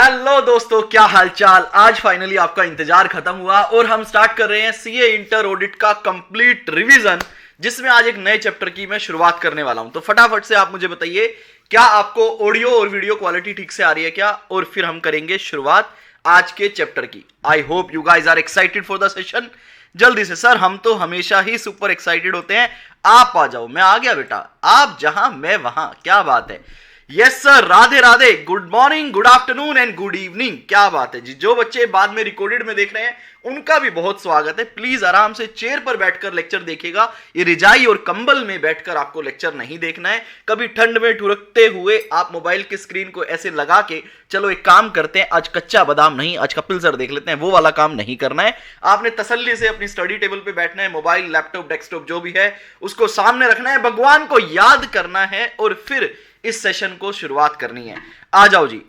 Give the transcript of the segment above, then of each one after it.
Hello दोस्तों, क्या हालचाल। आज फाइनली आपका इंतजार खत्म हुआ और हम स्टार्ट कर रहे हैं सीए इंटर ऑडिट का कंप्लीट रिवीजन, जिसमें आज एक नए चैप्टर की मैं शुरुआत करने वाला हूं। तो फटाफट से आप मुझे बताइए, क्या आपको ऑडियो और वीडियो क्वालिटी ठीक से आ रही है क्या? और फिर हम करेंगे शुरुआत आज के चैप्टर की। I hope you guys are excited for the session. जल्दी से सर, हम तो हमेशा ही सुपर एक्साइटेड होते हैं। आप आ जाओ। मैं आ गया बेटा, आप जहां मैं वहां। क्या बात है। Yes sir, Radhe Radhe, good morning, good afternoon and good evening. क्या बात है जी। जो बच्चे बाद में रिकॉर्डेड में देख रहे हैं उनका भी बहुत स्वागत है। प्लीज आराम से चेयर पर बैठकर लेक्चर देखिएगा। ये रिजाई और कंबल में बैठकर आपको लेक्चर नहीं देखना है। कभी ठंड में ठुरकते हुए आप मोबाइल की स्क्रीन को ऐसे लगा के चलो एक काम करते हैं, आज कच्चा बादाम नहीं, आज कपिल सर देख लेते हैं, वो वाला काम नहीं करना है। आपने तसल्ली से अपनी स्टडी टेबल पे बैठना है। मोबाइल, लैपटॉप, डेस्कटॉप जो भी है उसको सामने रखना है, भगवान को याद करना है और फिर इस सेशन को शुरुआत करनी है। आ जाओ जी।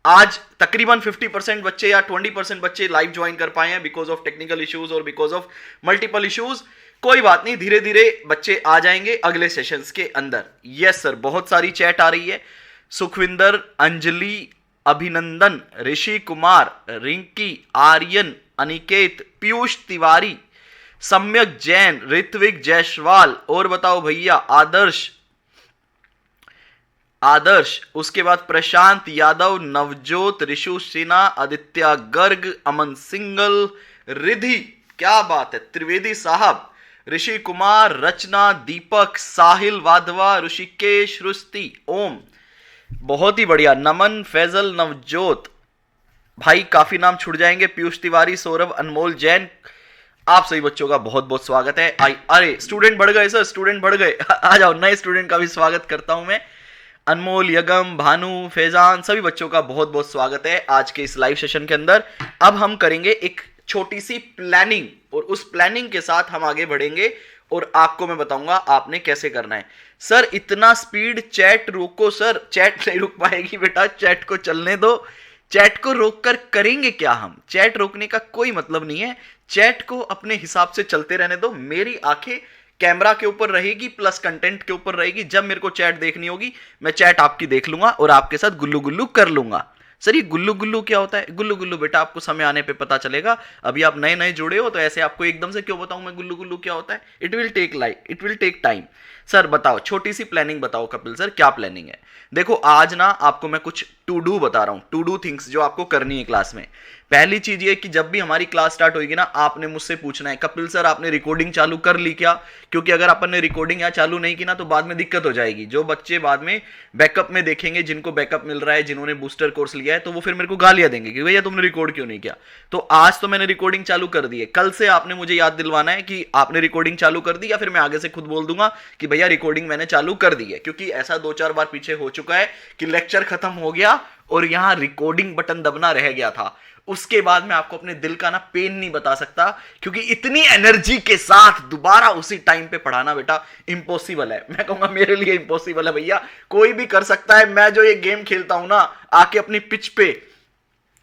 आज तकरीबन 50% बच्चे या 20% बच्चे लाइव ज्वाइन कर पाए हैं बिकॉज ऑफ टेक्निकल इश्यूज और बिकॉज ऑफ मल्टीपल इश्यूज। कोई बात नहीं, धीरे धीरे बच्चे आ जाएंगे अगले सेशंस के अंदर। यस सर, बहुत सारी चैट आ रही है। सुखविंदर, अंजलि, अभिनंदन, ऋषि कुमार, रिंकी, आर्यन, अनिकेत, पीयूष तिवारी, सम्यक जैन, ऋत्विक जायसवाल, और बताओ भैया आदर्श, उसके बाद प्रशांत यादव, नवजोत, ऋषु सिन्हा, आदित्य गर्ग, अमन सिंगल, रिधि, क्या बात है, त्रिवेदी साहब, ऋषि कुमार, रचना, दीपक, साहिल वाधवा, ऋषिकेश, रुस्ती, ओम, बहुत ही बढ़िया, नमन, फैजल, नवजोत भाई, काफी नाम छुट जाएंगे, पीयूष तिवारी, सौरभ, अनमोल जैन, आप सभी बच्चों का बहुत बहुत स्वागत है। अरे स्टूडेंट बढ़ गए सर, स्टूडेंट बढ़ गए। आ जाओ, नए स्टूडेंट का भी स्वागत करता हूं मैं। अनमोल, यगम, भानु, फैजान, सभी बच्चों का बहुत बहुत स्वागत है आज के इस लाइव सेशन के अंदर। अब हम करेंगे एक छोटी सी प्लानिंग और उस प्लानिंग के साथ हम आगे बढ़ेंगे और आपको मैं बताऊंगा आपने कैसे करना है। सर इतना स्पीड, चैट रोको सर, चैट नहीं रुक पाएगी बेटा, चैट को चलने दो। चैट को रोककर करेंगे क्या हम? चैट रोकने का कोई मतलब नहीं है। चैट को अपने हिसाब से चलते रहने दो। मेरी आंखें कैमरा के ऊपर रहेगी प्लस कंटेंट के ऊपर रहेगी। जब मेरे को चैट देखनी होगी मैं चैट आपकी देख लूंगा और आपके साथ गुल्लू गुल्लू कर लूंगा। सर ये गुल्लू गुल्लू क्या होता है? गुल्लू गुल्लू बेटा आपको समय आने पे पता चलेगा। अभी आप नए नए जुड़े हो तो ऐसे आपको एकदम से क्यों बताऊं मैं गुल्लू गुल्लू क्या होता है। It will take time. Sir बताओ, छोटी सी प्लानिंग बताओ कपिल सर, क्या प्लानिंग है? देखो आज ना आपको मैं कुछ टू डू बता रहा हूं, टू डू थिंग्स जो आपको करनी है क्लास में। पहली चीज ये कि जब भी हमारी क्लास स्टार्ट होगी ना, आपने मुझसे पूछना है कपिल सर आपने रिकॉर्डिंग चालू कर ली क्या? क्योंकि अगर अपन ने रिकॉर्डिंग यहाँ चालू नहीं की ना तो बाद में दिक्कत हो जाएगी। जो बच्चे बाद में बैकअप में देखेंगे, जिनको बैकअप मिल रहा है, जिन्होंने बूस्टर कोर्स लिया है, तो वो फिर मेरे को गालियां देंगे कि भैया तुमने रिकॉर्ड क्यों नहीं किया। तो आज तो मैंने रिकॉर्डिंग चालू कर दी है, कल से आपने मुझे याद दिलवाना है कि आपने रिकॉर्डिंग चालू कर दी, या फिर मैं आगे से खुद बोल दूंगा कि भैया रिकॉर्डिंग मैंने चालू कर दी है। क्योंकि ऐसा 2-4 बार पीछे हो चुका है कि लेक्चर खत्म हो गया और यहां रिकॉर्डिंग बटन दबना रह गया था। उसके बाद मैं आपको अपने दिल का ना पेन नहीं बता सकता, क्योंकि इतनी एनर्जी के साथ दोबारा उसी टाइम पे पढ़ाना बेटा इम्पॉसिबल है। मैं कहूंगा मेरे लिए इम्पॉसिबल है भैया, कोई भी कर सकता है। मैं जो ये गेम खेलता हूं ना आके अपनी पिच पे,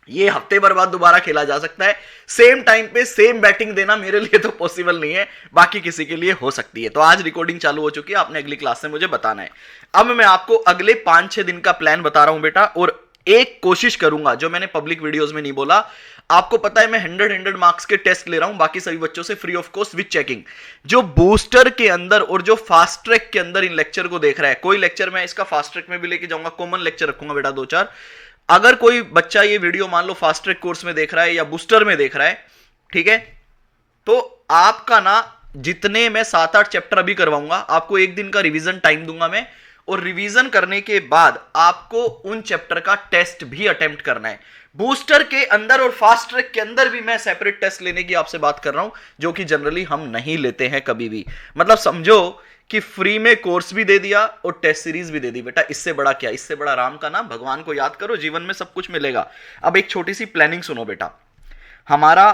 ये हफ्ते भर बाद दोबारा खेला जा सकता है। सेम टाइम पे सेम बैटिंग देना मेरे लिए तो पॉसिबल नहीं है, बाकी किसी के लिए हो सकती है। तो आज रिकॉर्डिंग चालू हो चुकी है, आपने अगली क्लास से मुझे बताना है। अब मैं आपको अगले 5-6 दिन का प्लान बता रहा हूं बेटा, और एक कोशिश करूंगा जो मैंने पब्लिक वीडियोस में नहीं बोला। आपको पता है मैं 100 मार्क्स के टेस्ट ले रहा हूं बाकी सभी बच्चों से free of cost with checking. जो बूस्टर के अंदर और जो फास्ट ट्रैक के अंदर इन लेक्चर को देख रहा है, कोई लेक्चर मैं इसका फास्ट ट्रैक में भी लेके जाऊंगा, कॉमन लेक्चर रखूंगा बेटा 2-4। अगर कोई बच्चा ये वीडियो मान लो फास्ट ट्रैक कोर्स में देख रहा है या बूस्टर में देख रहा है, ठीक है, तो आपका ना जितने मैं 7-8 चैप्टर अभी करवाऊंगा, आपको एक दिन का रिवीजन टाइम दूंगा मैं, और रिवीजन करने के बाद आपको उन चैप्टर का टेस्ट भी अटेम्प्ट करना है। बूस्टर के अंदर और फास्ट ट्रैक के अंदर भी मैं सेपरेट टेस्ट लेने की आपसे बात कर रहा हूं, जो कि जनरली हम नहीं लेते हैं कभी भी। मतलब समझो कि फ्री में कोर्स भी दे दिया और टेस्ट सीरीज भी दे दी बेटा। इससे बड़ा क्या, इससे बड़ा राम का नाम, भगवान को याद करो, जीवन में सब कुछ मिलेगा। अब एक छोटी सी प्लानिंग सुनो बेटा। हमारा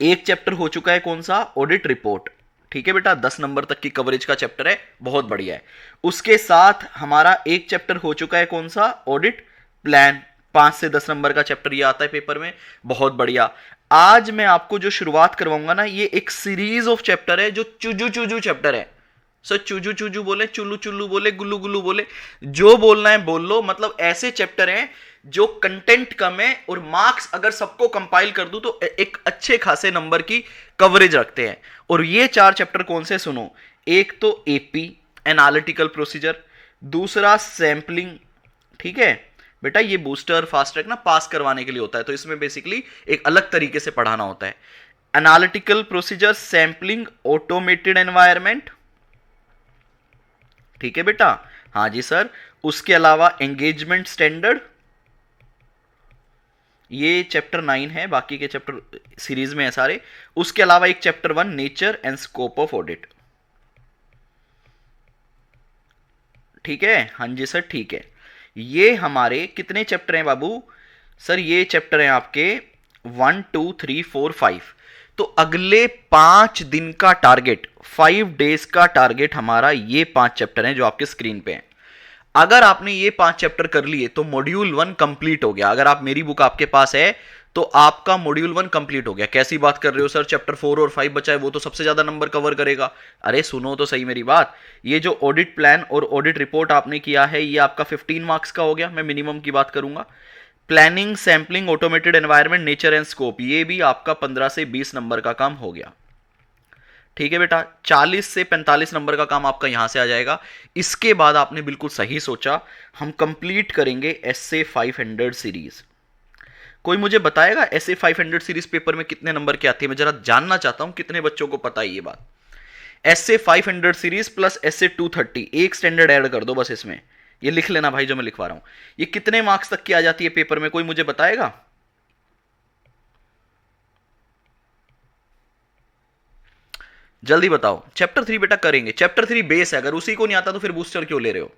एक चैप्टर हो चुका है, कौन सा? Audit report. ठीक है बेटा, 10 नंबर तक की कवरेज का चैप्टर है, बहुत बढ़िया है। उसके साथ हमारा एक चैप्टर हो चुका है, कौन सा? Audit plan. 5 से 10 नंबर का चैप्टर ये आता है पेपर में, बहुत बढ़िया। आज मैं आपको जो शुरुआत करवाऊंगा ना, ये एक सीरीज ऑफ चैप्टर है जो चुजू चुजू चैप्टर है। सर चूजू चूजू बोले, चुल्लू चुल्लू बोले, गुल्लू गुल्लू बोले, जो बोलना है बोल लो। मतलब ऐसे चैप्टर हैं जो कंटेंट कम है और मार्क्स अगर सबको कंपाइल कर दूं तो एक अच्छे खासे नंबर की कवरेज रखते हैं। और ये 4 चैप्टर कौन से सुनो, एक तो एपी एनालिटिकल प्रोसीजर, दूसरा सैंपलिंग, ठीक है बेटा, ये बूस्टर फास्ट ट्रैक ना पास करवाने के लिए होता है, तो इसमें बेसिकली एक अलग तरीके से पढ़ाना होता है। Analytical procedure, sampling, automated environment, ठीक है बेटा, हाँ जी सर। उसके अलावा एंगेजमेंट स्टैंडर्ड, ये चैप्टर 9 है, बाकी के चैप्टर सीरीज में है सारे। उसके अलावा एक chapter 1 nature and scope of audit, ठीक है, हाँ जी सर, ठीक है। ये हमारे कितने चैप्टर हैं बाबू, सर ये चैप्टर हैं आपके 1 2 3 4 5। तो अगले 5 दिन का टारगेट, 5 डेज का टारगेट हमारा ये 5 चैप्टर हैं जो आपके स्क्रीन पे हैं। अगर आपने ये 5 चैप्टर कर लिए तो मॉड्यूल 1 कंप्लीट हो गया। अगर आप मेरी बुक आपके पास है तो आपका मॉड्यूल 1 कंप्लीट हो गया। कैसी बात कर रहे हो सर, चैप्टर 4 और 5 बचा है, वो तो सबसे ज्यादा नंबर कवर करेगा। अरे सुनो तो सही मेरी बात, ये जो ऑडिट प्लान और ऑडिट रिपोर्ट आपने किया है ये आपका 15 मार्क्स का हो गया, मैं मिनिमम की बात करूंगा। Planning, sampling, automated environment, nature and scope, ये भी आपका 15 से 20 नंबर का काम हो गया, ठीक है बेटा। 40 से 45 नंबर का काम आपका यहां से आ जाएगा। इसके बाद आपने बिल्कुल सही सोचा, हम कंप्लीट करेंगे एसए 500 सीरीज। कोई मुझे बताएगा एसए 500 सीरीज पेपर में कितने नंबर की आती है, मैं जरा जानना चाहता हूं कितने बच्चों को पता है ये बात। एसए 500 सीरीज प्लस एसए 230, एक स्टैंडर्ड ऐड कर दो बस इसमें, ये लिख लेना भाई जो मैं लिखवा रहा हूं। ये कितने मार्क्स तक की आ जाती है पेपर में, कोई मुझे बताएगा? जल्दी बताओ। चैप्टर 3 बेटा करेंगे, चैप्टर 3 बेस है, अगर उसी को नहीं आता तो फिर बूस्टर क्यों ले रहे हो।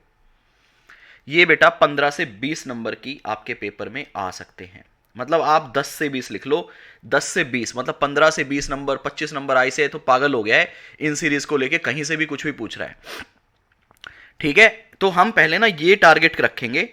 ये बेटा 15 से 20 नंबर की आपके पेपर में आ सकते हैं। मतलब आप 10 से 20 लिख लो, 10 से 20 मतलब 15 से 20 नंबर, 25 नंबर आई से है तो पागल हो गया है इन सीरीज को लेके, कहीं से भी कुछ भी पूछ रहा है, ठीक है। तो हम पहले ना ये टारगेट रखेंगे।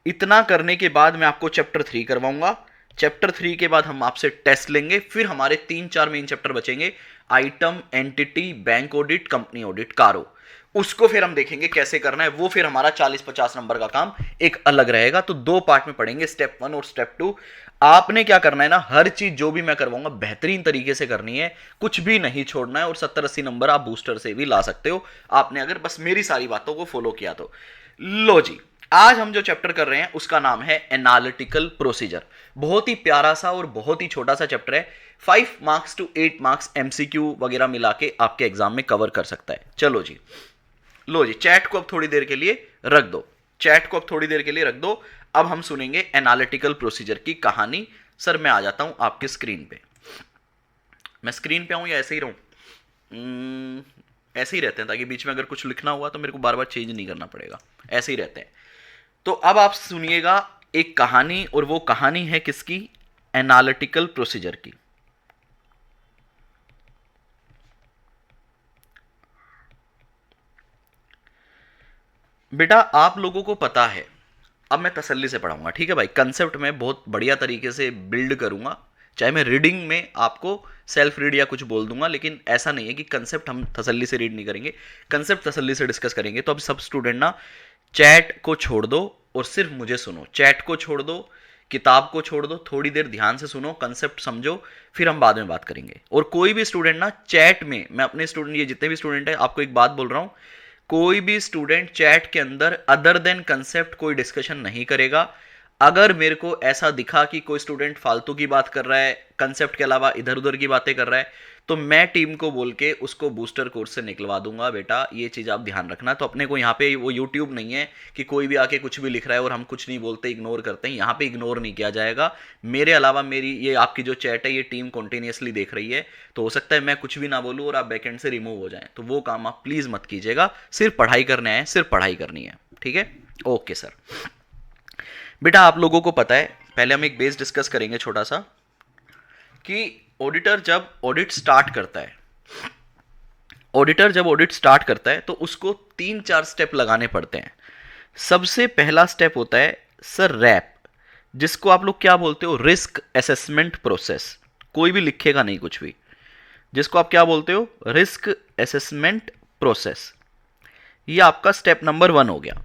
इतना करने के बाद मैं आपको चैप्टर 3 करवाऊंगा। चैप्टर 3 के बाद हम आपसे टेस्ट लेंगे, फिर हमारे 3-4 मेन चैप्टर बचेंगे, item, entity, bank audit, company audit, कारो। उसको फिर हम देखेंगे कैसे करना है, वो फिर हमारा 40-50 नंबर का काम एक अलग रहेगा। तो 2 पार्ट में पढ़ेंगे, स्टेप 1 और स्टेप 2। आपने क्या करना है ना, हर चीज जो भी मैं करवाऊंगा बेहतरीन तरीके से करनी है, कुछ भी नहीं छोड़ना है। और 70-80 नंबर आप बूस्टर से भी ला सकते हो, आपने अगर बस मेरी सारी बातों को फॉलो किया तो। लो जी, आज हम जो चैप्टर कर रहे हैं उसका नाम है एनालिटिकल प्रोसीजर। बहुत ही प्यारा सा और बहुत ही छोटा सा चैप्टर है, 5 मार्क्स टू 8 मार्क्स एमसीक्यू वगैरह मिला के आपके एग्जाम में कवर कर सकता है। चलो जी, लो जी, चैट को अब थोड़ी देर के लिए रख दो, चैट को अब थोड़ी देर के लिए रख दो। अब हम सुनेंगे एनालिटिकल प्रोसीजर की कहानी। सर मैं आ जाता हूं आपके स्क्रीन पे, मैं स्क्रीन पे आऊं या ऐसे ही रहूं? ऐसे ही रहते हैं, ताकि बीच में अगर कुछ लिखना हुआ तो मेरे को बार बार चेंज नहीं करना पड़ेगा, ऐसे ही रहते हैं। तो अब आप सुनिएगा एक कहानी, और वो कहानी है किसकी? एनालिटिकल प्रोसीजर की। बेटा आप लोगों को पता है, अब मैं तसल्ली से पढ़ाऊंगा, ठीक है भाई। कंसेप्ट में बहुत बढ़िया तरीके से बिल्ड करूंगा, चाहे मैं रीडिंग में आपको सेल्फ रीड या कुछ बोल दूंगा, लेकिन ऐसा नहीं है कि कंसेप्ट हम तसल्ली से रीड नहीं करेंगे, कंसेप्ट तसल्ली से डिस्कस करेंगे। तो अब सब स्टूडेंट ना चैट को छोड़ दो और सिर्फ मुझे सुनो। चैट को छोड़ दो, किताब को छोड़ दो, थोड़ी देर ध्यान से सुनो, कंसेप्ट समझो, फिर हम बाद में बात करेंगे। और कोई भी स्टूडेंट ना चैट में, मैं अपने स्टूडेंट, ये जितने भी स्टूडेंट है आपको एक बात बोल रहा हूं, कोई भी स्टूडेंट चैट के अंदर अदर देन कंसेप्ट कोई डिस्कशन नहीं करेगा। अगर मेरे को ऐसा दिखा कि कोई स्टूडेंट फालतू की बात कर रहा है, कंसेप्ट के अलावा इधर उधर की बातें कर रहा है, तो मैं टीम को बोल के उसको बूस्टर कोर्स से निकलवा दूंगा। बेटा ये चीज़ आप ध्यान रखना। तो अपने को यहाँ पे वो यूट्यूब नहीं है कि कोई भी आके कुछ भी लिख रहा है और हम कुछ नहीं बोलते, इग्नोर करते हैं। यहाँ पे इग्नोर नहीं किया जाएगा। मेरे अलावा मेरी ये आपकी जो चैट है ये टीम कॉन्टिन्यूसली देख रही है, तो हो सकता है मैं कुछ भी ना बोलूँ और आप बैकेंड से रिमूव हो जाएं, तो वो काम आप प्लीज़ मत कीजिएगा। सिर्फ पढ़ाई करने आए, सिर्फ पढ़ाई करनी है, ठीक है? Okay sir. बेटा आप लोगों को पता है, पहले हम एक बेस डिस्कस करेंगे छोटा सा, कि ऑडिटर जब ऑडिट स्टार्ट करता है, ऑडिटर जब ऑडिट स्टार्ट करता है तो उसको 3-4 स्टेप लगाने पड़ते हैं। सबसे पहला स्टेप होता है सर रैप, जिसको आप लोग क्या बोलते हो? Risk assessment process. कोई भी लिखेगा नहीं कुछ भी, जिसको आप क्या बोलते हो? रिस्क असेसमेंट प्रोसेस, ये आपका स्टेप नंबर 1 हो गया,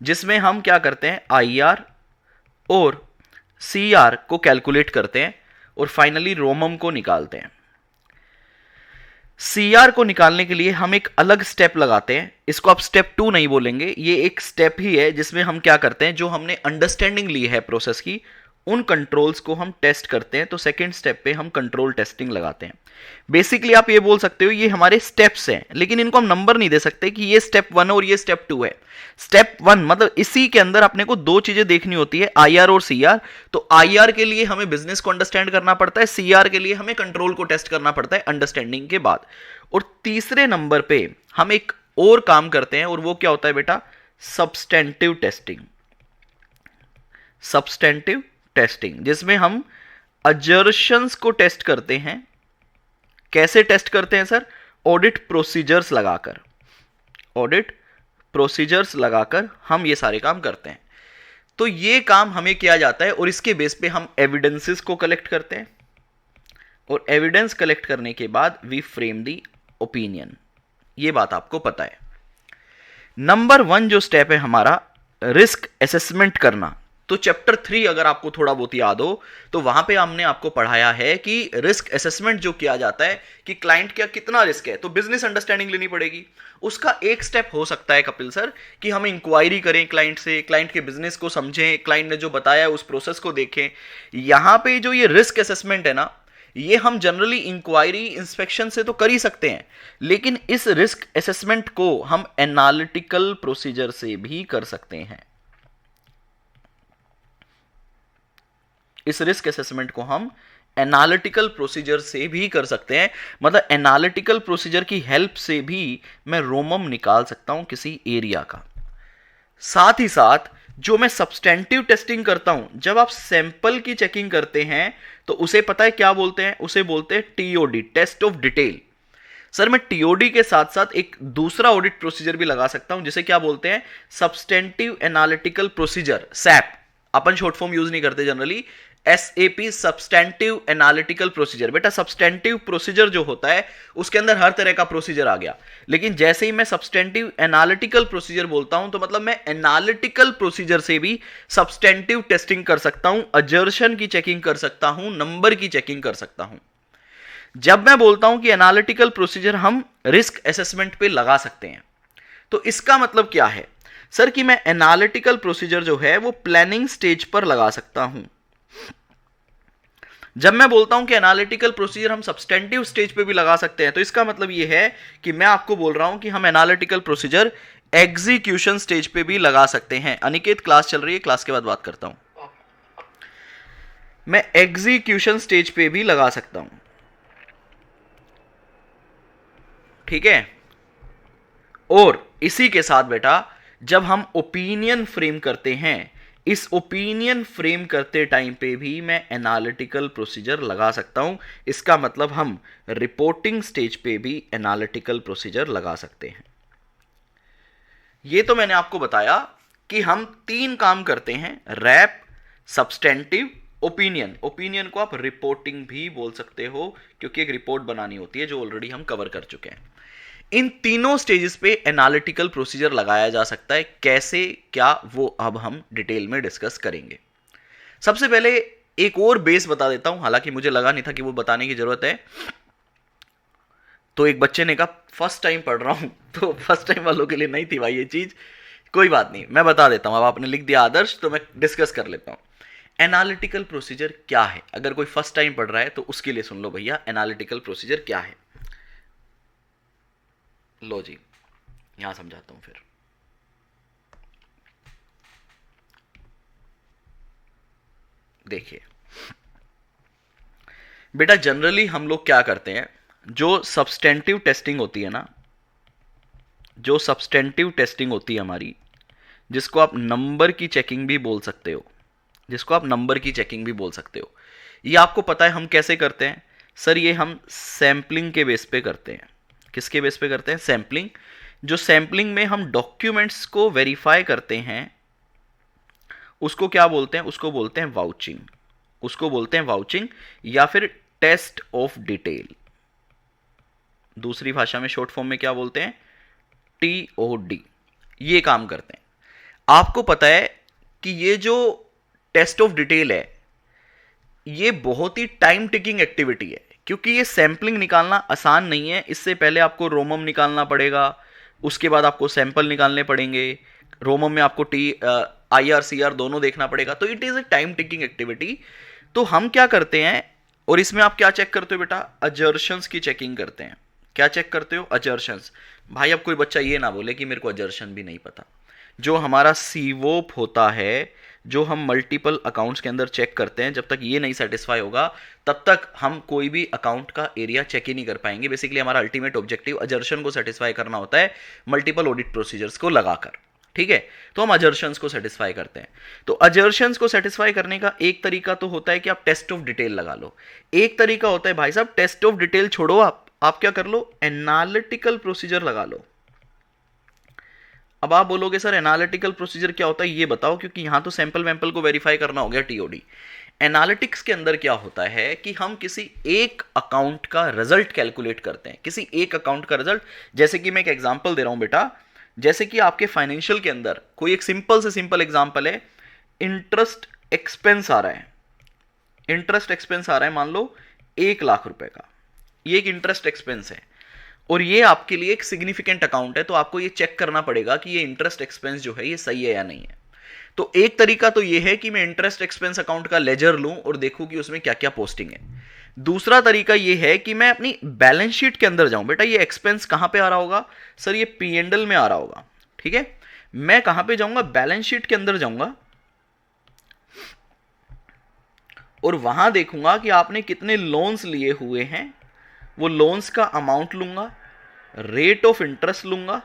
जिसमें हम क्या करते हैं, IR और CR को कैलकुलेट करते हैं और फाइनली रोमम को निकालते हैं। CR को निकालने के लिए हम एक अलग स्टेप लगाते हैं, इसको आप स्टेप 2 नहीं बोलेंगे, ये एक स्टेप ही है जिसमें हम क्या करते हैं, जो हमने अंडरस्टैंडिंग ली है प्रोसेस की, उन कंट्रोल्स को हम टेस्ट करते हैं। तो सेकंड स्टेप पे हम कंट्रोल टेस्टिंग लगाते हैं। बेसिकली आप ये बोल सकते हो ये हमारे स्टेप्स हैं, लेकिन इनको हम नंबर नहीं दे सकते कि ये स्टेप 1 और ये स्टेप 2 है। स्टेप 1 मतलब इसी के अंदर अपने को दो चीजें देखनी होती है, IR और CR। तो IR के लिए हमें बिजनेस को अंडरस्टैंड करना पड़ता है, CR के लिए हमें कंट्रोल को टेस्ट करना पड़ता है अंडरस्टैंडिंग के बाद। और तीसरे नंबर पे हम एक और काम करते हैं, और वो क्या होता है बेटा, सब्सटेंटिव टेस्टिंग। सब्सटेंटिव टेस्टिंग जिसमें हम अजर्शंस को टेस्ट करते हैं। कैसे टेस्ट करते हैं सर, ऑडिट प्रोसीजर्स लगाकर, ऑडिट प्रोसीजर्स लगाकर हम ये सारे काम करते हैं। तो ये काम हमें किया जाता है और इसके बेस पे हम एविडेंसेस को कलेक्ट करते हैं, और एविडेंस कलेक्ट करने के बाद वी फ्रेम दी ओपिनियन। ये बात आपको पता है। नंबर 1 जो स्टेप है हमारा, रिस्क असेसमेंट करना। तो चैप्टर 3 अगर आपको थोड़ा बहुत याद हो तो वहां पे हमने आपको पढ़ाया है कि रिस्क असेसमेंट जो किया जाता है कि क्लाइंट का कितना रिस्क है, तो बिजनेस अंडरस्टैंडिंग लेनी पड़ेगी। उसका एक स्टेप हो सकता है कपिल सर कि हम इंक्वायरी करें क्लाइंट से, क्लाइंट के बिजनेस को समझें, क्लाइंट ने जो बताया उस प्रोसेस को देखें। यहां पे जो ये रिस्क असेसमेंट है ना, ये हम जनरली इंक्वायरी इंस्पेक्शन से तो कर ही सकते हैं, लेकिन इस रिस्क असेसमेंट को हम एनालिटिकल प्रोसीजर से भी कर सकते हैं। इस रिस्क असेसमेंट को हम एनालिटिकल प्रोसीजर से भी कर सकते हैं, मतलब एनालिटिकल प्रोसीजर की हेल्प से भी मैं रोमम निकाल सकता हूं किसी एरिया का। साथ ही साथ जो मैं सब्सटेंटिव टेस्टिंग करता हूं, जब आप सैंपल की चेकिंग करते हैं तो उसे पता है क्या बोलते हैं, उसे बोलते हैं TOD, test of detail. Sir मैं TOD के साथ साथ एक दूसरा ऑडिट प्रोसीजर भी लगा सकता हूं, जिसे क्या बोलते हैं, सब्सटेंटिव एनालिटिकल प्रोसीजर, SAP। अपन शॉर्ट फॉर्म यूज नहीं करते generally, SAP, substantive analytical procedure. बेटा सब्सटेंटिव प्रोसीजर जो होता है उसके अंदर हर तरह का प्रोसीजर आ गया, लेकिन जैसे ही मैं सब्सटेंटिव एनालिटिकल प्रोसीजर बोलता हूं तो मतलब मैं एनालिटिकल प्रोसीजर से भी सब्सटेंटिव टेस्टिंग कर सकता हूं, अजर्शन की चेकिंग कर सकता हूं, नंबर की चेकिंग कर सकता हूं। जब मैं बोलता हूं कि एनालिटिकल प्रोसीजर हम रिस्क असेसमेंट पे लगा सकते हैं, तो इसका मतलब क्या है सर कि मैं एनालिटिकल प्रोसीजर जो है वो प्लानिंग स्टेज पर लगा सकता हूं। जब मैं बोलता हूं कि एनालिटिकल प्रोसीजर हम सब्सटेंटिव स्टेज पे भी लगा सकते हैं, तो इसका मतलब यह है कि मैं आपको बोल रहा हूं कि हम एनालिटिकल प्रोसीजर एग्जीक्यूशन स्टेज पे भी लगा सकते हैं। अनिकेत क्लास चल रही है, क्लास के बाद बात करता हूं। मैं एग्जीक्यूशन स्टेज पे भी लगा सकता हूं, ठीक है। और इसी के साथ बेटा जब हम ओपिनियन फ्रेम करते हैं, इस ओपिनियन फ्रेम करते टाइम पे भी मैं एनालिटिकल प्रोसीजर लगा सकता हूं। इसका मतलब हम रिपोर्टिंग स्टेज पे भी एनालिटिकल प्रोसीजर लगा सकते हैं। ये तो मैंने आपको बताया कि हम 3 काम करते हैं, रैप, सब्सटेंटिव, ओपिनियन। ओपिनियन को आप रिपोर्टिंग भी बोल सकते हो, क्योंकि एक रिपोर्ट बनानी होती है जो ऑलरेडी हम कवर कर चुके हैं। इन तीनों स्टेजेस पे एनालिटिकल प्रोसीजर लगाया जा सकता है। कैसे क्या, वो अब हम डिटेल में डिस्कस करेंगे। सबसे पहले एक और बेस बता देता हूं, हालांकि मुझे लगा नहीं था कि वो बताने की जरूरत है। तो एक बच्चे ने कहा फर्स्ट टाइम पढ़ रहा हूं, तो फर्स्ट टाइम वालों के लिए नहीं थी भाई ये चीज, कोई बात नहीं, मैं बता देता हूं। अब आपने लिख दिया आदर्श, तो मैं डिस्कस कर लेता हूं। एनालिटिकल प्रोसीजर क्या है, अगर कोई फर्स्ट टाइम पढ़ रहा है तो उसके लिए सुन लो भैया, एनालिटिकल प्रोसीजर क्या है। लो जी, यहां समझाता हूं फिर। देखिए बेटा, जनरली हम लोग क्या करते हैं, जो सब्सटेंटिव टेस्टिंग होती है ना, जो सब्सटेंटिव टेस्टिंग होती है हमारी, जिसको आप नंबर की चेकिंग भी बोल सकते हो, जिसको आप नंबर की चेकिंग भी बोल सकते हो, ये आपको पता है हम कैसे करते हैं सर। ये हम सैंपलिंग के बेस पे करते हैं। किसके बेस पे करते हैं, सैंपलिंग। जो सैंपलिंग में हम डॉक्यूमेंट्स को वेरीफाई करते हैं, उसको क्या बोलते हैं, उसको बोलते हैं वाउचिंग। उसको बोलते हैं वाउचिंग या फिर टेस्ट ऑफ डिटेल। दूसरी भाषा में शॉर्ट फॉर्म में क्या बोलते हैं, TOD, ये काम करते हैं। आपको पता है कि ये जो टेस्ट ऑफ डिटेल है ये बहुत ही टाइम टेकिंग एक्टिविटी है, क्योंकि ये सैंपलिंग निकालना आसान नहीं है। इससे पहले आपको रोमम निकालना पड़ेगा, उसके बाद आपको सैंपल निकालने पड़ेंगे, रोमम में आपको IR CR दोनों देखना पड़ेगा, तो it is a time taking activity. तो हम क्या करते हैं, और इसमें आप क्या चेक करते हो बेटा, अजर्शंस की चेकिंग करते हैं। क्या चेक करते हो, अजर्शंस। भाई अब कोई बच्चा ये ना बोले कि मेरे को अजर्शन भी नहीं पता। जो हमारा सीवोप होता है, जो हम मल्टीपल अकाउंट्स के अंदर चेक करते हैं, जब तक ये नहीं सेटिस्फाई होगा तब तक हम कोई भी अकाउंट का एरिया चेक ही नहीं कर पाएंगे। बेसिकली हमारा अल्टीमेट ऑब्जेक्टिव अजर्शन को सेटिस्फाई करना होता है मल्टीपल ऑडिट प्रोसीजर्स को लगाकर, ठीक है। तो हम अजर्शंस को सेटिस्फाई करते हैं। तो अजर्शंस को सेटिस्फाई करने का एक तरीका तो होता है कि आप टेस्ट ऑफ डिटेल लगा लो। एक तरीका होता है भाई साहब, टेस्ट ऑफ डिटेल छोड़ो, आप क्या कर लो, एनालिटिकल प्रोसीजर लगा लो। अब आप बोलोगे सर एनालिटिकल प्रोसीजर क्या होता है ये बताओ, क्योंकि यहां तो सैंपल वैंपल को वेरीफाई करना हो गया, TOD। एनालिटिक्स के अंदर क्या होता है कि हम किसी एक अकाउंट का रिजल्ट कैलकुलेट करते हैं, किसी एक अकाउंट का रिजल्ट। जैसे कि मैं एक एग्जांपल दे रहा हूं बेटा, जैसे कि आपके फाइनेंशियल के अंदर कोई एक सिंपल से सिंपल एग्जांपल है, इंटरेस्ट एक्सपेंस आ रहा है। इंटरेस्ट एक्सपेंस आ रहा है मान लो 1,00,000 रुपए का, ये एक इंटरेस्ट एक्सपेंस है और ये आपके लिए एक सिग्निफिकेंट अकाउंट है। तो आपको ये चेक करना पड़ेगा कि ये इंटरेस्ट एक्सपेंस जो है ये सही है या नहीं है। तो एक तरीका तो ये है कि मैं इंटरेस्ट एक्सपेंस अकाउंट का लेजर लूं और देखूं कि उसमें क्या क्या पोस्टिंग है। दूसरा तरीका ये है कि मैं अपनी बैलेंस शीट के अंदर जाऊं। बेटा ये एक्सपेंस कहां पे आ रहा होगा, सर ये P&L में आ रहा होगा, ठीक है। मैं कहां पे जाऊंगा, बैलेंस शीट के अंदर जाऊंगा और वहां देखूंगा कि आपने कितने लोन्स लिए हुए हैं, वो लोन्स का अमाउंट लूंगा, रेट ऑफ इंटरेस्ट लूंगा,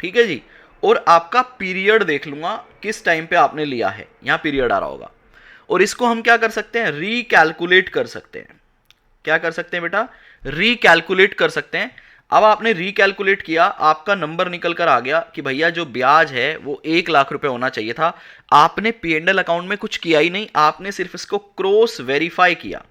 ठीक है जी, और आपका पीरियड देख लूंगा किस टाइम पे आपने लिया है, यहां पीरियड आ रहा होगा। और इसको हम क्या कर सकते हैं, रिकैलकुलेट कर सकते हैं। क्या कर सकते हैं बेटा, रिकैलकुलेट कर सकते हैं। अब आपने रिकैलकुलेट किया, आपका नंबर निकल कर आ गया कि भैया जो ब्याज है वो 1,00,000 रुपए होना चाहिए था। आपने P&L अकाउंट में कुछ किया ही नहीं, आपने सिर्फ इसको क्रॉस वेरीफाई किया।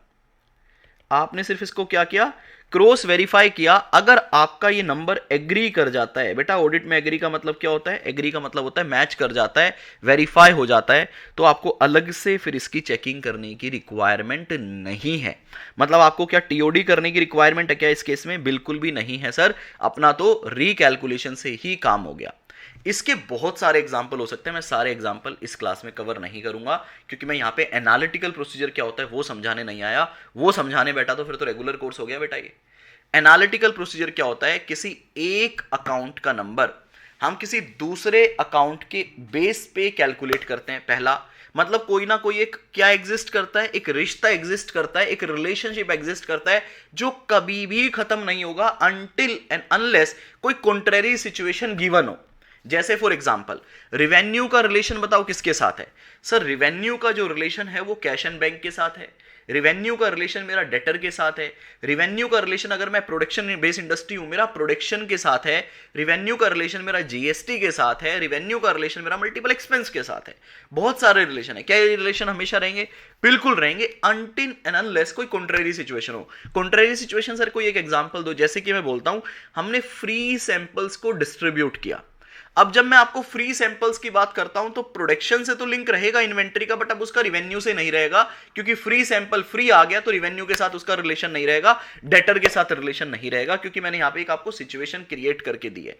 आपने सिर्फ इसको क्या किया, क्रॉस वेरीफाई किया। अगर आपका ये नंबर एग्री कर जाता है, बेटा ऑडिट में एग्री का मतलब क्या होता है, एग्री का मतलब होता है मैच कर जाता है, वेरीफाई हो जाता है, तो आपको अलग से फिर इसकी चेकिंग करने की रिक्वायरमेंट नहीं है। मतलब आपको क्या TOD करने की रिक्वायरमेंट है क्या इस केस में, बिल्कुल भी नहीं है सर। अपना तो रिकैलकुलेशन से ही काम हो गया। इसके बहुत सारे एग्जाम्पल हो सकते हैं, मैं सारे एग्जाम्पल इस क्लास में कवर नहीं करूंगा, क्योंकि मैं यहां पे एनालिटिकल प्रोसीजर क्या होता है वो समझाने नहीं आया। वो समझाने बैठा तो फिर तो रेगुलर कोर्स हो गया बेटा। ये एनालिटिकल प्रोसीजर क्या होता है, किसी एक अकाउंट का नंबर हम किसी दूसरे अकाउंट के बेस पे कैलकुलेट करते हैं। पहला मतलब कोई ना कोई एक क्या एग्जिस्ट करता है, एक रिश्ता एग्जिस्ट करता है, एक रिलेशनशिप एग्जिस्ट करता है जो कभी भी खत्म नहीं होगा अनटिल एंड अनलेस कोई कॉन्ट्रेरी सिचुएशन गिवन हो। जैसे फॉर एग्जांपल रिवेन्यू का रिलेशन बताओ किसके साथ है, सर रिवेन्यू का जो रिलेशन है वो कैश एंड बैंक के साथ है। रिवेन्यू का रिलेशन मेरा डेटर के साथ है। रिवेन्यू का रिलेशन अगर मैं प्रोडक्शन बेस्ड इंडस्ट्री हूं मेरा प्रोडक्शन के साथ है। रिवेन्यू का रिलेशन मेरा GST के साथ है। रिवेन्यू का रिलेशन मेरा मल्टीपल एक्सपेंस के साथ है। बहुत सारे रिलेशन है। क्या ये रिलेशन हमेशा रहेंगे, बिल्कुल रहेंगे अनटिल एंड अनलेस कोई कॉन्ट्रेरी सिचुएशन हो। कॉन्ट्रेरी सिचुएशन सर कोई एक एग्जांपल दो। जैसे कि मैं बोलता हूं हमने फ्री सैंपल्स को डिस्ट्रीब्यूट किया। अब जब मैं आपको फ्री सैंपल्स की बात करता हूं तो प्रोडक्शन से तो लिंक रहेगा इन्वेंटरी का, बट अब उसका रिवेन्यू से नहीं रहेगा, क्योंकि फ्री सैंपल फ्री आ गया तो रिवेन्यू के साथ उसका रिलेशन नहीं रहेगा, डेटर के साथ रिलेशन नहीं रहेगा, क्योंकि मैंने यहां पे एक आपको सिचुएशन क्रिएट करके दी है।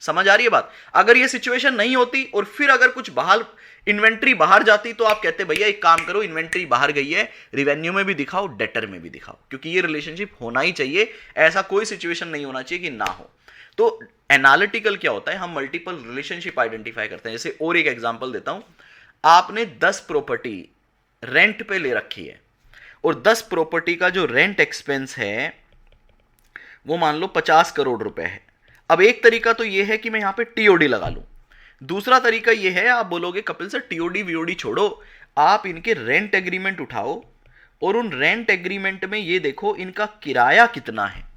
समझ आ रही है बात। अगर ये सिचुएशन नहीं होती और फिर अगर कुछ बाहर इन्वेंट्री बाहर जाती तो आप कहते भैया एक काम करो, इन्वेंट्री बाहर गई है, रिवेन्यू में भी दिखाओ, डेटर में भी दिखाओ, क्योंकि ये रिलेशनशिप होना ही चाहिए। ऐसा कोई सिचुएशन नहीं होना चाहिए कि ना हो। तो एनालिटिकल क्या होता है, हम मल्टीपल रिलेशनशिप आइडेंटिफाई करते हैं। जैसे और एक एग्जांपल देता हूं, आपने 10 प्रॉपर्टी रेंट पे ले रखी है और 10 प्रॉपर्टी का जो रेंट एक्सपेंस है वो मान लो 50 करोड़ रुपए है। अब एक तरीका तो ये है कि मैं यहां पे TOD लगा लूं। दूसरा तरीका ये है, आप बोलोगे कपिल सर TOD VOD छोड़ो, आप इनके रेंट एग्रीमेंट उठाओ और उन रेंट एग्रीमेंट में ये देखो इनका किराया कितना है।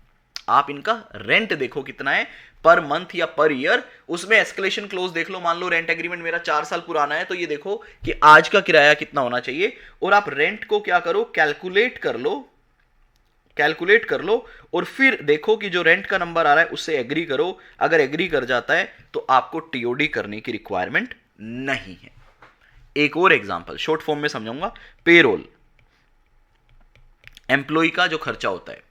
आप इनका रेंट देखो कितना है पर मंथ या पर ईयर, उसमें एस्केलेशन क्लोज देख लो। मान लो रेंट एग्रीमेंट मेरा 4 साल पुराना है तो ये देखो कि आज का किराया कितना होना चाहिए, और आप रेंट को क्या करो, कैलकुलेट कर लो कैलकुलेट कर लो और फिर देखो कि जो रेंट का नंबर आ रहा है उससे एग्री करो। अगर एग्री कर जाता है तो आपको टीओडी करने की रिक्वायरमेंट नहीं है। एक और एग्जांपल शॉर्ट फॉर्म में समझाऊंगा। पेरोल, एम्प्लॉय का जो खर्चा होता है।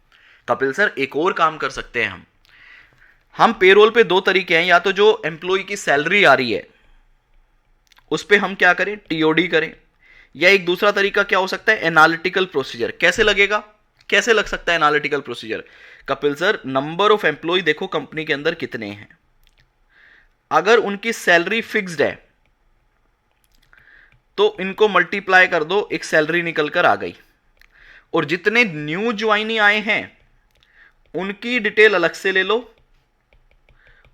कपिल सर एक और काम कर सकते हैं हम पेरोल पे दो तरीके हैं, या तो जो एम्प्लॉय की सैलरी आ रही है उस पे हम क्या करें, टीओडी करें, या एक दूसरा तरीका क्या हो सकता है, एनालिटिकल प्रोसीजर। कैसे लगेगा, कैसे लग सकता है analytical procedure? Kapil sir number of employ देखो कंपनी के अंदर कितने हैं, अगर उनकी सैलरी फिक्स्ड है तो इनको मल्टीप्लाई कर दो, एक सैलरी निकल कर आ गई। और जितने न्यू ज्वाइनी आए हैं उनकी डिटेल अलग से ले लो,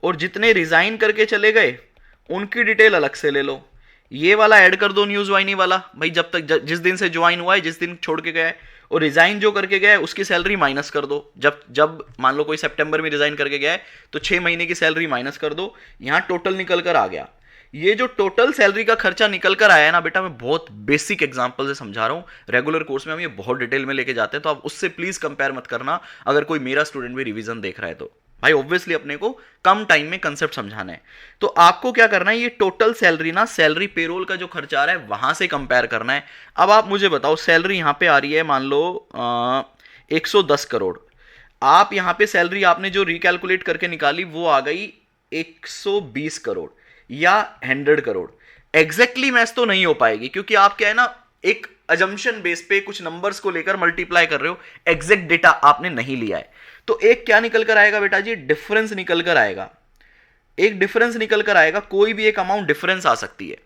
और जितने रिजाइन करके चले गए उनकी डिटेल अलग से ले लो। ये वाला ऐड कर दो न्यू ज्वाइनी वाला, भाई जब तक जिस दिन से ज्वाइन हुआ है, जिस दिन छोड़ के गया है, और रिजाइन जो करके गया है उसकी सैलरी माइनस कर दो। जब जब मान लो कोई सितंबर में रिजाइन करके गया है तो 6 महीने की सैलरी माइनस कर दो, यहां टोटल निकल कर आ गया। ये जो टोटल सैलरी का खर्चा निकल कर आया है ना बेटा, मैं बहुत बेसिक एग्जांपल से समझा रहा हूं, रेगुलर कोर्स में हम ये बहुत डिटेल में लेके जाते हैं, तो आप उससे प्लीज कंपेयर मत करना अगर कोई मेरा स्टूडेंट भी रिवीजन देख रहा है तो। भाई ऑब्वियसली अपने को कम टाइम में कंसेप्ट समझाना है, तो आपको क्या करना है, ये टोटल सैलरी ना सैलरी पेरोल का जो खर्चा आ रहा है वहां से कंपेयर करना है। अब आप मुझे बताओ, सैलरी यहां पे आ रही है मान लो 110 करोड़, आप यहां पे सैलरी आपने जो रिकैलकुलेट करके निकाली वो आ गई 120 करोड़ या 100 करोड़। एग्जैक्टली मैच तो नहीं हो पाएगी, क्योंकि आप क्या है ना, एक अजम्पशन बेस पे कुछ नंबर्स को लेकर मल्टीप्लाई कर रहे हो, एग्जैक्ट डेटा आपने नहीं लिया है। तो एक क्या निकल कर आएगा बेटा जी, डिफरेंस निकल कर आएगा, एक डिफरेंस निकल कर आएगा, कोई भी एक अमाउंट डिफरेंस आ सकती है।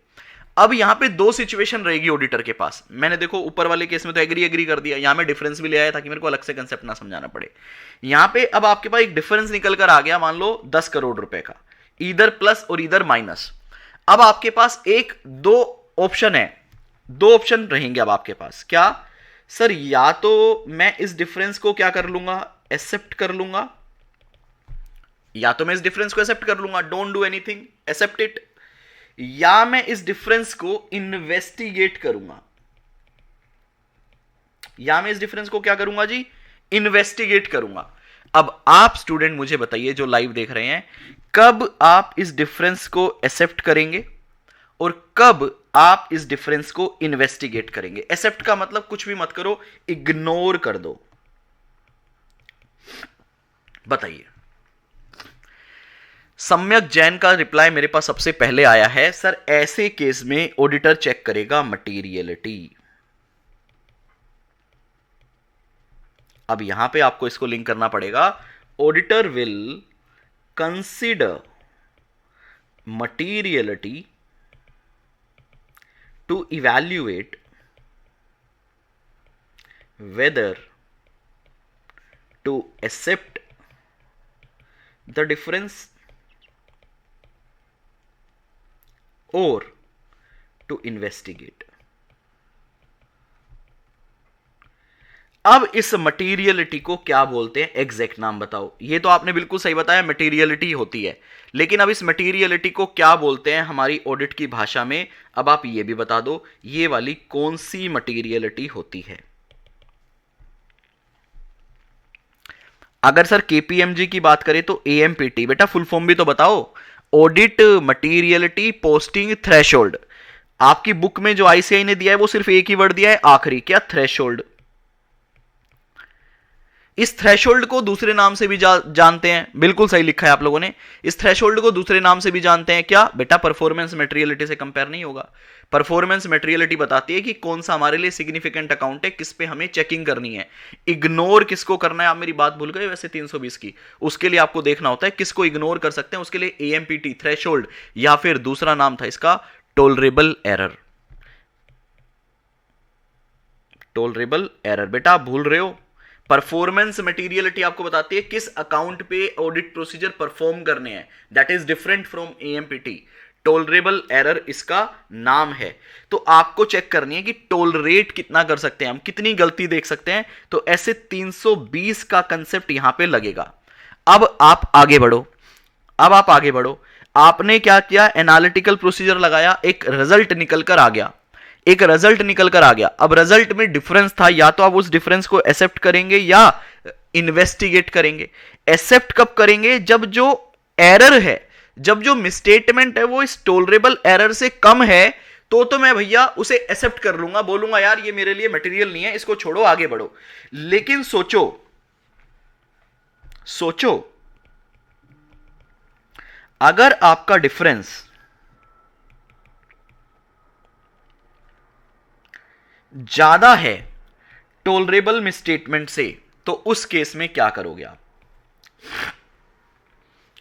अब यहां पे दो सिचुएशन रहेगी ऑडिटर के पास। मैंने देखो ऊपर वाले केस में तो एग्री कर दिया, यहां मैं डिफरेंस भी ले आया ताकि मेरे को अलग से कंसेप्ट ना समझाना पड़े। यहां पे अब आपके पास एक डिफरेंस निकल कर आ गया, मान लो 10 करोड़ रुपए का, इधर प्लस और इधर माइनस। अब आपके पास एक दो ऑप्शन है, दो ऑप्शन रहेंगे अब आपके पास। क्या सर, या तो मैं इस डिफरेंस को क्या कर लूंगा, एक्सेप्ट कर लूंगा, या तो मैं इस डिफरेंस को एक्सेप्ट कर लूंगा, don't do anything, accept it, या मैं इस डिफरेंस को इन्वेस्टिगेट करूंगा, या मैं इस डिफरेंस को क्या करूंगा जी, इन्वेस्टिगेट करूंगा। अब आप स्टूडेंट मुझे बताइए जो लाइव देख रहे हैं, कब आप इस डिफरेंस को एक्सेप्ट करेंगे और कब आप इस डिफरेंस को इन्वेस्टिगेट करेंगे? एक्सेप्ट का मतलब कुछ भी मत करो, इग्नोर कर दो, बताइए। सम्यक जैन का रिप्लाई मेरे पास सबसे पहले आया है, सर ऐसे केस में ऑडिटर चेक करेगा मटीरियलिटी। अब यहां पे आपको इसको लिंक करना पड़ेगा, auditor will consider materiality to evaluate whether to accept the difference or to investigate। अब इस मटीरियलिटी को क्या बोलते हैं, एग्जैक्ट नाम बताओ। ये तो आपने बिल्कुल सही बताया, मटीरियलिटी होती है, लेकिन अब इस मटीरियलिटी को क्या बोलते हैं हमारी ऑडिट की भाषा में? अब आप ये भी बता दो, ये वाली कौन सी मटीरियलिटी होती है? अगर सर केपीएमजी की बात करें तो एएमपीटी। बेटा फुल फॉर्म भी तो बताओ, ऑडिट मटीरियलिटी पोस्टिंग थ्रेशोल्ड। आपकी बुक में जो आईसीआई ने दिया है वो सिर्फ एक ही वर्ड दिया है आखिरी, क्या, थ्रेशोल्ड। इस थ्रेशोल्ड को दूसरे नाम से भी जानते हैं, बिल्कुल सही लिखा है आप लोगों ने, इस थ्रेशोल्ड को दूसरे नाम से भी जानते हैं, क्या बेटा? परफॉर्मेंस मटेरियलिटी से कंपेयर नहीं होगा। परफॉर्मेंस मटेरियलिटी बताती है कि कौन सा हमारे लिए सिग्निफिकेंट अकाउंट है, किस पे हमें चेकिंग करनी है। इग्नोर किसको करना है, आप मेरी बात भूल गए वैसे 320 की, उसके लिए आपको देखना होता है किसको इग्नोर कर सकते हैं, उसके लिए एएमपीटी थ्रेशोल्ड, या फिर दूसरा नाम था इसका टॉलरेबल एरर। टॉलरेबल एरर बेटा आप भूल रहे हो। परफॉर्मेंस मटेरियलिटी आपको बताती है किस अकाउंट पे ऑडिट प्रोसीजर परफॉर्म करने हैं, that is different from AMPT. Tolerable error इसका नाम है। तो आपको चेक करनी है कि टॉलरेट कितना कर सकते हैं हम, कितनी गलती देख सकते हैं। तो ऐसे 320 का कंसेप्ट यहां पे लगेगा। अब आप आगे बढ़ो, अब आप आगे बढ़ो। आपने क्या किया, एनालिटिकल प्रोसीजर लगाया, एक रिजल्ट निकल कर आ गया। एक रिजल्ट निकल कर आ गया, अब रिजल्ट में डिफरेंस था, या तो आप उस डिफरेंस को एक्सेप्ट करेंगे या इन्वेस्टिगेट करेंगे। एक्सेप्ट कब करेंगे? जब जो एरर है, जब जो मिसस्टेटमेंट है वो इस टोलरेबल एरर से कम है, तो मैं भैया उसे एक्सेप्ट कर लूंगा, बोलूंगा यार ये मेरे लिए मटेरियल नहीं है, इसको छोड़ो आगे बढ़ो। लेकिन सोचो सोचो अगर आपका डिफरेंस ज्यादा है टोलरेबल मिसस्टेटमेंट से, तो उस केस में क्या करोगे आप?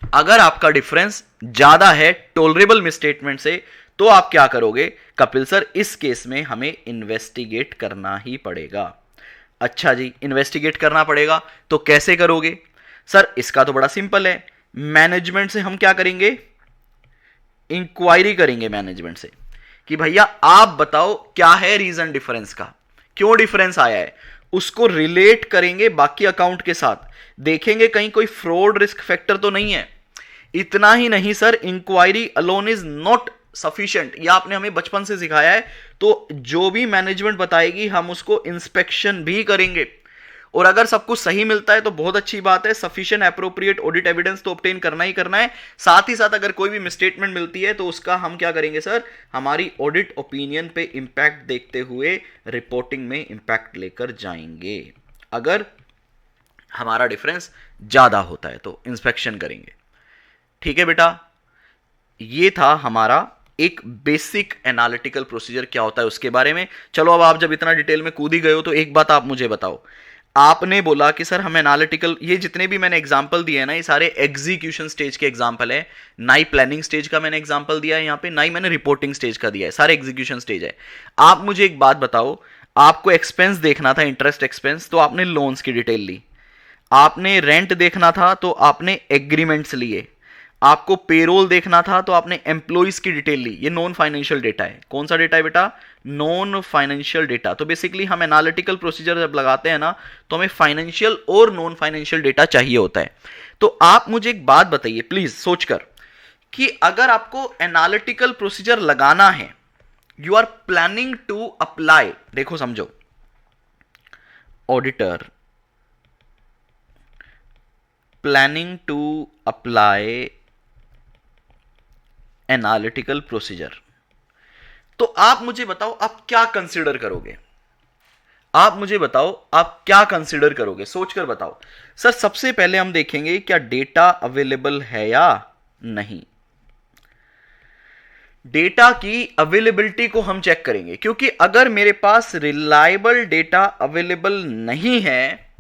अगर आपका डिफरेंस ज्यादा है टोलरेबल मिसस्टेटमेंट से, तो आप क्या करोगे? कपिल सर इस केस में हमें इन्वेस्टिगेट करना ही पड़ेगा। अच्छा जी, इन्वेस्टिगेट करना पड़ेगा, तो कैसे करोगे? सर इसका तो बड़ा सिंपल है, मैनेजमेंट से हम क्या करेंगे? इंक्वायरी करेंगे मैनेजमेंट से कि भैया आप बताओ क्या है रीजन डिफरेंस का, क्यों डिफरेंस आया है। उसको रिलेट करेंगे बाकी अकाउंट के साथ, देखेंगे कहीं कोई फ्रॉड रिस्क फैक्टर तो नहीं है। इतना ही नहीं sir, enquiry alone is not sufficient, यह आपने हमें बचपन से सिखाया है। तो जो भी मैनेजमेंट बताएगी हम उसको इंस्पेक्शन भी करेंगे, और अगर सब कुछ सही मिलता है तो बहुत अच्छी बात है, सफिशिएंट एप्रोप्रिएट ऑडिट एविडेंस तो ऑब्टेन करना ही करना है। साथ ही साथ अगर कोई भी मिसस्टेटमेंट मिलती है तो उसका हम क्या करेंगे सर? हमारी ऑडिट ओपिनियन पे इंपैक्ट देखते हुए रिपोर्टिंग में इंपैक्ट लेकर जाएंगे। अगर हमारा डिफरेंस ज्यादा होता है तो इंस्पेक्शन करेंगे। ठीक है बेटा, ये था हमारा एक बेसिक एनालिटिकल प्रोसीजर क्या होता है उसके बारे में। चलो अब आप जब इतना डिटेल में कूद ही गए हो तो एक बात आप मुझे बताओ, आपने बोला कि सर हम एनालिटिकल, ये जितने भी मैंने एग्जांपल दिए हैं ना, ये सारे एग्जीक्यूशन स्टेज के एग्जांपल है। ना ही प्लानिंग स्टेज का मैंने एग्जांपल दिया है यहाँ पे, ना ही मैंने रिपोर्टिंग स्टेज का दिया है, सारे एग्जीक्यूशन स्टेज है। आप मुझे एक बात बताओ, आपको एक्सपेंस देखना था, इंटरेस्ट एक्सपेंस, तो आपने लोन्स की डिटेल ली। आपने रेंट देखना था तो आपने एग्रीमेंट्स लिए। आपको पेरोल देखना था तो आपने एम्प्लॉइज की डिटेल ली। ये नॉन फाइनेंशियल डेटा है। कौन सा डेटा है बेटा? Non financial data. तो बेसिकली हम एनालिटिकल प्रोसीजर जब लगाते हैं ना, तो हमें फाइनेंशियल और नॉन फाइनेंशियल डेटा चाहिए होता है। तो आप मुझे एक बात बताइए प्लीज सोचकर, कि अगर आपको एनालिटिकल प्रोसीजर लगाना है, you are planning to apply, देखो समझो, auditor planning to apply analytical procedure, तो आप मुझे बताओ आप क्या कंसीडर करोगे? आप मुझे बताओ आप क्या कंसीडर करोगे, सोचकर बताओ। सर सबसे पहले हम देखेंगे क्या डेटा अवेलेबल है या नहीं। डेटा की अवेलेबिलिटी को हम चेक करेंगे, क्योंकि अगर मेरे पास रिलायबल डेटा अवेलेबल नहीं है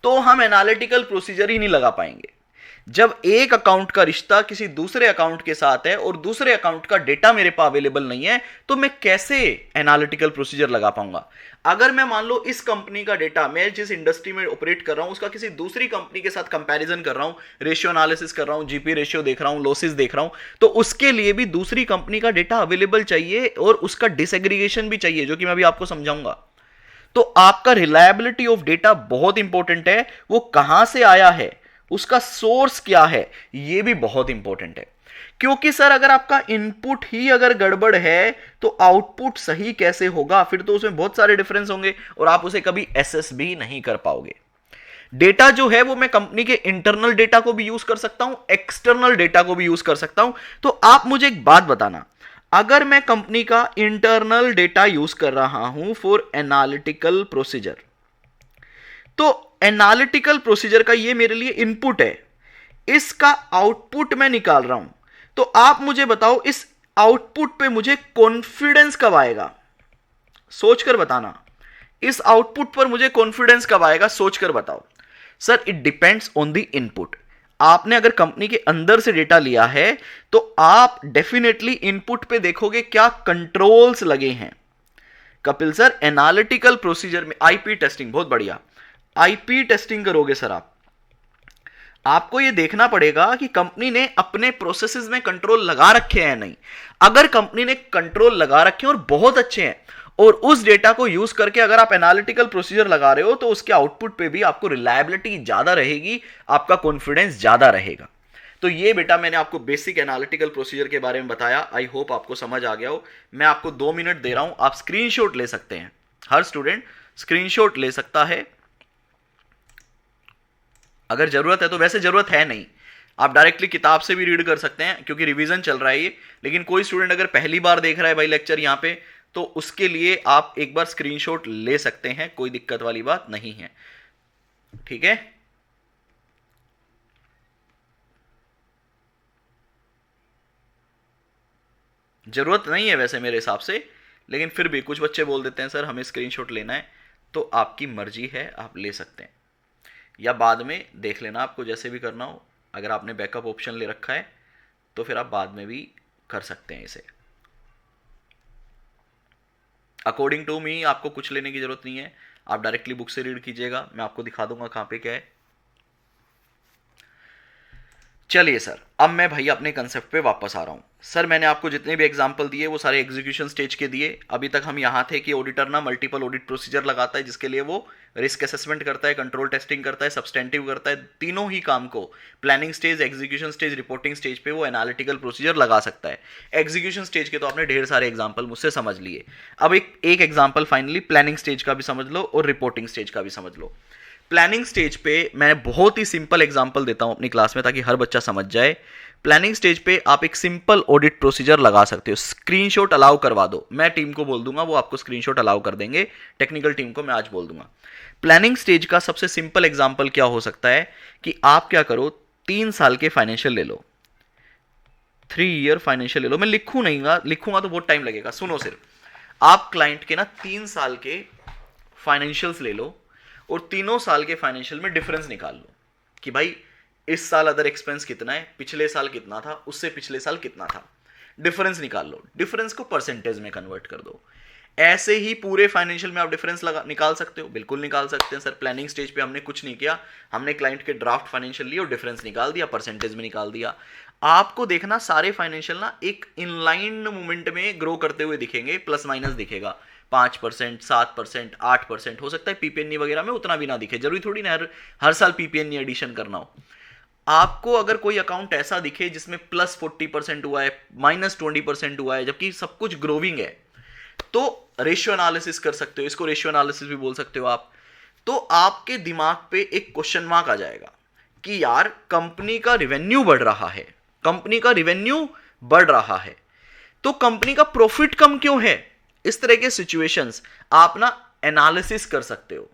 तो हम एनालिटिकल प्रोसीजर ही नहीं लगा पाएंगे। जब एक अकाउंट का रिश्ता किसी दूसरे अकाउंट के साथ है और दूसरे अकाउंट का डेटा मेरे पास अवेलेबल नहीं है, तो मैं कैसे एनालिटिकल प्रोसीजर लगा पाऊंगा? अगर मैं मान लो इस कंपनी का डेटा, मैं जिस इंडस्ट्री में ऑपरेट कर रहा हूं उसका किसी दूसरी कंपनी के साथ कंपैरिजन कर रहा हूं, रेशियो एनालिसिस कर रहा हूं, जीपी रेशियो देख रहा हूं, लॉसेस देख रहा हूं, तो उसके लिए भी दूसरी कंपनी का डेटा अवेलेबल चाहिए और उसका डिसएग्रीगेशन भी चाहिए, जो कि मैं अभी आपको समझाऊंगा। तो आपका रिलायबिलिटी ऑफ डेटा बहुत इंपॉर्टेंट है। वो कहां से आया है, उसका सोर्स क्या है, यह भी बहुत इंपॉर्टेंट है। क्योंकि सर अगर आपका इनपुट ही अगर गड़बड़ है तो आउटपुट सही कैसे होगा? फिर तो उसमें बहुत सारे डिफरेंस होंगे और आप उसे कभी एसेस भी नहीं कर पाओगे। डेटा जो है वो मैं कंपनी के इंटरनल डेटा को भी यूज कर सकता हूं, एक्सटर्नल डेटा को भी यूज कर सकता हूं। तो आप मुझे एक बात बताना, अगर मैं कंपनी का इंटरनल डेटा यूज कर रहा हूं फॉर एनालिटिकल प्रोसीजर, तो एनालिटिकल प्रोसीजर का ये मेरे लिए इनपुट है, इसका आउटपुट मैं निकाल रहा हूं, तो आप मुझे बताओ इस आउटपुट पे मुझे कॉन्फिडेंस कब आएगा? सोचकर बताना, इस आउटपुट पर मुझे कॉन्फिडेंस कब आएगा? सोचकर बताओ। Sir it depends on the input. आपने अगर कंपनी के अंदर से डेटा लिया है तो आप डेफिनेटली इनपुट पे देखोगे क्या कंट्रोल्स लगे हैं। कपिल सर एनालिटिकल प्रोसीजर में आईपी टेस्टिंग, बहुत बढ़िया, आईपी टेस्टिंग करोगे सर आप। आपको यह देखना पड़ेगा कि कंपनी ने अपने प्रोसेसेस में कंट्रोल लगा रखे हैं नहीं। अगर कंपनी ने कंट्रोल लगा रखे हैं और बहुत अच्छे हैं, और उस डेटा को यूज करके अगर आप एनालिटिकल प्रोसीजर लगा रहे हो, तो उसके आउटपुट पे भी आपको रिलायबिलिटी ज्यादा रहेगी, आपका कॉन्फिडेंस ज्यादा रहेगा। तो ये बेटा मैंने आपको बेसिक एनालिटिकल प्रोसीजर के बारे में बताया, आई होप आपको समझ आ गया हो। मैं आपको 2 मिनट दे रहा हूं, आप स्क्रीनशॉट ले सकते हैं, हर स्टूडेंट स्क्रीनशॉट ले सकता है अगर जरूरत है तो। वैसे जरूरत है नहीं, आप डायरेक्टली किताब से भी रीड कर सकते हैं क्योंकि रिवीजन चल रहा है ये। लेकिन कोई स्टूडेंट अगर पहली बार देख रहा है भाई लेक्चर यहाँ पे, तो उसके लिए आप एक बार स्क्रीनशॉट ले सकते हैं, कोई दिक्कत वाली बात नहीं है, ठीक है। जरूरत नहीं है वैसे मेरे हिसाब से, लेकिन फिर भी कुछ बच्चे बोल देते हैं सर हमें स्क्रीनशॉट लेना है, तो आपकी मर्जी है, आप ले सकते हैं या बाद में देख लेना, आपको जैसे भी करना हो। अगर आपने बैकअप ऑप्शन ले रखा है तो फिर आप बाद में भी कर सकते हैं इसे। अकॉर्डिंग टू मी आपको कुछ लेने की जरूरत नहीं है, आप डायरेक्टली बुक से रीड कीजिएगा, मैं आपको दिखा दूंगा कहां पे क्या है। चलिए सर, अब मैं भैया अपने कंसेप्ट पे वापस आ रहा हूं। सर मैंने आपको जितने भी एग्जांपल दिए वो सारे एग्जीक्यूशन स्टेज के दिए। अभी तक हम यहां थे कि ऑडिटर ना मल्टीपल ऑडिट प्रोसीजर लगाता है, जिसके लिए वो रिस्क असेसमेंट करता है, कंट्रोल टेस्टिंग करता है, सब्सटेंटिव करता है। तीनों ही काम को planning stage, execution stage, reporting stage पे वो एनालिटिकल प्रोसीजर लगा सकता है। एग्जीक्यूशन स्टेज के तो आपने ढेर सारे एग्जाम्पल मुझसे समझ लिए। अब एक एग्जाम्पल फाइनली प्लानिंग स्टेज का भी समझ लो और रिपोर्टिंग स्टेज का भी समझ लो। प्लानिंग स्टेज पे मैं बहुत ही सिंपल एग्जांपल देता हूं अपनी क्लास में ताकि हर बच्चा समझ जाए। प्लानिंग स्टेज पे आप एक सिंपल ऑडिट प्रोसीजर लगा सकते हो। स्क्रीनशॉट अलाउ करवा दो, मैं टीम को बोल दूंगा, वो आपको स्क्रीनशॉट अलाउ कर देंगे, टेक्निकल टीम को मैं आज बोल दूंगा। प्लानिंग स्टेज का सबसे सिंपल एग्जांपल क्या हो सकता है कि आप क्या करो, 3 साल के फाइनेंशियल ले लो, 3 ईयर फाइनेंशियल ले लो। मैं लिखूंगा तो बहुत टाइम लगेगा, सुनो सिर्फ। आप क्लाइंट के ना 3 साल के फाइनेंशियल्स ले लो और तीनों साल के फाइनेंशियल में डिफरेंस निकाल लो कि भाई इस साल अदर एक्सपेंस कितना है, पिछले साल कितना था, उससे पिछले साल कितना था, डिफरेंस निकाल लो। डिफरेंस को परसेंटेज में कन्वर्ट कर दो। ऐसे ही पूरे फाइनेंशियल में आप डिफरेंस निकाल सकते हो, बिल्कुल निकाल सकते हैं सर। प्लानिंग स्टेज पे हमने कुछ नहीं किया, हमने क्लाइंट के ड्राफ्ट फाइनेंशियल लिए और डिफरेंस निकाल दिया, परसेंटेज में निकाल दिया। आपको देखना सारे फाइनेंशियल ना एक इनलाइन मूवमेंट में ग्रो करते हुए दिखेंगे, प्लस माइनस दिखेगा, 5%, 7%, 8%। हो सकता है पीपीएनई वगैरह में उतना भी ना दिखे, जरूरी थोड़ी ना हर साल पीपीएनई एडिशन करना हो। आपको अगर कोई अकाउंट ऐसा दिखे जिसमें प्लस 40% हुआ है, माइनस 20% हुआ है, जबकि सब कुछ ग्रोविंग है, तो रेशियो एनालिसिस कर सकते हो, इसको रेशियो एनालिसिस भी बोल सकते हो आप। तो आपके दिमाग पे एक क्वेश्चन मार्क आ जाएगा कि यार कंपनी का रिवेन्यू बढ़ रहा है, कंपनी का रिवेन्यू बढ़ रहा है, तो कंपनी का प्रॉफिट कम क्यों है। इस तरह के सिचुएशंस आप ना एनालिसिस कर सकते हो।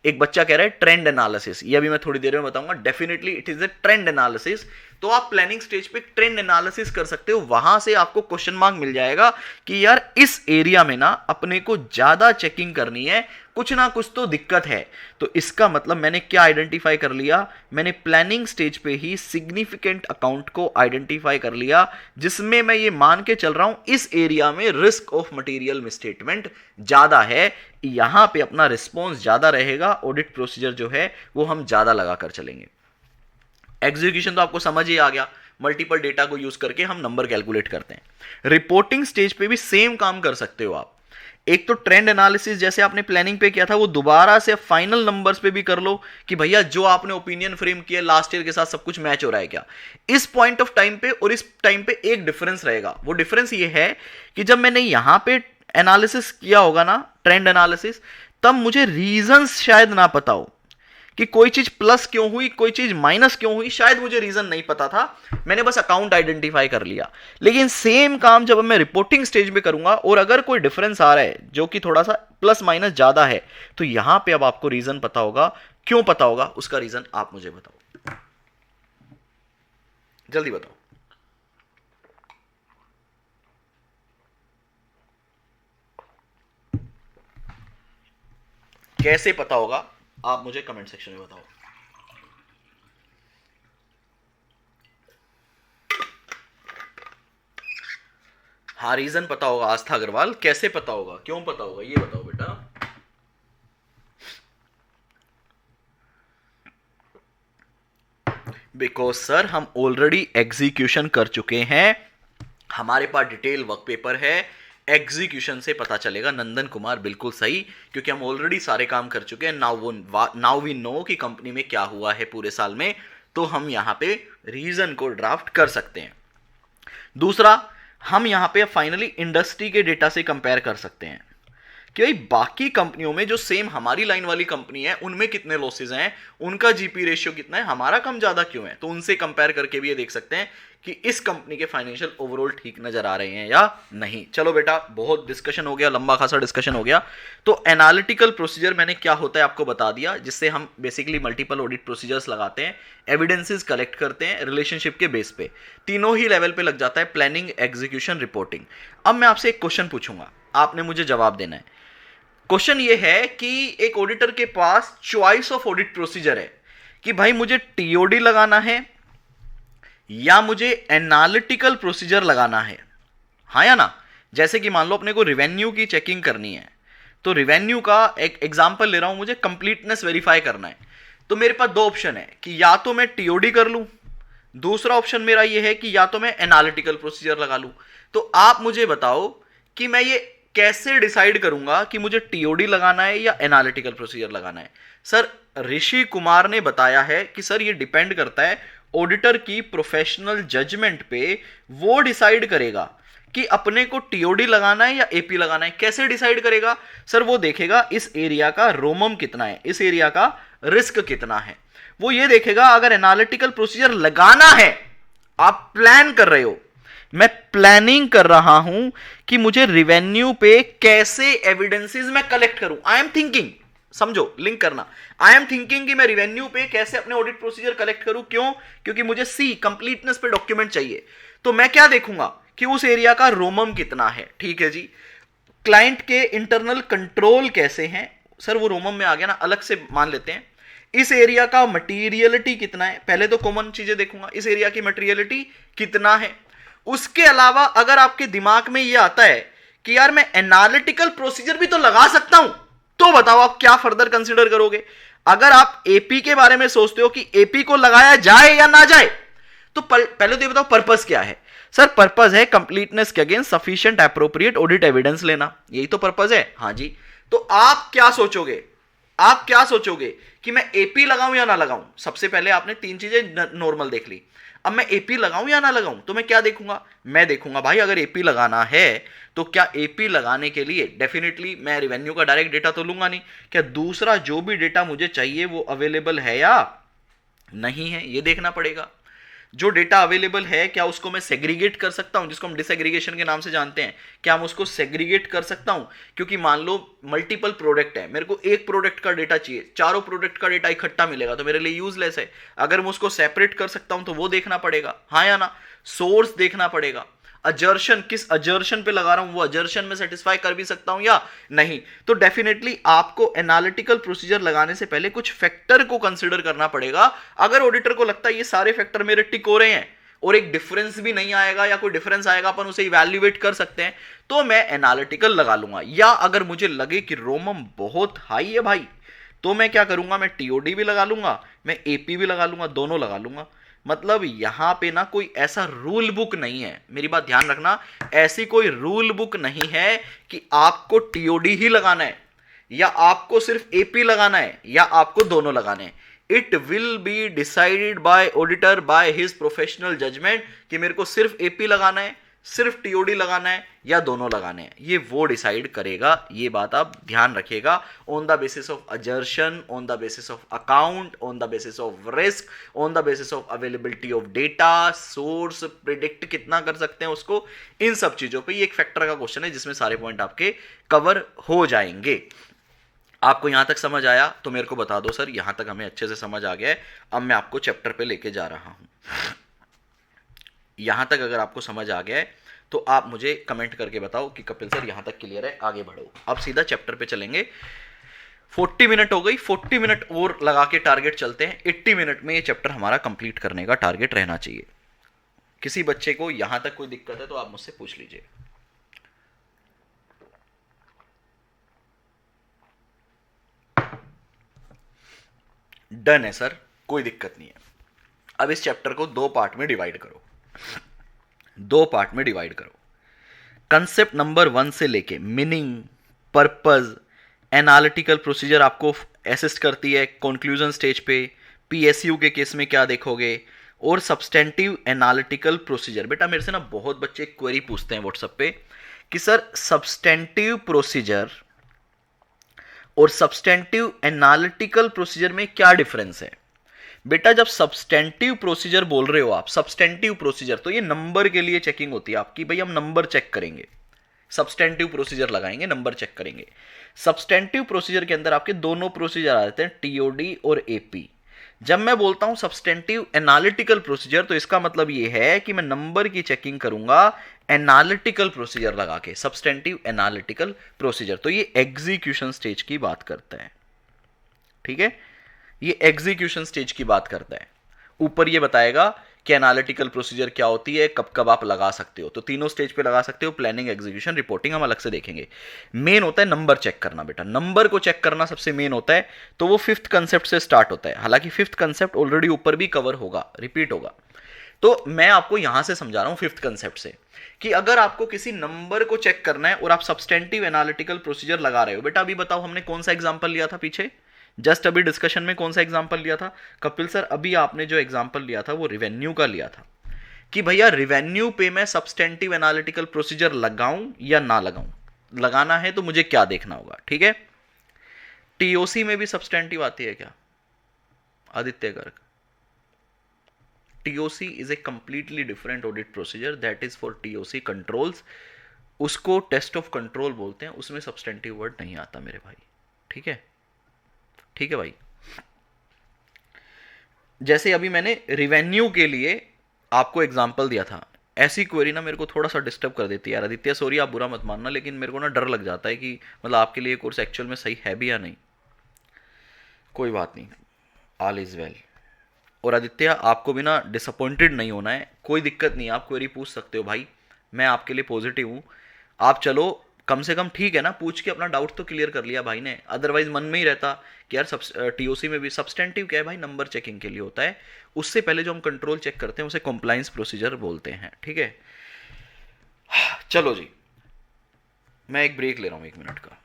एक बच्चा कह रहा है ट्रेंड एनालिसिस, ये अभी मैं थोड़ी देर में बताऊंगा। Definitely it is a trend analysis. तो आप प्लानिंग स्टेज पे ट्रेंड एनालिसिस कर सकते हो, वहां से आपको क्वेश्चन मार्क मिल जाएगा कि यार इस एरिया में ना अपने को ज्यादा चेकिंग करनी है, कुछ ना कुछ तो दिक्कत है। तो इसका मतलब मैंने क्या आइडेंटिफाई कर लिया, मैंने प्लानिंग स्टेज पे ही सिग्निफिकेंट अकाउंट को आइडेंटिफाई कर लिया, जिसमें मैं ये मान के चल रहा हूं इस एरिया में रिस्क ऑफ मटेरियल मिसस्टेटमेंट ज्यादा है, यहां पे अपना रिस्पॉन्स ज्यादा रहेगा, ऑडिट प्रोसीजर जो है वो हम ज्यादा लगाकर चलेंगे। एग्जीक्यूशन तो आपको समझ ही आ गया, मल्टीपल डेटा को यूज करके हम नंबर कैलकुलेट करते हैं। रिपोर्टिंग स्टेज पे भी सेम काम कर सकते हो आप। एक तो ट्रेंड एनालिसिस जैसे आपने प्लानिंग पे किया था, वो दोबारा से फाइनल नंबर्स पे भी कर लो कि भैया जो आपने ओपिनियन फ्रेम किया लास्ट ईयर के साथ सब कुछ मैच हो रहा है क्या। इस पॉइंट ऑफ टाइम पे और इस टाइम पे एक डिफरेंस रहेगा, वो डिफरेंस ये है कि जब मैंने यहां पे एनालिसिस किया होगा ना, ट्रेंड एनालिसिस, तब मुझे रीजंस शायद ना पता हो कि कोई चीज प्लस क्यों हुई, कोई चीज माइनस क्यों हुई, शायद मुझे रीजन नहीं पता था, मैंने बस अकाउंट आइडेंटिफाई कर लिया। लेकिन सेम काम जब मैं रिपोर्टिंग स्टेज में करूंगा और अगर कोई डिफरेंस आ रहा है जो कि थोड़ा सा प्लस माइनस ज्यादा है, तो यहां पे अब आपको रीजन पता होगा। क्यों पता होगा उसका रीजन आप मुझे बताओ, जल्दी बताओ। कैसे पता होगा आप मुझे कमेंट सेक्शन में बताओ। हाँ, रीजन पता होगा आस्था अग्रवाल, कैसे पता होगा, क्यों पता होगा, ये बताओ बेटा। बिकॉज सर हम ऑलरेडी एग्जीक्यूशन कर चुके हैं, हमारे पास डिटेल वर्क पेपर है, एग्जीक्यूशन से पता चलेगा। नंदन कुमार बिल्कुल सही, क्योंकि हम ऑलरेडी सारे काम कर चुके हैं। नाउ वी नो कि कंपनी में क्या हुआ है पूरे साल में, तो हम यहां पे रीजन को ड्राफ्ट कर सकते हैं। दूसरा, हम यहां पे फाइनली इंडस्ट्री के डेटा से कंपेयर कर सकते हैं कि भाई बाकी कंपनियों में जो सेम हमारी लाइन वाली कंपनी है उनमें कितने लॉसेज हैं, उनका जीपी रेशियो कितना है, हमारा कम ज्यादा क्यों है। तो उनसे कंपेयर करके भी ये देख सकते हैं कि इस कंपनी के फाइनेंशियल ओवरऑल ठीक नजर आ रहे हैं या नहीं। चलो बेटा, बहुत डिस्कशन हो गया, लंबा खासा डिस्कशन हो गया। तो एनालिटिकल प्रोसीजर मैंने क्या होता है आपको बता दिया, जिससे हम बेसिकली मल्टीपल ऑडिट प्रोसीजर्स लगाते हैं, एविडेंसेस कलेक्ट करते हैं रिलेशनशिप के बेस पे। तीनों ही लेवल पे लग जाता है, प्लानिंग, एग्जीक्यूशन, रिपोर्टिंग। अब मैं आपसे एक क्वेश्चन पूछूंगा, आपने मुझे जवाब देना है। क्वेश्चन ये है कि एक ऑडिटर के पास चॉइस ऑफ ऑडिट प्रोसीजर है कि भाई मुझे टीओडी लगाना है या मुझे एनालिटिकल प्रोसीजर लगाना है, हाँ या ना। जैसे कि मान लो अपने को रिवेन्यू की चेकिंग करनी है, तो रिवेन्यू का एक एग्जांपल ले रहा हूं, मुझे कंप्लीटनेस वेरीफाई करना है। तो मेरे पास दो ऑप्शन है कि या तो मैं टीओडी कर लूं, दूसरा ऑप्शन मेरा ये है कि या तो मैं एनालिटिकल प्रोसीजर लगा लूं। तो आप मुझे बताओ कि मैं ये कैसे डिसाइड करूंगा कि मुझे टीओडी लगाना है या एनालिटिकल प्रोसीजर लगाना है। सर, ऋषि कुमार ने बताया है कि सर ये डिपेंड करता है ऑडिटर की प्रोफेशनल जजमेंट पे, वो डिसाइड करेगा कि अपने को टीओडी लगाना है या एपी लगाना है। कैसे डिसाइड करेगा सर? वो देखेगा इस एरिया का रोमम कितना है, इस एरिया का रिस्क कितना है। वो ये देखेगा अगर एनालिटिकल प्रोसीजर लगाना है, आप प्लान कर रहे हो, मैं प्लानिंग कर रहा हूं कि मुझे रिवेन्यू पे कैसे एविडेंसेस मैं कलेक्ट करूं। आई एम थिंकिंग, समझो लिंक करना, आई एम थिंकिंग कि मैं रिवेन्यू पे कैसे अपने ऑडिट प्रोसीजर कलेक्ट करूं। क्यों? क्योंकि मुझे सी कंप्लीटनेस पे डॉक्यूमेंट चाहिए। तो मैं क्या देखूंगा कि उस एरिया का रोमम कितना है। ठीक है जी। क्लाइंट के इंटरनल कंट्रोल कैसे हैं, सर वो रोमम में आ गया ना, अलग से मान लेते हैं। इस एरिया का मटीरियलिटी कितना है, पहले तो कॉमन चीजें देखूंगा, इस एरिया की मटीरियलिटी कितना है। उसके अलावा अगर आपके दिमाग में यह आता है कि यार मैं एनालिटिकल प्रोसीजर भी तो लगा सकता हूं, तो बताओ आप क्या फर्दर कंसीडर करोगे। अगर आप एपी के बारे में सोचते हो कि एपी को लगाया जाए या ना जाए, तो पहले तो ये बताओ पर्पस क्या है। सर पर्पस है कंप्लीटनेस के against sufficient appropriate audit evidence लेना, यही तो पर्पस है। हाँ जी। तो आप क्या सोचोगे, आप क्या सोचोगे कि मैं एपी लगाऊं या ना लगाऊं। सबसे पहले आपने तीन चीजें नॉर्मल देख ली, अब मैं एपी लगाऊं या ना लगाऊं, तो मैं क्या देखूंगा, मैं देखूंगा भाई अगर एपी लगाना है तो क्या एपी लगाने के लिए डेफिनेटली मैं रिवेन्यू का डायरेक्ट डेटा तो लूंगा नहीं, क्या दूसरा जो भी डेटा मुझे चाहिए वो अवेलेबल है या नहीं है, ये देखना पड़ेगा। जो डेटा अवेलेबल है क्या उसको मैं सेग्रीगेट कर सकता हूं, जिसको हम डिसएग्रीगेशन के नाम से जानते हैं, क्या हम उसको सेग्रीगेट कर सकता हूं। क्योंकि मान लो मल्टीपल प्रोडक्ट है, मेरे को एक प्रोडक्ट का डेटा चाहिए, चारों प्रोडक्ट का डेटा इकट्ठा मिलेगा तो मेरे लिए यूजलेस है। अगर मैं उसको सेपरेट कर सकता हूं तो वो देखना पड़ेगा, हाँ या ना। सोर्स देखना पड़ेगा, अजर्शन किस अजर्शन पे लगा रहा हूं, वो अजर्शन में सेटिस्फाई कर भी सकता हूं या नहीं। तो डेफिनेटली आपको एनालिटिकल प्रोसीजर लगाने से पहले कुछ फैक्टर को कंसीडर करना पड़ेगा। अगर ऑडिटर को लगता है ये सारे फैक्टर मेरे टिक हो रहे हैं और एक डिफरेंस भी नहीं आएगा या कोई डिफरेंस आएगा अपन उसे इवैल्यूएट कर सकते हैं, तो मैं एनालिटिकल लगा लूंगा। या अगर मुझे लगे कि रोमम बहुत हाई है भाई, तो मैं क्या करूंगा, मैं टीओडी भी लगा लूंगा, मैं एपी भी लगा लूंगा, दोनों लगा लूंगा। मतलब यहां पे ना कोई ऐसा रूल बुक नहीं है, मेरी बात ध्यान रखना, ऐसी कोई रूल बुक नहीं है कि आपको टीओडी ही लगाना है या आपको सिर्फ एपी लगाना है या आपको दोनों लगाने हैं। It will be decided by auditor by his professional judgement कि मेरे को सिर्फ एपी लगाना है, सिर्फ टीओडी लगाना है या दोनों लगाने हैं, ये वो डिसाइड करेगा। ये बात आप ध्यान रखिएगा। On the basis of अजर्शन, on the basis of account, on the basis of risk, on the basis of availability of data, source, predict कितना कर सकते हैं उसको, इन सब चीजों पे ये एक फैक्टर का क्वेश्चन है जिसमें सारे पॉइंट आपके कवर हो जाएंगे। आपको यहां तक समझ आया तो मेरे को बता दो सर, यहां तक हमें अच्छे से समझ आ गया है। अब मैं आपको चैप्टर पे लेके जा रहा हूं। यहां तक अगर आपको समझ आ गया है तो आप मुझे कमेंट करके बताओ कि कपिल सर यहां तक क्लियर है, आगे बढ़ो। अब सीधा चैप्टर पे चलेंगे। 40 मिनट हो गई, 40 मिनट और लगा के टारगेट चलते हैं। 80 मिनट में ये चैप्टर हमारा कंप्लीट करने का टारगेट रहना चाहिए। किसी बच्चे को यहां तक कोई दिक्कत है तो आप मुझसे पूछ लीजिए। डन है सर, कोई दिक्कत नहीं है। अब इस चैप्टर को दो पार्ट में डिवाइड करो, दो पार्ट में डिवाइड करो। कंसेप्ट नंबर 1 से लेके मीनिंग, पर्पस, एनालिटिकल प्रोसीजर आपको असिस्ट करती है कंक्लूजन स्टेज पे, पीएसयू के केस में क्या देखोगे, और सब्सटेंटिव एनालिटिकल प्रोसीजर। बेटा मेरे से ना बहुत बच्चे क्वेरी पूछते हैं व्हाट्सएप पे कि सर सब्सटेंटिव प्रोसीजर और सब्सटेंटिव एनालिटिकल प्रोसीजर में क्या डिफरेंस है। बेटा जब सब्सटेंटिव प्रोसीजर बोल रहे हो आप, सब्सटेंटिव प्रोसीजर, तो ये नंबर के लिए चेकिंग होती है आपकी, भाई हम नंबर चेक करेंगे, सब्सटेंटिव प्रोसीजर लगाएंगे, नंबर चेक करेंगे। सब्सटेंटिव प्रोसीजर के अंदर आपके दोनों प्रोसीजर आ जाते हैं, टीओडी और एपी। जब मैं बोलता हूं सब्सटेंटिव एनालिटिकल प्रोसीजर, तो इसका मतलब यह है कि मैं नंबर की चेकिंग करूंगा एनालिटिकल प्रोसीजर लगा के, सब्सटेंटिव एनालिटिकल प्रोसीजर। तो ये एग्जीक्यूशन स्टेज की बात करता है, ठीक है, ये एग्जीक्यूशन स्टेज की बात करता है। ऊपर ये बताएगा कि एनालिटिकल प्रोसीजर क्या होती है, कब कब आप लगा सकते हो, तो तीनों स्टेज पे लगा सकते हो, प्लानिंग, एग्जीक्यूशन, रिपोर्टिंग हम अलग से देखेंगे। मेन होता है नंबर चेक करना। बेटा नंबर को चेक करना सबसे मेन होता है, तो वो फिफ्थ कंसेप्ट से स्टार्ट होता है। हालांकि फिफ्थ कंसेप्ट ऑलरेडी ऊपर भी कवर होगा, रिपीट होगा, तो मैं आपको यहां से समझा रहा हूं फिफ्थ कंसेप्ट से, कि अगर आपको किसी नंबर को चेक करना है और आप सब्सटेंटिव एनालिटिकल प्रोसीजर लगा रहे हो। बेटा अभी बताओ हमने कौन सा एग्जांपल लिया था पीछे, जस्ट अभी डिस्कशन में कौन सा एग्जांपल लिया था कपिल सर? अभी आपने जो एग्जांपल लिया था वो रिवेन्यू का लिया था, कि भैया रिवेन्यू पे मैं सब्सटेंटिव एनालिटिकल प्रोसीजर लगाऊं या ना लगाऊं, लगाना है तो मुझे क्या देखना होगा, ठीक है। टीओसी में भी सब्सटेंटिव आती है क्या Aditya Garg? TOC is a completely different audit procedure, that is for TOC controls, उसको टेस्ट ऑफ कंट्रोल बोलते हैं, उसमें सब्सटेंटिव वर्ड नहीं आता मेरे भाई, ठीक है, ठीक है भाई। जैसे अभी मैंने रिवेन्यू के लिए आपको एग्जांपल दिया था, ऐसी क्वेरी ना मेरे को थोड़ा सा डिस्टर्ब कर देती है यार आदित्य, सॉरी आप बुरा मत मानना, लेकिन मेरे को ना डर लग जाता है कि मतलब आपके लिए कोर्स एक्चुअल में सही है भी या नहीं। कोई बात नहीं, ऑल इज वेल। और आदित्य आपको भी ना डिसअपॉइंटेड नहीं होना है, कोई दिक्कत नहीं, आप क्वेरी पूछ सकते हो भाई, मैं आपके लिए पॉजिटिव हूँ। आप चलो कम से कम, ठीक है ना, पूछ के अपना डाउट तो क्लियर कर लिया भाई ने, अदरवाइज मन में ही रहता कि यार सब टीओसी में भी सब्सटेंटिव क्या है भाई, नंबर चेकिंग के लिए होता है, उससे पहले जो हम कंट्रोल चेक करते हैं उसे कंप्लायंस प्रोसीजर बोलते हैं, ठीक है। चलो जी, मैं एक ब्रेक ले रहा हूँ 1 मिनट का।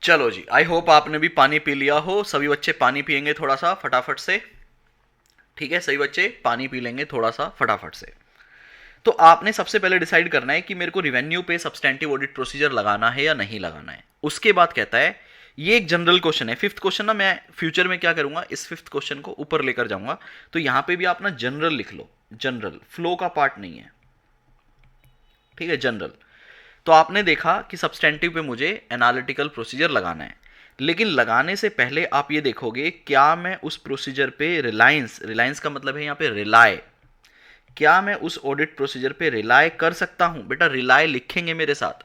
चलो जी, आई होप आपने भी पानी पी लिया हो, सभी बच्चे पानी पियेंगे थोड़ा सा फटाफट से, ठीक है, सभी बच्चे पानी पी लेंगे थोड़ा सा फटाफट से। तो आपने सबसे पहले डिसाइड करना है कि मेरे को रिवेन्यू पे सब्सटेंटिव ऑडिट प्रोसीजर लगाना है या नहीं लगाना है। उसके बाद कहता है, ये एक जनरल क्वेश्चन है, फिफ्थ क्वेश्चन ना, मैं फ्यूचर में क्या करूंगा, इस फिफ्थ क्वेश्चन को ऊपर लेकर जाऊंगा, तो यहां पे भी आप ना जनरल लिख लो, जनरल, फ्लो का पार्ट नहीं है, ठीक है, जनरल। तो आपने देखा कि सब्सटेंटिव पे मुझे एनालिटिकल प्रोसीजर लगाना है, लेकिन लगाने से पहले आप ये देखोगे क्या मैं उस प्रोसीजर पे रिलायंस, रिलायंस का मतलब है यहाँ पे रिलाय, क्या मैं उस ऑडिट प्रोसीजर पे रिलाय कर सकता हूं। बेटा रिलाय लिखेंगे मेरे साथ,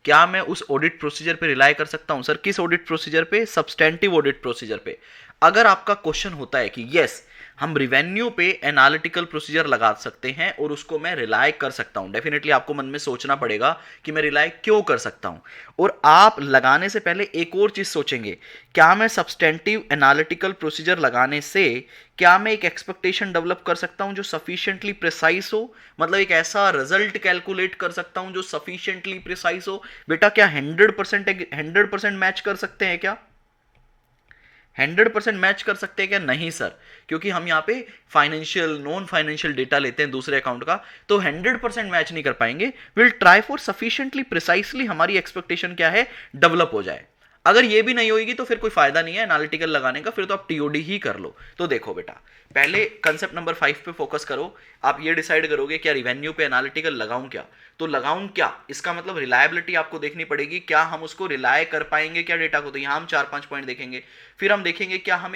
क्या मैं उस ऑडिट प्रोसीजर पे रिलाय कर सकता हूं? सर किस ऑडिट प्रोसीजर पे? सब्सटेंटिव ऑडिट प्रोसीजर पे। अगर आपका क्वेश्चन होता है कि यस हम रिवेन्यू पे एनालिटिकल प्रोसीजर लगा सकते हैं और उसको मैं रिलाय कर सकता हूं, डेफिनेटली आपको मन में सोचना पड़ेगा कि मैं रिलाय क्यों कर सकता हूं, और आप लगाने से पहले एक और चीज सोचेंगे, क्या मैं सब्सटेंटिव एनालिटिकल प्रोसीजर लगाने से क्या मैं एक एक्सपेक्टेशन डेवलप कर सकता हूं जो सफिशिएंटली प्रिसाइज हो, मतलब एक ऐसा रिजल्ट कैलकुलेट कर सकता हूं जो सफिशिएंटली प्रिसाइज हो। बेटा क्या 100% मैच कर सकते हैं क्या? 100% मैच कर सकते हैं क्या? नहीं सर, क्योंकि हम यहाँ पे फाइनेंशियल, नॉन फाइनेंशियल डेटा लेते हैं दूसरे अकाउंट का, तो 100% मैच नहीं कर पाएंगे। Will try for sufficiently precisely हमारी एक्सपेक्टेशन क्या है, डेवलप हो जाए। अगर ये भी नहीं होगी तो फिर कोई फायदा नहीं है एनालिटिकल लगाने का, फिर तो आप टीओडी ही कर लो। तो देखो बेटा, पहले कंसेप्ट नंबर 5 पे फोकस करो। आप ये डिसाइड करोगे क्या रिवेन्यू पे एनालिटिकल लगाऊं क्या, तो लगाऊं क्या, इसका मतलब रिलायबिलिटी आपको देखनी पड़ेगी, क्या हम उसको रिलाय कर पाएंगे क्या डेटा को। तो यहां हम 4-5 पॉइंट देखेंगे, फिर हम देखेंगे क्या हम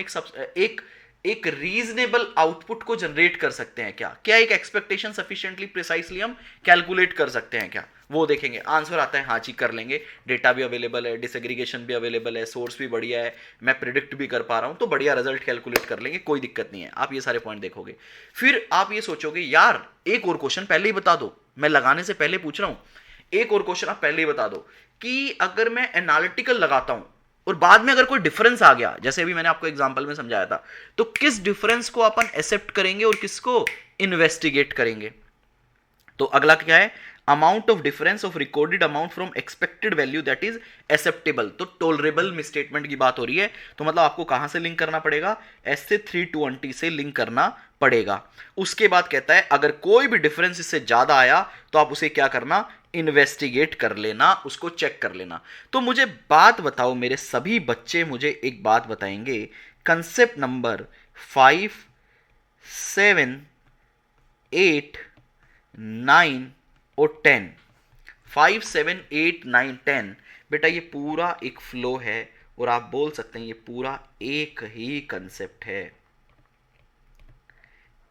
एक रीजनेबल आउटपुट को जनरेट कर सकते हैं क्या, क्या एक एक्सपेक्टेशन सफिशिएंटली प्रिसाइसली हम कैलकुलेट कर सकते हैं क्या, वो देखेंगे, आंसर आता है हाँ जी कर लेंगे, डेटा भी अवेलेबल है, डिसएग्रीगेशन भी अवेलेबल है, सोर्स भी बढ़िया है, मैं प्रिडिक्ट भी कर पा रहा हूँ, तो बढ़िया रिजल्ट कैलकुलेट कर लेंगे, कोई दिक्कत नहीं है। आप ये सारे पॉइंट देखोगे, फिर आप ये सोचोगे यार एक और क्वेश्चन पहले ही बता दो, मैं लगाने से पहले पूछ रहा हूँ, एक और क्वेश्चन आप पहले ही बता दो कि अगर मैं एनालिटिकल लगाता हूं और बाद में अगर कोई डिफरेंस आ गया, जैसे अभी मैंने आपको एग्जांपल में समझाया था, तो किस डिफरेंस को अपन एक्सेप्ट करेंगे और किसको इन्वेस्टिगेट करेंगे। तो अगला क्या है, amount of difference of recorded amount from expected value that is acceptable, तो टोलरेबल मिसस्टेटमेंट की बात हो रही है, तो मतलब आपको कहां से लिंक करना पड़ेगा, एस से 320 से लिंक करना पड़ेगा। उसके बाद कहता है अगर कोई भी डिफरेंस इससे ज्यादा आया तो आप उसे क्या करना, इन्वेस्टिगेट कर लेना, उसको चेक कर लेना। तो मुझे बात बताओ, मेरे सभी बच्चे मुझे एक बात बताएंगे, कंसेप्ट नंबर 5, 7, 8, 9 और 10, 5, 7, 8, 9, 10, बेटा ये पूरा एक फ्लो है और आप बोल सकते हैं ये पूरा एक ही कंसेप्ट है,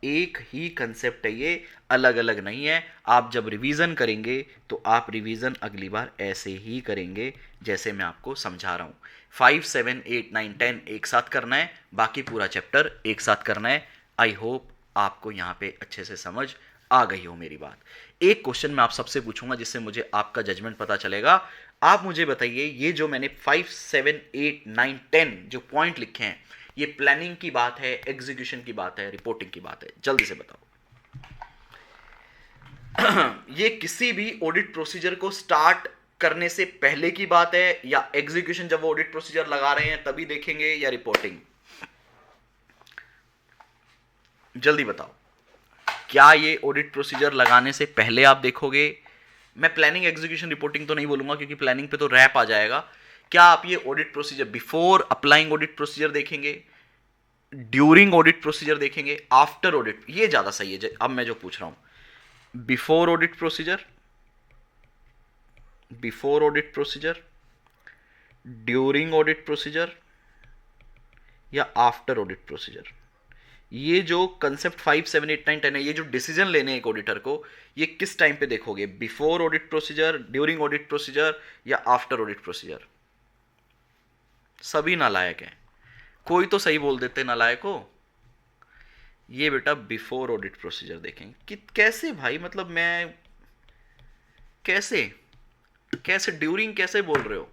एक ही कंसेप्ट है, ये अलग अलग नहीं है। आप जब रिवीजन करेंगे तो आप रिवीजन अगली बार ऐसे ही करेंगे जैसे मैं आपको समझा रहा हूं। 5, 7, 8, 9, 10 एक साथ करना है, बाकी पूरा चैप्टर एक साथ करना है। आई होप आपको यहां पे अच्छे से समझ आ गई हो मेरी बात। एक क्वेश्चन मैं आप सबसे पूछूंगा जिससे मुझे आपका जजमेंट पता चलेगा। आप मुझे बताइए ये जो मैंने 5, 7, 8, 9, 10 जो पॉइंट लिखे हैं, ये प्लानिंग की बात है, एग्जीक्यूशन की बात है, रिपोर्टिंग की बात है, जल्दी से बताओ। ये किसी भी ऑडिट प्रोसीजर को स्टार्ट करने से पहले की बात है या एग्जीक्यूशन जब वो ऑडिट प्रोसीजर लगा रहे हैं तभी देखेंगे, या रिपोर्टिंग, जल्दी बताओ। क्या ये ऑडिट प्रोसीजर लगाने से पहले आप देखोगे? मैं प्लानिंग एग्जीक्यूशन रिपोर्टिंग तो नहीं बोलूंगा क्योंकि प्लानिंग पे तो रैप आ जाएगा। क्या आप ये audit procedure before applying audit procedure देखेंगे, ड्यूरिंग ऑडिट प्रोसीजर देखेंगे, आफ्टर ऑडिट? ये ज्यादा सही है। अब मैं जो पूछ रहा हूं, before audit procedure, before audit procedure, during audit procedure या आफ्टर ऑडिट प्रोसीजर? ये जो कंसेप्ट 5, 7, 8, 9, 10 है, ये जो डिसीजन लेने एक ऑडिटर को, ये किस टाइम पे देखोगे, before audit procedure, during audit procedure या आफ्टर ऑडिट प्रोसीजर? सभी नालायक हैं, कोई तो सही बोल देते नालायक हो। ये बेटा बिफोर ऑडिट प्रोसीजर देखेंगे कि कैसे भाई, मतलब मैं कैसे कैसे ड्यूरिंग कैसे बोल रहे हो?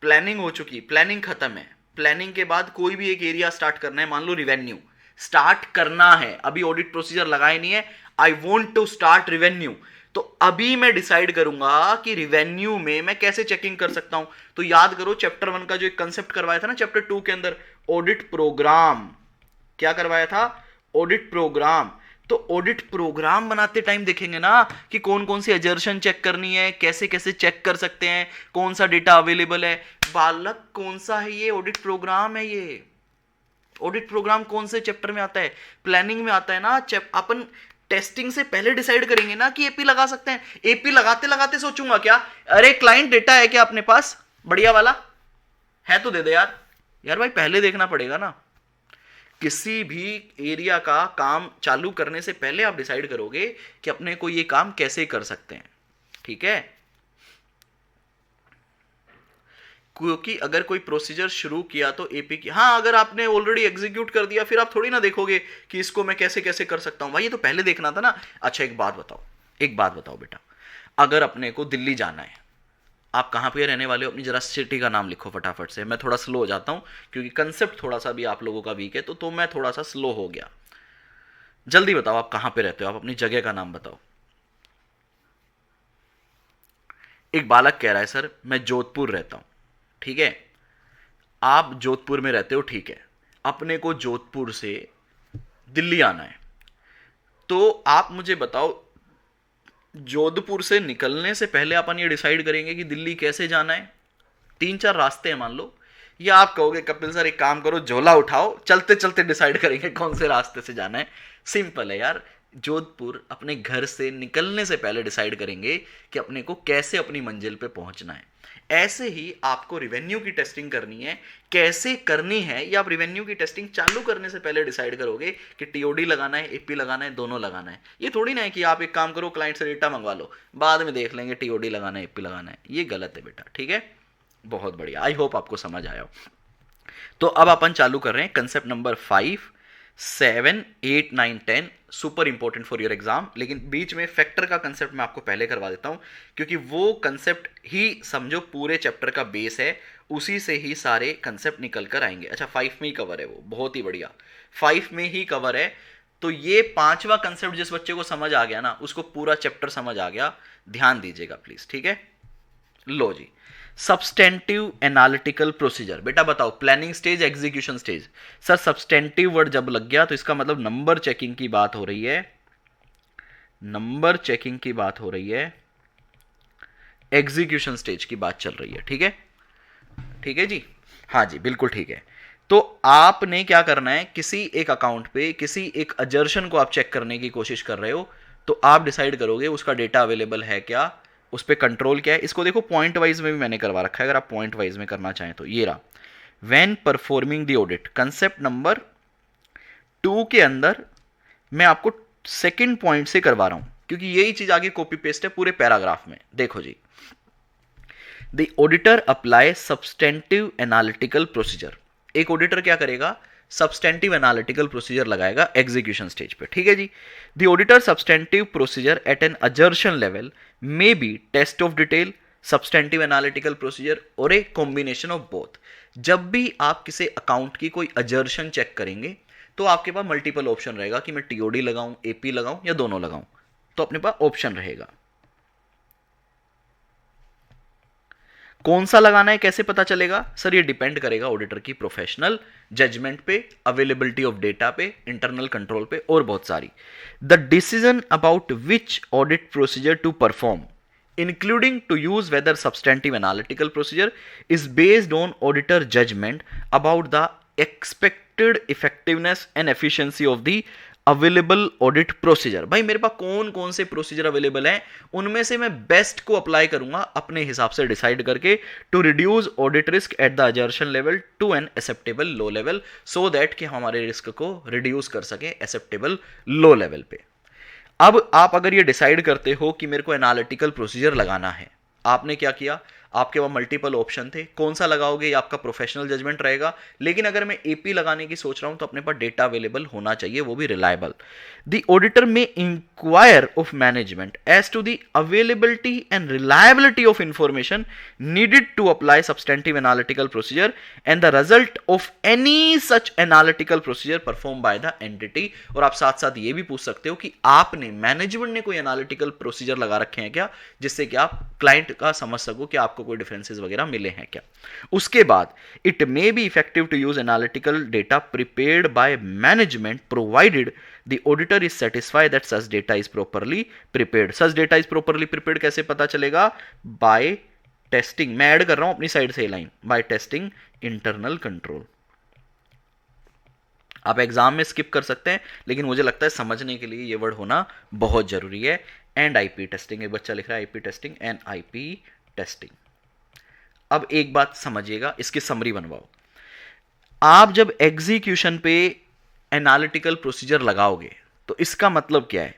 प्लानिंग हो चुकी, प्लानिंग खत्म है, प्लानिंग के बाद कोई भी एक एरिया स्टार्ट करना है, मान लो रिवेन्यू स्टार्ट करना है, अभी ऑडिट प्रोसीजर लगाए नहीं है, I want to start revenue, तो अभी मैं डिसाइड करूंगा कि रिवेन्यू में मैं कैसे चेकिंग कर सकता हूं। तो याद करो चैप्टर 1 का जो एक कंसेप्ट करवाया था ना चैप्टर 2 के अंदर, ऑडिट प्रोग्राम, क्या करवाया था, ऑडिट प्रोग्राम। तो ऑडिट प्रोग्राम बनाते टाइम देखेंगे ना कि कौन कौन सी एजर्शन चेक करनी है, कैसे कैसे चेक कर सकते हैं, कौन सा डेटा अवेलेबल है। बालक कौन सा है ये, ऑडिट प्रोग्राम है ये। ऑडिट प्रोग्राम कौन से चैप्टर में आता है, प्लानिंग में आता है ना। अपन टेस्टिंग से पहले डिसाइड करेंगे ना कि एपी लगा सकते हैं। एपी लगाते लगाते सोचूंगा क्या, अरे क्लाइंट डेटा है क्या अपने पास, बढ़िया वाला है तो दे दे यार। यार भाई पहले देखना पड़ेगा ना, किसी भी एरिया का काम चालू करने से पहले आप डिसाइड करोगे कि अपने को ये काम कैसे कर सकते हैं, ठीक है। क्योंकि अगर कोई प्रोसीजर शुरू किया तो एपी की, हाँ अगर आपने ऑलरेडी एग्जीक्यूट कर दिया फिर आप थोड़ी ना देखोगे कि इसको मैं कैसे कैसे कर सकता हूं, भाई ये तो पहले देखना था ना। अच्छा एक बात बताओ, एक बात बताओ बेटा, अगर अपने को दिल्ली जाना है, आप कहाँ पे रहने वाले हो, अपनी जरा सिटी का नाम लिखो फटाफट से। मैं थोड़ा स्लो हो जाता हूँ क्योंकि कंसेप्ट थोड़ा सा भी आप लोगों का वीक है, तो मैं थोड़ा सा स्लो हो गया। जल्दी बताओ आप कहाँ पे रहते हो, आप अपनी जगह का नाम बताओ। एक बालक कह रहा है सर मैं जोधपुर रहता हूँ, ठीक है। आप जोधपुर में रहते हो, ठीक है। अपने को जोधपुर से दिल्ली आना है, तो आप मुझे बताओ जोधपुर से निकलने से पहले अपन ये डिसाइड करेंगे कि दिल्ली कैसे जाना है। 3-4 रास्ते हैं मान लो, या आप कहोगे कपिल सर एक काम करो झोला उठाओ चलते चलते डिसाइड करेंगे कौन से रास्ते से जाना है। सिंपल है यार, जोधपुर अपने घर से निकलने से पहले डिसाइड करेंगे कि अपने को कैसे अपनी मंजिल पे पहुंचना है। ऐसे ही आपको रिवेन्यू की टेस्टिंग करनी है। कैसे करनी है ये आप रिवेन्यू की टेस्टिंग चालू करने से पहले डिसाइड करोगे कि टीओडी लगाना है, एपी लगाना है, दोनों लगाना है। ये थोड़ी ना है कि आप एक काम करो, क्लाइंट से डेटा मंगवा लो, बाद में देख लेंगे टीओडी लगाना है, एपी लगाना है। ये गलत है बेटा, ठीक है। बहुत बढ़िया, आई होप आपको समझ आया हो। तो अब अपन चालू कर रहे हैं concept number 5, 7, 8, 9, 10 super important for your exam. लेकिन बीच में फैक्टर का कंसेप्ट मैं आपको पहले करवा देता हूं, क्योंकि वो कंसेप्ट ही समझो पूरे चैप्टर का बेस है, उसी से ही सारे कंसेप्ट निकल कर आएंगे। अच्छा, 5 में ही कवर है वो, बहुत ही बढ़िया, 5 में ही कवर है। तो ये 5वां कंसेप्ट जिस बच्चे को समझ आ गया ना, उसको पूरा चैप्टर समझ आ गया। ध्यान दीजिएगा प्लीज, ठीक है। लो जी, सब्सटेंटिव एनालिटिकल प्रोसीजर। बेटा बताओ, planning stage, execution stage. Sir substantive word जब लग गया तो इसका मतलब नंबर चेकिंग की बात हो रही है, नंबर चेकिंग की बात हो रही है, एग्जीक्यूशन स्टेज की बात चल रही है, ठीक है। ठीक है जी, हाँ जी बिल्कुल ठीक है। तो आपने क्या करना है, किसी एक अकाउंट पे किसी एक अजर्शन को आप चेक करने की कोशिश कर रहे हो, तो आप डिसाइड करोगे उसका डेटा अवेलेबल है क्या, उस पर कंट्रोल क्या है। इसको देखो पॉइंट वाइज में भी मैंने करवा रखा है, अगर आप पॉइंट वाइज में करना चाहें तो। ये रहा, when performing the audit, concept number 2 के अंदर मैं आपको सेकंड पॉइंट से करवा रहा हूं, क्योंकि यही चीज आगे कॉपी पेस्ट है पूरे पैराग्राफ में। देखो जी, the auditor apply substantive analytical procedure. एक ऑडिटर क्या करेगा, सब्सटेंटिव एनालिटिकल प्रोसीजर लगाएगा एग्जीक्यूशन स्टेज पे, ठीक है जी। The auditor substantive procedure at an assertion level may be test of detail, substantive analytical procedure और ए कॉम्बिनेशन ऑफ बोथ। जब भी आप किसी अकाउंट की कोई अजर्शन चेक करेंगे तो आपके पास मल्टीपल ऑप्शन रहेगा कि मैं टीओडी लगाऊं, एपी लगाऊं या दोनों लगाऊं, तो अपने पास ऑप्शन रहेगा। कौन सा लगाना है कैसे पता चलेगा, सर ये डिपेंड करेगा ऑडिटर की प्रोफेशनल जजमेंट पे, अवेलेबिलिटी ऑफ डेटा पे, इंटरनल कंट्रोल पे और बहुत सारी। The decision about which audit procedure to perform including to use whether substantive analytical procedure is based on auditor judgment about the expected effectiveness and efficiency of the available audit procedure. भाई मेरे पास कौन कौन से procedure available हैं, उनमें से मैं best को अप्लाई करूंगा अपने हिसाब से डिसाइड करके, to reduce audit risk at the assertion level to an acceptable low level, so that कि हमारे रिस्क को रिड्यूस कर सके एक्सेप्टेबल लो लेवल पे। अब आप अगर ये डिसाइड करते हो कि मेरे को एनालिटिकल प्रोसीजर लगाना है, आपने क्या किया, आपके पास मल्टीपल ऑप्शन थे, कौन सा लगाओगे ये आपका प्रोफेशनल जजमेंट रहेगा। लेकिन अगर मैं एपी लगाने की सोच रहा हूं तो अपने पास डेटा अवेलेबल होना चाहिए, वो भी reliable. The auditor may inquire of management as to the availability and reliability of information needed to apply substantive analytical procedure and the result of any such analytical procedure perform by the entity. और आप साथ साथ ये भी पूछ सकते हो कि आपने, मैनेजमेंट ने कोई एनालिटिकल प्रोसीजर लगा रखे हैं क्या, जिससे कि आप क्लाइंट का समझ सको कि आपको कोई डिफरेंसेस वगैरह मिले हैं क्या। उसके बाद it may be effective to use analytical data prepared by management provided the auditor is satisfied that such data is properly prepared. Such data is properly prepared कैसे पता चलेगा, बाय टेस्टिंग, मैं ऐड कर रहा हूं अपनी साइड से line, by testing internal control. आप एग्जाम में स्किप कर सकते हैं, लेकिन मुझे लगता है समझने के लिए ये वर्ड होना बहुत जरूरी है। एंड आईपी टेस्टिंग, एक बच्चा लिख रहा है IP testing, and IP testing. अब एक बात समझिएगा, इसकी समरी बनवाओ। आप जब एग्जीक्यूशन पे एनालिटिकल प्रोसीजर लगाओगे तो इसका मतलब क्या है,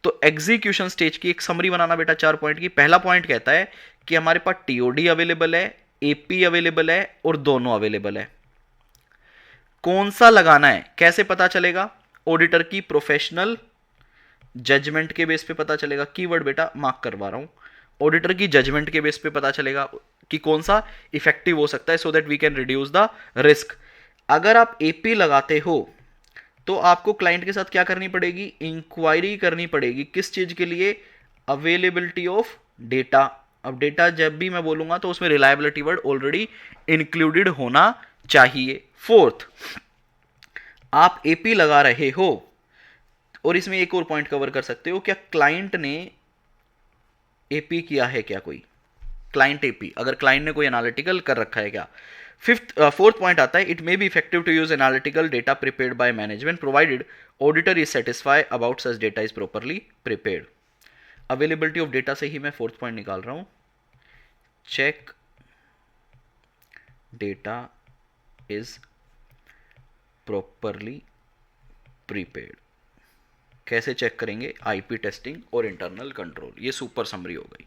तो एग्जीक्यूशन स्टेज की एक समरी बनाना बेटा 4 पॉइंट की। पहला पॉइंट कहता है कि हमारे पास टीओडी अवेलेबल है, एपी अवेलेबल है और दोनों अवेलेबल है। कौन सा लगाना है कैसे पता चलेगा, ऑडिटर की प्रोफेशनल जजमेंट के बेस पे पता चलेगा। कीवर्ड बेटा मार्क करवा रहा हूं, ऑडिटर की जजमेंट के बेस पे पता चलेगा कि कौन सा इफेक्टिव हो सकता है, so that we can reduce the risk. अगर आप एपी लगाते हो तो आपको क्लाइंट के साथ क्या करनी पड़ेगी, इंक्वायरी करनी पड़ेगी, किस चीज के लिए, अवेलेबिलिटी ऑफ डेटा। अब डेटा जब भी मैं बोलूंगा तो उसमें रिलायबिलिटी वर्ड ऑलरेडी इंक्लूडेड होना चाहिए। फोर्थ, आप एपी लगा रहे हो और इसमें एक और पॉइंट कवर कर सकते हो, क्या क्लाइंट ने एपी किया है क्या, कोई क्लाइंट एपी, अगर क्लाइंट ने कोई एनालिटिकल कर रखा है क्या। फोर्थ पॉइंट आता है, it may be effective to use analytical data prepared by management provided auditor is satisfy about such data is properly prepared. Availability of data से ही मैं फोर्थ पॉइंट निकाल रहा हूं, check data is properly prepared. कैसे check करेंगे? IP testing और internal control. ये सुपर समरी हो गई।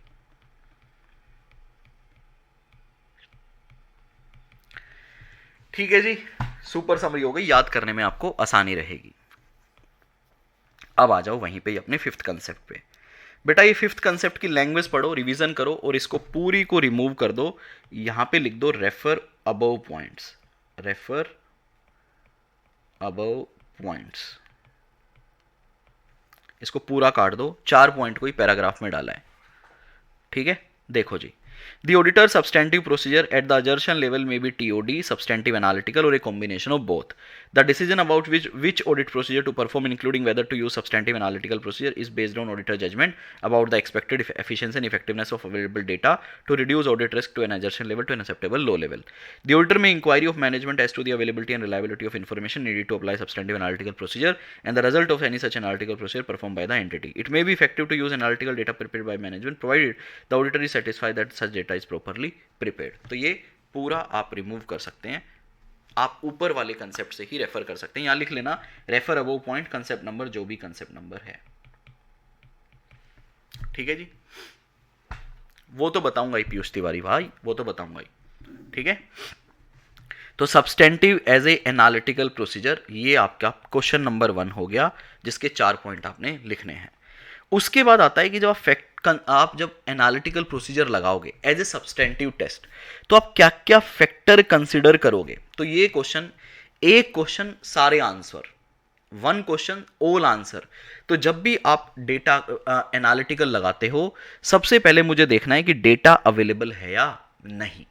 ठीक है जी, सुपर समरी हो गई, याद करने में आपको आसानी रहेगी। अब आ जाओ वहीं पे अपने फिफ्थ कंसेप्ट पे। बेटा ये फिफ्थ कंसेप्ट की लैंग्वेज पढ़ो, रिवीजन करो और इसको पूरी को रिमूव कर दो। यहां पे लिख दो refer above points, refer above points. इसको पूरा काट दो, 4 पॉइंट को ही पैराग्राफ में डाला है। ठीक है, देखो जी। The auditor substantive procedure at the assertion level may be TOD, substantive analytical, or a combination of both. The decision about which audit procedure to perform, including whether to use substantive analytical procedure, is based on auditor judgment about the expected efficiency and effectiveness of available data to reduce audit risk to an assertion level to an acceptable low level. The auditor may inquiry of management as to the availability and reliability of information needed to apply substantive analytical procedure and the result of any such analytical procedure performed by the entity. It may be effective to use analytical data prepared by management provided the auditor is satisfied that such data is properly prepared. तो ये पूरा आप remove कर सकते हैं, आप ऊपर वाले कंसेप्ट से ही रेफर कर सकते हैं। यहां लिख लेना refer above point concept number, जो भी कंसेप्ट नंबर है। ठीक है जी, वो तो बताऊंगा ही पीयूष तिवारी भाई, वो तो बताऊंगा ही। ठीक है, तो substantive as a analytical procedure, ये आपका क्वेश्चन नंबर 1 हो गया, जिसके 4 पॉइंट आपने लिखने हैं। उसके बाद आता है कि जब आप जब एनालिटिकल प्रोसीजर लगाओगे एज ए सब्सटेंटिव टेस्ट, तो आप क्या क्या फैक्टर कंसिडर करोगे। तो ये क्वेश्चन, एक क्वेश्चन सारे आंसर, 1 क्वेश्चन ऑल आंसर। तो जब भी आप डेटा एनालिटिकल लगाते हो, सबसे पहले मुझे देखना है कि डेटा अवेलेबल है या नहीं।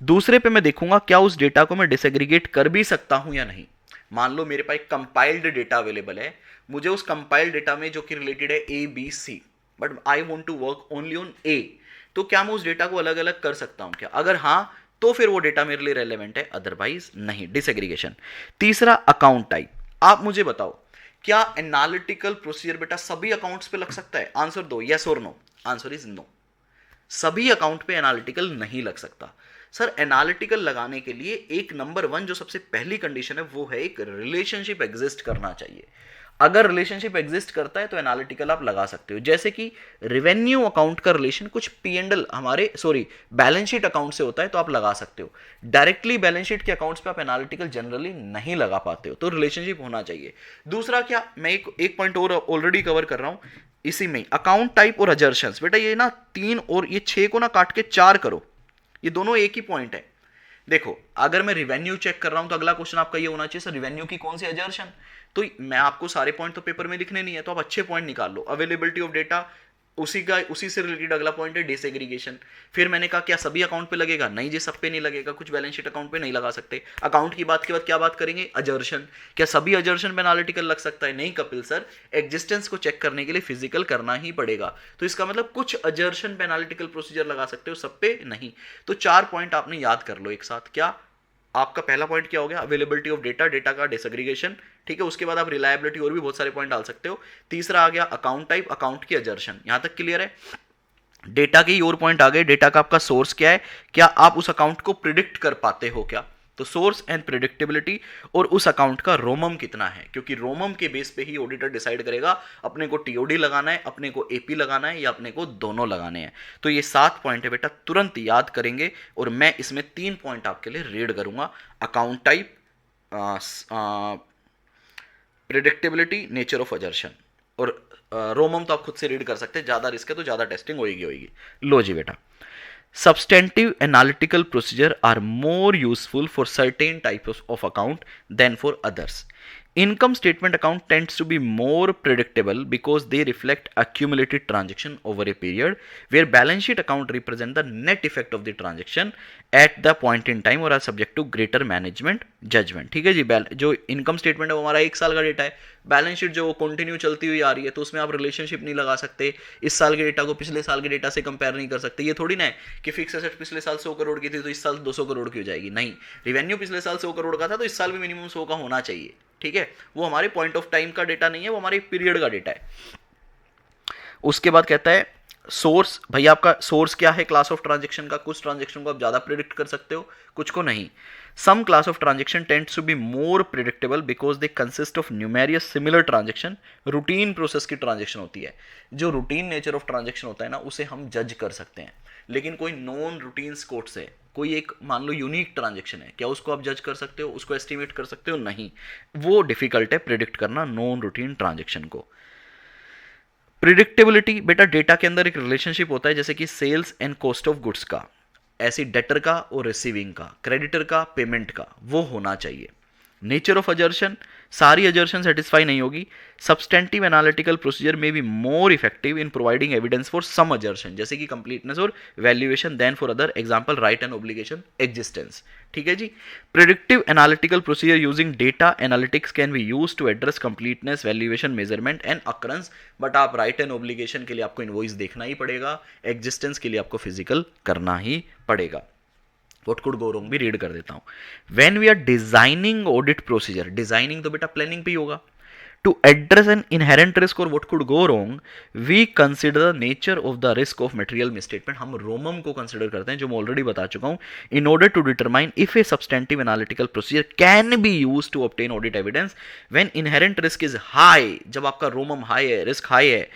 दूसरे पे मैं देखूंगा क्या उस डेटा को मैं डिसएग्रीगेट कर भी सकता हूं या नहीं। मान लो मेरे पास एक कंपाइल्ड डेटा अवेलेबल है, मुझे उस कंपाइल्ड डेटा में जो कि रिलेटेड है A B C, but I want to work only on A, तो क्या मैं उस डेटा को अलग अलग कर सकता हूं क्या? अगर हाँ, तो फिर वो डेटा मेरे लिए रेलेवेंट है, अदरवाइज नहीं, डिसएग्रीगेशन। तीसरा अकाउंट टाइप। आप मुझे बताओ क्या एनालिटिकल प्रोसीजर बेटा सभी अकाउंट्स पे लग सकता है? आंसर दो, यस और नो। आंसर इज नो, सभी अकाउंट पे एनालिटिकल नहीं लग सकता। सर एनालिटिकल लगाने के लिए एक नंबर 1 जो सबसे पहली कंडीशन है वो है एक रिलेशनशिप एग्जिस्ट करना चाहिए। अगर रिलेशनशिप एग्जिस्ट करता है तो एनालिटिकल आप लगा सकते हो। जैसे कि रेवेन्यू अकाउंट का रिलेशन कुछ पीएनएल हमारे बैलेंस शीट अकाउंट से होता है, तो आप लगा सकते हो। डायरेक्टली बैलेंस शीट के अकाउंट्स पे आप एनालिटिकल जनरली नहीं लगा पाते हो, तो रिलेशनशिप होना चाहिए। दूसरा क्या, मैं एक पॉइंट और ऑलरेडी कवर कर रहा हूं इसी में, अकाउंट टाइप और अजर्शंस। बेटा ये ना 3 और ये 6 को ना काट के 4 करो, ये दोनों एक ही पॉइंट है। देखो अगर मैं रिवेन्यू चेक कर रहा हूं तो अगला क्वेश्चन आपका ये होना चाहिए सर रिवेन्यू की कौन सी अजर्शन। तो मैं आपको सारे पॉइंट तो पेपर में लिखने नहीं है, तो आप अच्छे पॉइंट निकाल लो। अवेलेबिलिटी ऑफ डेटा, उसी से रिलेटेड अगला पॉइंट है डिसएग्रीगेशन। फिर मैंने कहा क्या सभी अकाउंट पे लगेगा? नहीं जी, सब पे नहीं लगेगा, कुछ बैलेंस शीट अकाउंट पे नहीं लगा सकते। अकाउंट की बात के बाद क्या बात करेंगे? अजर्शन। क्या सभी अजर्शन पे एनालिटिकल लग सकता है? नहीं कपिल सर, एग्जिस्टेंस को चेक करने के लिए फिजिकल करना ही पड़ेगा। तो इसका मतलब कुछ अजर्शन पे एनालिटिकल प्रोसीजर लगा सकते हो, सब पे नहीं। तो 4 पॉइंट आपने याद कर लो एक साथ। क्या आपका पहला पॉइंट क्या हो गया? अवेलेबिलिटी ऑफ डेटा, डेटा का डिसएग्रीगेशन। ठीक है, उसके बाद आप रिलायबिलिटी और भी बहुत सारे पॉइंट डाल सकते हो। तीसरा आ गया अकाउंट टाइप, अकाउंट की अजर्शन। यहां तक क्लियर है? डेटा के ही और पॉइंट आ गए। डेटा का आपका सोर्स क्या है, क्या आप उस अकाउंट को प्रिडिक्ट कर पाते हो क्या? तो सोर्स एंड प्रिडिक्टेबिलिटी, और उस अकाउंट का रोमम कितना है, क्योंकि रोमम के बेस पे ही ऑडिटर डिसाइड करेगा अपने को टीओडी लगाना है, अपने को एपी लगाना है, या अपने को दोनों लगाने हैं। तो ये 7 पॉइंट है बेटा, तुरंत याद करेंगे। और मैं इसमें 3 पॉइंट आपके लिए रीड करूंगा, account type, predictability, nature of अजर्शन। और रोमम तो आप खुद से रीड कर सकते हैं, ज्यादा रिस्क है तो ज्यादा टेस्टिंग होगी। लो जी बेटा, substantive analytical procedure are more useful for certain types of account than for others. Income statement account tends to be more predictable because they reflect accumulated transaction over a period, where balance sheet account represent the net effect of the transaction at the point in time or are subject to greater management judgment. ठीक है जी, जो income statement है वो हमारा 1 साल का data है। Balance sheet जो वो कंटिन्यू चलती हुई आ रही है, तो उसमें आप रिलेशनशिप नहीं लगा सकते। इस साल के डेटा को पिछले साल के डेटा से कंपेयर नहीं कर सकते। ये थोड़ी ना है कि फिक्स एसेट पिछले साल 100 करोड़ की थी तो इस साल 200 करोड़ की हो जाएगी। नहीं, रिवेन्यू पिछले साल 100 करोड़ का था तो इस साल भी मिनिमम 100 का होना चाहिए। ठीक है, वो हमारे पॉइंट ऑफ टाइम का डेटा नहीं है, वो हमारे पीरियड का डेटा है। उसके बाद कहता है सोर्स, भैया आपका सोर्स क्या है क्लास ऑफ ट्रांजेक्शन का? कुछ ट्रांजेक्शन को आप ज्यादा प्रिडिक्ट कर सकते हो, कुछ को नहीं. Some class of transaction tends to be more predictable because they consist of numerous similar transaction. Routine process की ट्रांजेक्शन होती है. जो रूटीन नेचर ऑफ ट्रांजेक्शन होता है ना, उसे हम जज कर सकते हैं. लेकिन कोई नॉन रूटीन कोड्स है, कोई एक मान लो यूनिक ट्रांजेक्शन है, क्या उसको आप जज कर सकते हो, उसको एस्टिमेट कर सकते हो? नहीं. वो डिफिकल्ट है प्रिडिक्ट करना नॉन रूटीन ट्रांजेक्शन को. प्रिडिक्टेबिलिटी, बेटा डेटा के अंदर एक रिलेशनशिप होता है जैसे कि sales and cost of goods का, ऐसी डेटर का और रिसीविंग का, क्रेडिटर का, पेमेंट का, वो होना चाहिए. नेचर ऑफ अजर्शन, सारी अजर्शन सेटिस्फाई नहीं होगी. Substantive analytical procedure may be more effective in providing evidence for some assertion, जैसे कि कंप्लीटनेस और valuation than for other. Example right and obligation existence. ठीक है जी. Predictive analytical procedure using data analytics can be use to address completeness, valuation, measurement and occurrence. But आप right and obligation के लिए आपको इनवॉइस देखना ही पड़ेगा, एग्जिस्टेंस के लिए आपको फिजिकल करना ही पड़ेगा. What could go wrong भी रीड कर देता हूं. When we are designing audit procedure, designing तो बेटा प्लानिंग पे ही होगा. To address an inherent risk or what could go wrong, we consider the nature of the risk of material misstatement. हम रोमम को कंसिडर करते हैं, जो मैं ऑलरेडी बता चुका हूं. In order to determine if a substantive analytical procedure can be used to obtain audit evidence, when inherent risk is high, जब आपका रोमम हाई है, रिस्क हाई है,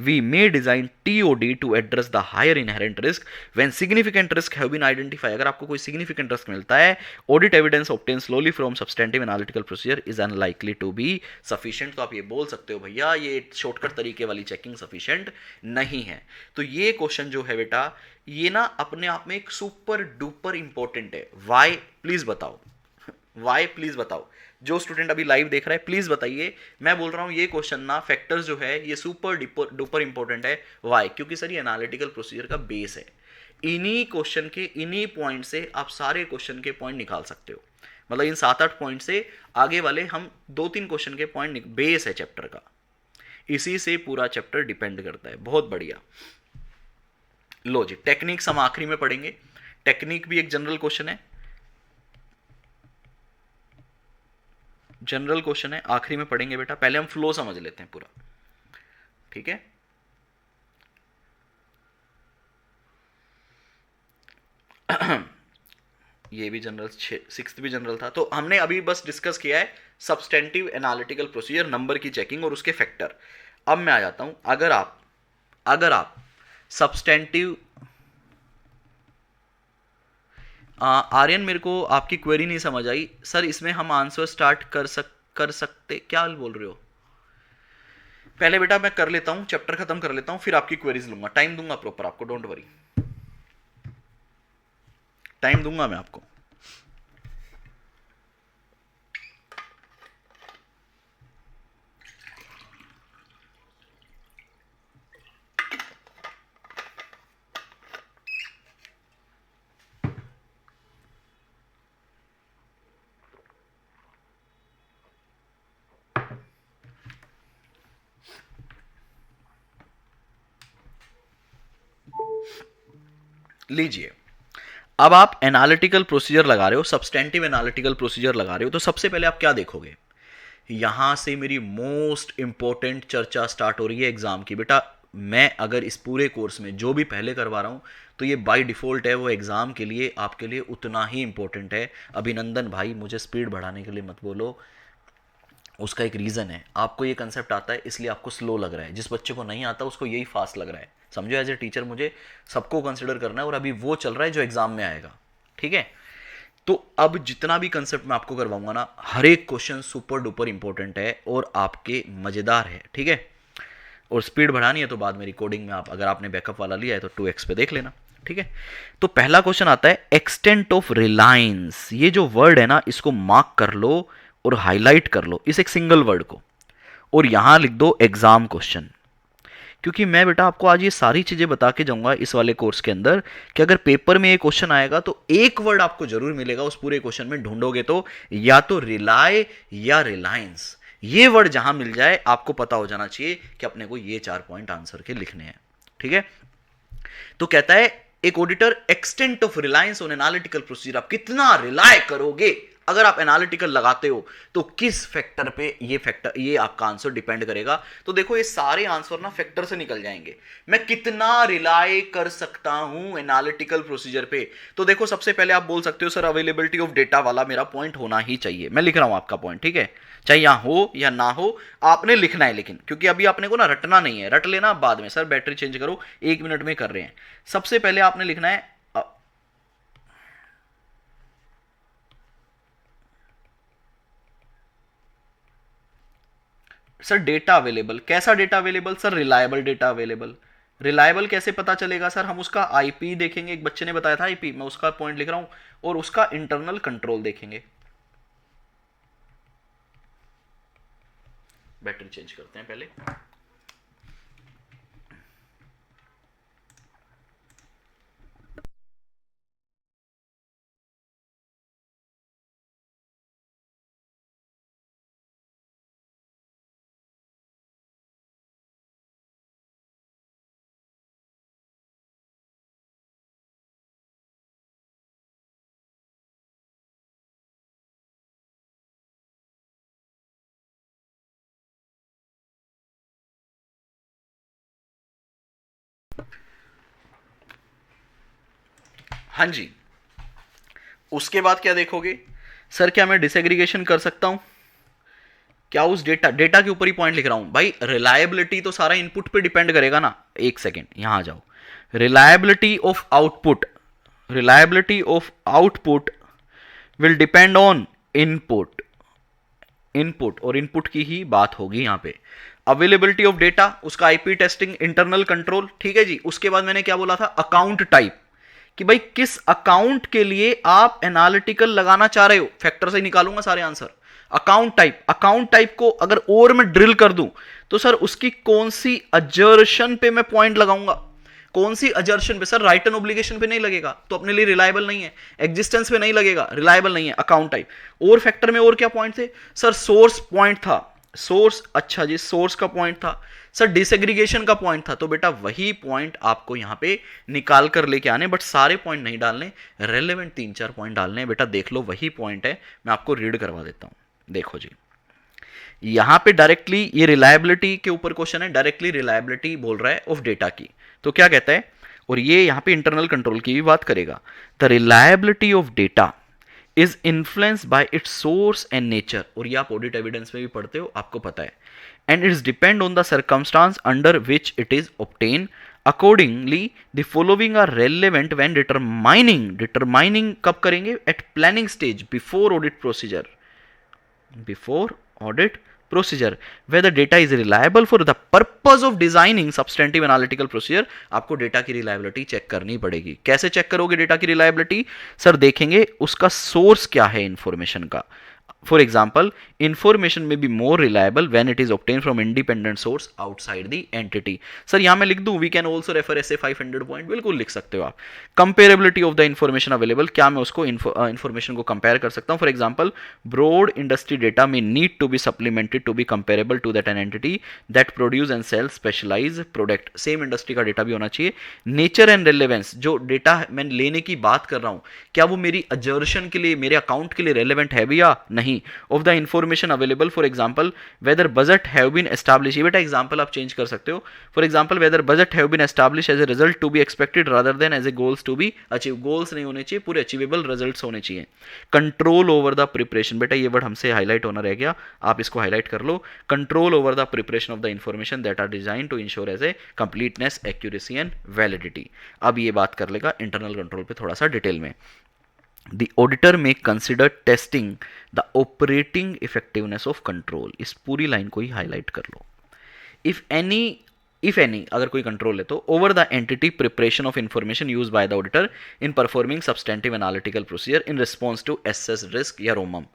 we may design TOD to address the higher inherent risk. When significant risk have been identified, अगर आपको कोई significant risk मिलता है, audit evidence obtained slowly from substantive analytical procedure is unlikely to be sufficient. तो आप ये बोल सकते हो भैया ये शॉर्टकट तरीके वाली चेकिंग सफिशिएंट नहीं है. तो ये क्वेश्चन जो है बेटा, ये ना अपने आप में एक सुपर डुपर इंपॉर्टेंट है. वाई प्लीज बताओ, वाई प्लीज बताओ. जो स्टूडेंट अभी लाइव देख रहा है प्लीज बताइए. मैं बोल रहा हूं ये क्वेश्चन ना फैक्टर्स जो है ये सुपर डुपर इंपॉर्टेंट है. वाई? क्योंकि सर ये एनालिटिकल प्रोसीजर का बेस है. इन्हीं क्वेश्चन के इन्हीं पॉइंट से आप सारे क्वेश्चन के पॉइंट निकाल सकते हो. मतलब इन 7-8 पॉइंट से आगे वाले हम 2-3 क्वेश्चन के पॉइंट, बेस है चैप्टर का, इसी से पूरा चैप्टर डिपेंड करता है. बहुत बढ़िया. लो जी, टेक्निक्स हम आखिरी में पढ़ेंगे. टेक्निक भी एक जनरल क्वेश्चन है, जनरल क्वेश्चन है, आखिरी में पढ़ेंगे बेटा. पहले हम फ्लो समझ लेते हैं पूरा. ठीक है. ये भी जनरल, 6th भी जनरल था. तो हमने अभी बस डिस्कस किया है सब्सटेंटिव एनालिटिकल प्रोसीजर, नंबर की चेकिंग और उसके फैक्टर. अब मैं आ जाता हूं, अगर आप सब्सटेंटिव, आर्यन मेरे को आपकी क्वेरी नहीं समझ आई सर. इसमें हम आंसर स्टार्ट कर सकते, क्या बोल रहे हो? पहले बेटा मैं कर लेता हूं, चैप्टर खत्म कर लेता हूं, फिर आपकी क्वेरीज लूंगा. टाइम दूंगा प्रॉपर आपको, डोंट वरी, टाइम दूंगा मैं आपको. लीजिए, अब आप एनालिटिकल प्रोसीजर लगा रहे हो, सब्सटेंटिव एनालिटिकल प्रोसीजर लगा रहे हो, तो सबसे पहले आप क्या देखोगे? यहां से मेरी मोस्ट इंपॉर्टेंट चर्चा स्टार्ट हो रही है एग्जाम की. बेटा मैं अगर इस पूरे कोर्स में जो भी पहले करवा रहा हूं, तो ये बाय डिफॉल्ट है, वो एग्जाम के लिए आपके लिए उतना ही इंपॉर्टेंट है. अभिनंदन भाई, मुझे स्पीड बढ़ाने के लिए मत बोलो, उसका एक रीज़न है. आपको ये कंसेप्ट आता है इसलिए आपको स्लो लग रहा है, जिस बच्चे को नहीं आता उसको यही फास्ट लग रहा है. समझो, एज ए टीचर मुझे सबको कंसिडर करना है, और अभी वो चल रहा है जो एग्जाम में आएगा. ठीक है. तो अब जितना भी कंसेप्ट मैं आपको करवाऊंगा ना, हर एक क्वेश्चन सुपर डुपर इंपॉर्टेंट है और आपके मजेदार है. ठीक है. और स्पीड बढ़ानी है तो बाद में रिकॉर्डिंग में आप, अगर आपने बैकअप वाला लिया है तो 2x पे देख लेना. ठीक है. तो पहला क्वेश्चन आता है एक्सटेंट ऑफ रिलायंस. ये जो वर्ड है ना, इसको मार्क कर लो और हाईलाइट कर लो, इस एक सिंगल वर्ड को, और यहां लिख दो एग्जाम क्वेश्चन. क्योंकि मैं बेटा आपको आज ये सारी चीजें बता के जाऊंगा इस वाले कोर्स के अंदर, कि अगर पेपर में ये क्वेश्चन आएगा तो एक वर्ड आपको जरूर मिलेगा उस पूरे क्वेश्चन में. ढूंढोगे तो या तो रिलाय या रिलायंस, ये वर्ड जहां मिल जाए आपको पता हो जाना चाहिए कि अपने को ये 4 पॉइंट आंसर के लिखने हैं. ठीक है. तो कहता है एक auditor, extent of reliance on analytical procedure, आप कितना रिलाय करोगे अगर आप एनालिटिकल लगाते हो तो किस फैक्टर पे ये आपका आंसर डिपेंड करेगा। तो देखो ये सारे आंसर ना फैक्टर से निकल जाएंगे। मैं कितना रिलाय कर सकता हूं एनालिटिकल प्रोसीजर पे, तो देखो सबसे पहले आप बोल सकते हो सर अवेलेबिलिटी ऑफ डेटा वाला मेरा पॉइंट होना ही चाहिए। मैं लिख रहा हूं आपका पॉइंट, ठीक है, चाहे यहां हो या ना हो आपने लिखना है, लेकिन क्योंकि अभी आपने को ना रटना नहीं है, रट लेना बाद में, सर बैटरी चेंज करो 1 मिनट में कर रहे हैं। सबसे पहले आपने लिखना है सर डेटा अवेलेबल। कैसा data available sir? Reliable data available. Reliable कैसे पता चलेगा सर? हम उसका आईपी देखेंगे, एक बच्चे ने बताया था आईपी, मैं उसका पॉइंट लिख रहा हूं, और उसका इंटरनल कंट्रोल देखेंगे। बैटरी चेंज करते हैं पहले। हाँ जी, उसके बाद क्या देखोगे सर? क्या मैं डिसएग्रीगेशन कर सकता हूं? क्या उस डेटा के ऊपर ही पॉइंट लिख रहा हूं भाई। रिलायबिलिटी तो सारा इनपुट पे डिपेंड करेगा ना। एक सेकेंड यहां आ जाओ। Reliability of output, reliability of output will depend on input. Input और इनपुट की ही बात होगी यहां पे। अवेलेबिलिटी ऑफ डेटा, उसका आईपी टेस्टिंग, इंटरनल कंट्रोल, ठीक है जी। उसके बाद मैंने क्या बोला था? अकाउंट टाइप, कि भाई किस अकाउंट के लिए आप एनालिटिकल लगाना चाह रहे हो, फैक्टर से निकालूंगा सारे answer. Account type, account type को अगर और मैं ड्रिल कर दूं तो सर उसकी कौन सी अजर्शन पे मैं पॉइंट लगाऊंगा? कौन सी अजर्शन पे सर? राइट एंड ऑब्लिगेशन पे नहीं लगेगा तो अपने लिए रिलायबल नहीं है। एग्जिस्टेंस पे नहीं लगेगा, रिलायबल नहीं है। अकाउंट टाइप और फैक्टर में और क्या पॉइंट थे सर? सोर्स पॉइंट था, सोर्स, अच्छा जी सोर्स का पॉइंट था सर, डिसएग्रीगेशन का पॉइंट था। तो बेटा वही पॉइंट आपको यहां पे निकाल कर लेके आने, बट सारे पॉइंट नहीं डालने, रेलेवेंट 3-4 पॉइंट डालने। बेटा देख लो वही पॉइंट है, मैं आपको रीड करवा देता हूं। देखो जी, यहां पे डायरेक्टली ये रिलायबिलिटी के ऊपर क्वेश्चन है, डायरेक्टली रिलायबिलिटी बोल रहा है ऑफ डेटा की। तो क्या कहता है, और ये यहां पे इंटरनल कंट्रोल की भी बात करेगा। The reliability of data is influenced by it's source and nature, और ये आप ऑडिट एविडेंस में भी पढ़ते हो, आपको पता है। And it's depend on the circumstances under which it is obtain. Accordingly the following are relevant when determining, determining कब करेंगे? At planning stage, before audit procedure, before audit procedure, where the data is reliable for the purpose of designing substantive analytical procedure। आपको data की reliability check करनी पड़ेगी। कैसे check करोगे data की reliability? Sir देखेंगे उसका सोर्स क्या है इंफॉर्मेशन का। For example, information may be more reliable when it is obtain from independent source outside the entity. Sir यहां मैं लिख दूं we can also refer S A 500 point, बिल्कुल लिख सकते हो आप। Comparability of the information available, क्या मैं उसको इंफॉर्मेशन को कंपेयर कर सकता हूं? For example, broad industry data may need to be supplemented to be comparable to that an entity that produce and sell specialise product. Same industry का data भी होना चाहिए। नेचर एंड रेलेवेंस, जो data मैं लेने की बात कर रहा हूं, क्या वो मेरी अजर्शन के लिए, मेरे अकाउंट के लिए रेलेवेंट है भी या नहीं? Of the information available, for example whether budget have been establish. ये बेटा एग्जाम्पल आप चेंज कर सकते हो। For example, whether budget have been establish as a result to be expected rather than as a goals to be achieve. Goals नहीं होने चाहिए, पूरे अचीवेबल रिजल्ट्स होने चाहिए। कंट्रोल ओवर द प्रिपरेशन, बेटा ये वर्ड हमसे हाईलाइट होना रह गया, आप इसको हाईलाइट कर लो। Control over the preparation of the information that are design to ensure as a completeness, accuracy and validity. अब ये बात कर लेगा इंटरनल कंट्रोल पे थोड़ा सा डिटेल में। The auditor may consider testing the operating effectiveness of control। इस पूरी लाइन को ही हाईलाइट कर लो। if any अगर कोई कंट्रोल है तो over the entity preparation of information used by the auditor in performing substantive analytical procedure in response to assess risk या ROMM।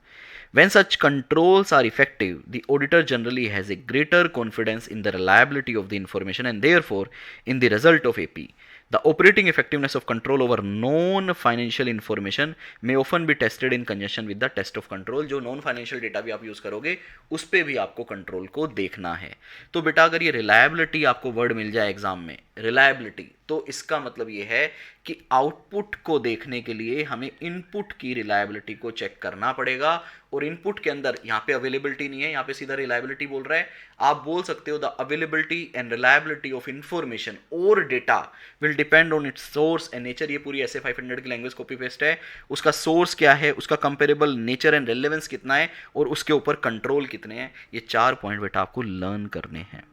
When such controls are effective, the auditor generally has a greater confidence in the reliability of the information and therefore in the result of AP। The operating effectiveness of control over non-financial information may often be tested in conjunction with the test of control। जो non-financial data भी आप use करोगे उस पे भी आपको control को देखना है। तो बेटा अगर ये रिलायबिलिटी आपको वर्ड मिल जाए एग्जाम में रिलायबिलिटी, तो इसका मतलब ये है कि आउटपुट को देखने के लिए हमें इनपुट की रिलायबिलिटी को चेक करना पड़ेगा, और इनपुट के अंदर यहाँ पे अवेलेबिलिटी नहीं है, यहाँ पे सीधा रिलायबिलिटी बोल रहा है। आप बोल सकते हो the availability and reliability of information और data will depend on its source and nature. ये पूरी ऐसे 500 की लैंग्वेज कॉपी पेस्ट है। उसका सोर्स क्या है, उसका कंपेरेबल नेचर एंड रेलेवेंस कितना है, और उसके ऊपर कंट्रोल कितने हैं। ये 4 पॉइंट बेटा आपको लर्न करने हैं।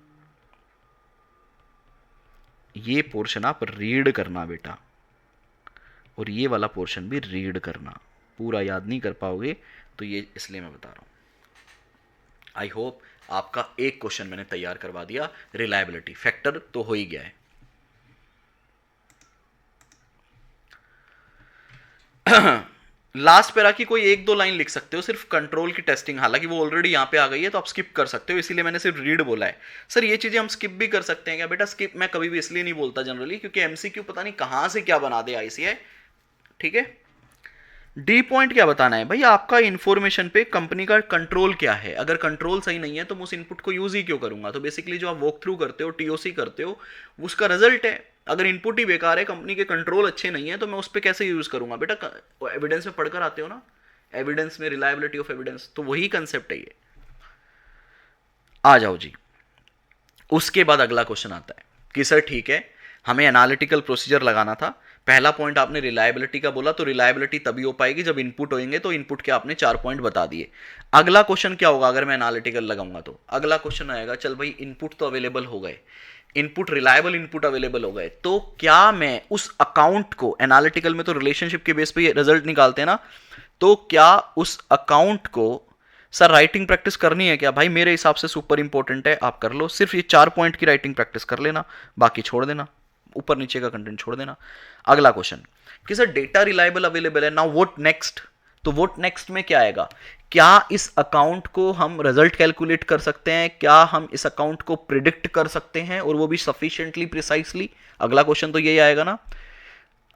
ये पोर्शन आप रीड करना बेटा, और ये वाला पोर्शन भी रीड करना। पूरा याद नहीं कर पाओगे तो ये इसलिए मैं बता रहा हूं। आई होप आपका एक क्वेश्चन मैंने तैयार करवा दिया। रिलायबिलिटी फैक्टर तो हो ही गया है। लास्ट पैरा की कोई एक दो लाइन लिख सकते हो, सिर्फ कंट्रोल की टेस्टिंग, हालांकि वो ऑलरेडी यहां पे आ गई है तो आप स्किप कर सकते हो, इसीलिए मैंने सिर्फ रीड बोला है। सर ये चीजें हम स्किप भी कर सकते हैं क्या? बेटा स्किप मैं कभी भी इसलिए नहीं बोलता जनरली, क्योंकि एमसीक्यू पता नहीं कहां से क्या बना दे आईसीआई। ठीक है, डी पॉइंट क्या बताना है भैया, आपका इंफॉर्मेशन पे कंपनी का कंट्रोल क्या है। अगर कंट्रोल सही नहीं है तो मैं उस इनपुट को यूज ही क्यों करूंगा। तो बेसिकली जो आप वॉक थ्रू करते हो, टीओसी करते हो, उसका रिजल्ट है। अगर इनपुट ही बेकार है, कंपनी के कंट्रोल अच्छे नहीं है, तो मैं उस पर कैसे यूज करूंगा। बेटा एविडेंस में पढ़कर आते हो ना, एविडेंस में रिलायबिलिटी ऑफ एविडेंस, तो वही कंसेप्ट है ये। आ जाओ जी, उसके बाद अगला क्वेश्चन आता है कि सर ठीक है, हमें एनालिटिकल प्रोसीजर लगाना था। पहला पॉइंट आपने रिलायबिलिटी का बोला, तो रिलायबिलिटी तभी हो पाएगी जब इनपुट होंगे, तो इनपुट के आपने 4 पॉइंट बता दिए। अगला क्वेश्चन क्या होगा अगर मैं एनालिटिकल लगाऊंगा तो? अगला क्वेश्चन आएगा, चल भाई इनपुट तो अवेलेबल हो गए, इनपुट रिलायबल इनपुट अवेलेबल हो गए, तो क्या मैं उस अकाउंट को, एनालिटिकल में तो रिलेशनशिप के बेस पे रिजल्ट निकालते हैं ना, तो क्या उस अकाउंट को सर राइटिंग प्रैक्टिस करनी है क्या? भाई मेरे हिसाब से सुपर इंपॉर्टेंट है, आप कर लो। सिर्फ ये 4 पॉइंट की राइटिंग प्रैक्टिस कर लेना, बाकी छोड़ देना, ऊपर नीचे का कंटेंट छोड़ देना। अगला क्वेश्चन कि सर डेटा रिलायबल अवेलेबल है, नाउ व्हाट नेक्स्ट? तो व्हाट नेक्स्ट में क्या आएगा? क्या इस अकाउंट को हम रिजल्ट कैलकुलेट कर सकते हैं? क्या हम इस अकाउंट को प्रिडिक्ट कर सकते हैं, और वो भी सफिशिएंटली प्रिसाइसली? अगला क्वेश्चन तो यही आएगा ना।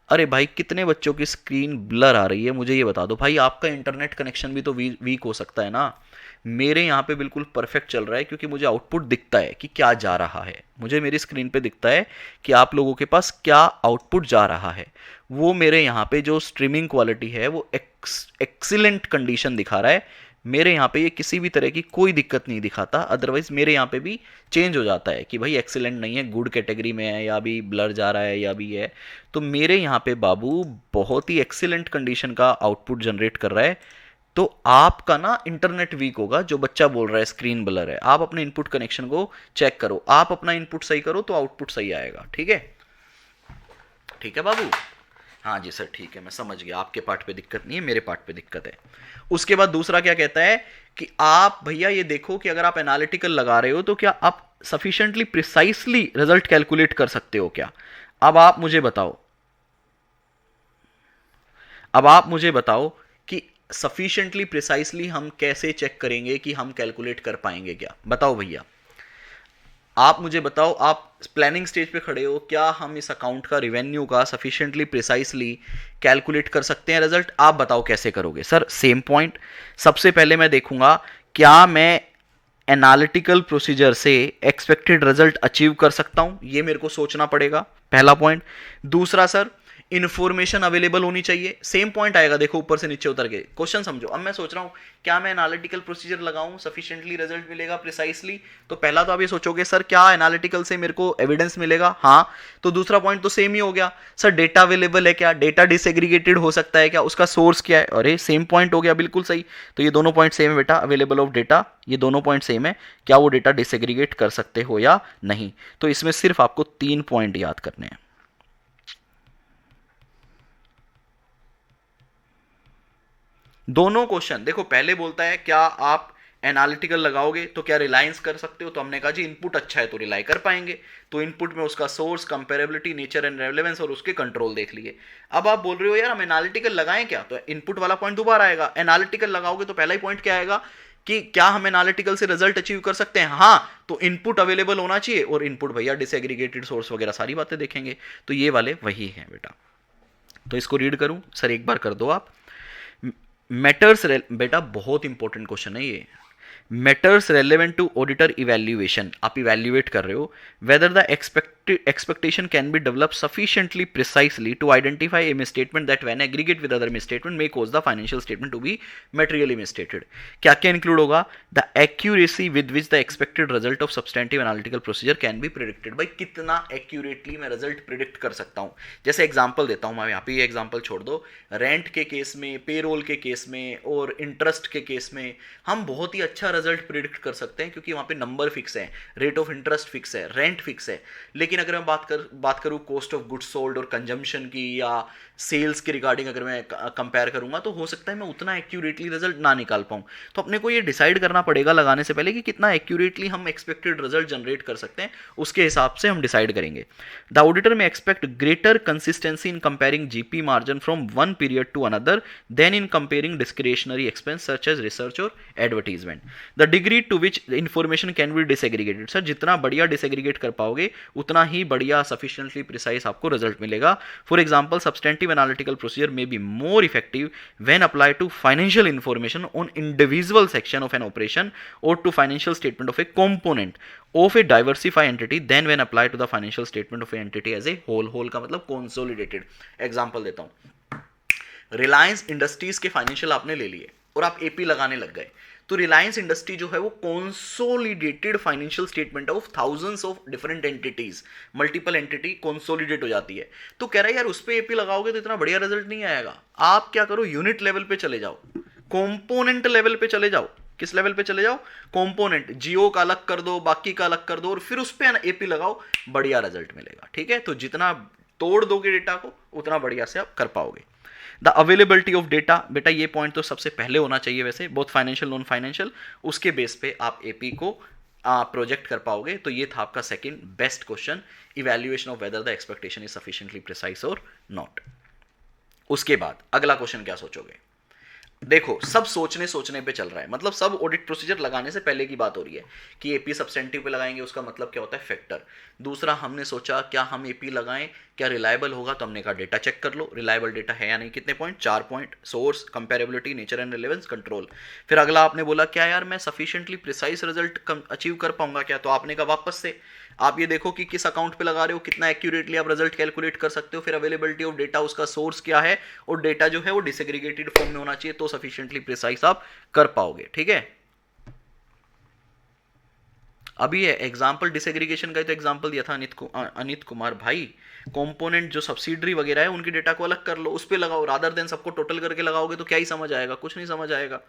अरे भाई कितने बच्चों की स्क्रीन ब्लर आ रही है, मुझे ये बता दो। भाई आपका इंटरनेट कनेक्शन भी तो वीक हो सकता है ना। मेरे यहाँ पे बिल्कुल परफेक्ट चल रहा है, क्योंकि मुझे आउटपुट दिखता है कि क्या जा रहा है। मुझे मेरी स्क्रीन पे दिखता है कि आप लोगों के पास क्या आउटपुट जा रहा है। वो मेरे यहाँ पे जो स्ट्रीमिंग क्वालिटी है वो एक्सीलेंट कंडीशन दिखा रहा है। मेरे यहाँ पे ये किसी भी तरह की कोई दिक्कत नहीं दिखाता। अदरवाइज मेरे यहाँ पे भी चेंज हो जाता है कि भाई एक्सीलेंट नहीं है, गुड कैटेगरी में है, या अभी ब्लर जा रहा है, या भी है। तो मेरे यहाँ पे बाबू बहुत ही एक्सीलेंट कंडीशन का आउटपुट जनरेट कर रहा है। तो आपका ना इंटरनेट वीक होगा, जो बच्चा बोल रहा है स्क्रीन ब्लर है। आप अपने इनपुट कनेक्शन को चेक करो, आप अपना इनपुट सही करो तो आउटपुट सही आएगा। ठीक है, ठीक है बाबू। हाँ जी सर ठीक है, मैं समझ गया, आपके पार्ट पे दिक्कत नहीं है, मेरे पार्ट पे दिक्कत है। उसके बाद दूसरा क्या कहता है कि आप भैया ये देखो कि अगर आप एनालिटिकल लगा रहे हो तो क्या आप सफिशिएंटली प्रिसाइसली रिजल्ट कैलकुलेट कर सकते हो क्या? अब आप मुझे बताओ, अब आप मुझे बताओ कि सफिशिएंटली प्रिसाइसली हम कैसे चेक करेंगे कि हम कैलकुलेट कर पाएंगे क्या? बताओ भैया, आप मुझे बताओ। आप प्लानिंग स्टेज पे खड़े हो, क्या हम इस अकाउंट का रिवेन्यू का सफिशिएंटली प्रिसाइसली कैलकुलेट कर सकते हैं रिजल्ट? आप बताओ कैसे करोगे? सर सेम पॉइंट, सबसे पहले मैं देखूंगा क्या मैं एनालिटिकल प्रोसीजर से एक्सपेक्टेड रिजल्ट अचीव कर सकता हूं, ये मेरे को सोचना पड़ेगा, पहला पॉइंट। दूसरा सर, इन्फॉर्मेशन अवेलेबल होनी चाहिए। सेम पॉइंट आएगा, देखो ऊपर से नीचे उतर के क्वेश्चन समझो। अब मैं सोच रहा हूं क्या मैं एनालिटिकल प्रोसीजर लगाऊं, सफिशिएंटली रिजल्ट मिलेगा प्रिसाइसली? तो पहला तो आप ये सोचोगे सर क्या एनालिटिकल से मेरे को एविडेंस मिलेगा? हाँ, तो दूसरा पॉइंट तो सेम ही हो गया। सर डेटा अवेलेबल है क्या? डेटा डिसएग्रीगेटेड हो सकता है क्या? उसका सोर्स क्या है? अरे सेम पॉइंट हो गया, बिल्कुल सही। तो ये दोनों पॉइंट सेम है बेटा, अवेलेबल ऑफ डेटा, ये दोनों पॉइंट सेम है। क्या वो डेटा डिसएग्रीगेट कर सकते हो या नहीं? तो इसमें सिर्फ आपको 3 पॉइंट याद करने हैं। दोनों क्वेश्चन देखो, पहले बोलता है क्या आप एनालिटिकल लगाओगे तो क्या रिलायंस कर सकते हो? तो हमने कहा जी इनपुट अच्छा है तो रिलाई कर पाएंगे। तो इनपुट में उसका source, comparability, nature and relevance और उसके कंट्रोल देख लिए। अब आप बोल रहे हो यार हम एनालिटिकल लगाएं क्या? तो इनपुट वाला पॉइंट दोबारा आएगा। एनालिटिकल लगाओगे तो पहला ही पॉइंट क्या आएगा कि क्या हम एनालिटिकल से रिजल्ट अचीव कर सकते हैं? हाँ, तो इनपुट अवेलेबल होना चाहिए, और इनपुट भैया डिसएग्रीगेटेड सोर्स वगैरह सारी बातें देखेंगे। तो ये वाले वही हैं बेटा। तो इसको रीड करूं सर, एक बार कर दो आप। मैटर्स बेटा बहुत इंपॉर्टेंट क्वेश्चन है ये। Matters relevant to auditor evaluation, आप इवैल्यूएट कर रहे हो whether the expectation can be developed sufficiently precisely to identify a misstatement that when aggregate with other misstatement may cause the financial statement to be materially misstated. क्या क्या include होगा? The accuracy with which the expected result of substantive analytical procedure can be predicted. भाई कितना accurately मैं result predict कर सकता हूँ. जैसे एग्जांपल देता हूँ मैं यहाँ पे, ये एग्जांपल छोड़ दो. रेंट के केस में, पेरोल के केस में और इंटरेस्ट के केस में हम बहुत ही अच्छा रिजल्ट प्रिडिक्ट कर सकते हैं, क्योंकि वहाँ पे नंबर फिक्स है, रेट ऑफ इंटरेस्ट फिक्स है, रेंट फिक्स है. लेकिन अगर मैं बात करूँ कॉस्ट ऑफ गुड्स सोल्ड और कंजम्पशन की या सेल्स के रिगार्डिंग अगर मैं कंपेयर करूंगा, तो हो सकता है मैं उतना एक्यूरेटली रिजल्ट ना निकाल पाऊँ. तो अपने को ये डिसाइड करना पड़ेगा लगाने से पहले कि कितना एक्यूरेटली हम एक्सपेक्टेड रिजल्ट जनरेट कर सकते हैं, उसके हिसाब से हम डिसाइड करेंगे. The auditor may expect greater consistency in comparing GP margin from one period to another than in comparing discretionary expense such as research or advertisement. The degree to which information can be disaggregated. Sir जितना बढ़िया disaggregate कर पाओगे उतना ही बढ़िया sufficiently precise आपको result मिलेगा. For example substantive analytical procedure may be more effective when applied to financial information on individual section of an operation or to financial statement of a component of a diversified entity than when applied to the financial statement of an entity as a whole. whole का मतलब consolidated. Example देता हूं, Reliance industries के financial आपने ले लिए और आप एपी लगाने लग गए, तो रिलायंस इंडस्ट्री जो है वो consolidated financial statement of thousands of different entities, multiple entity consolidate हो जाती है. तो कह रहा है यार उस पर एपी लगाओगे तो इतना बढ़िया रिजल्ट नहीं आएगा. आप क्या करो, यूनिट लेवल पे चले जाओ, कंपोनेंट लेवल पे चले जाओ. किस लेवल पे चले जाओ? कंपोनेंट. जियो का अलग कर दो, बाकी का अलग कर दो और फिर उस पर एपी लगाओ, बढ़िया रिजल्ट मिलेगा. ठीक है, तो जितना तोड़ दोगे डेटा को उतना बढ़िया से आप कर पाओगे. द अवेलेबिलिटी ऑफ डेटा, बेटा ये पॉइंट तो सबसे पहले होना चाहिए वैसे, बोथ फाइनेंशियल नॉन फाइनेंशियल, उसके बेस पे आप एपी को प्रोजेक्ट कर पाओगे. तो ये था आपका second best question, evaluation of whether the expectation is sufficiently precise और नॉट. उसके बाद अगला क्वेश्चन क्या सोचोगे? देखो सब सोचने पे चल रहा है, मतलब सब ऑडिट प्रोसीजर लगाने से पहले की बात हो रही है कि एपी सब्सटेंटिव पे लगाएंगे, उसका मतलब क्या होता है? फैक्टर. दूसरा हमने सोचा क्या हम एपी लगाएं, क्या रिलायबल होगा, तो हमने कहा डेटा चेक कर लो, रिलायबल डेटा है या नहीं. कितने point? 4 point. Source, comparability, nature and relevance, control. फिर अगला आपने बोला क्या यार मैं सफिशिएंटली प्रिसाइज रिजल्ट अचीव कर पाऊंगा क्या? तो आपने कहा वापस से आप ये देखो कि किस अकाउंट पे लगा रहे हो, कितना एक्यूरेटली आप रिजल्ट कैलकुलेट कर सकते हो. फिर अवेलेबिलिटी ऑफ डेटा, उसका सोर्स क्या है, और डेटा जो है वो डिसएग्रीगेटेड फॉर्म में होना चाहिए, तो सफिशिएंटली प्रिसाइज आप कर पाओगे. ठीक है, अभी एग्जाम्पल डिसएग्रीगेशन का तो एग्जाम्पल दिया था अनित कुमार भाई. कंपोनेंट जो सब्सिडरी वगैरह है उनके डेटा को अलग कर लो, उस पर लगाओ, रादर देन सबको टोटल करके लगाओगे तो क्या ही समझ आएगा? कुछ नहीं समझ आएगा.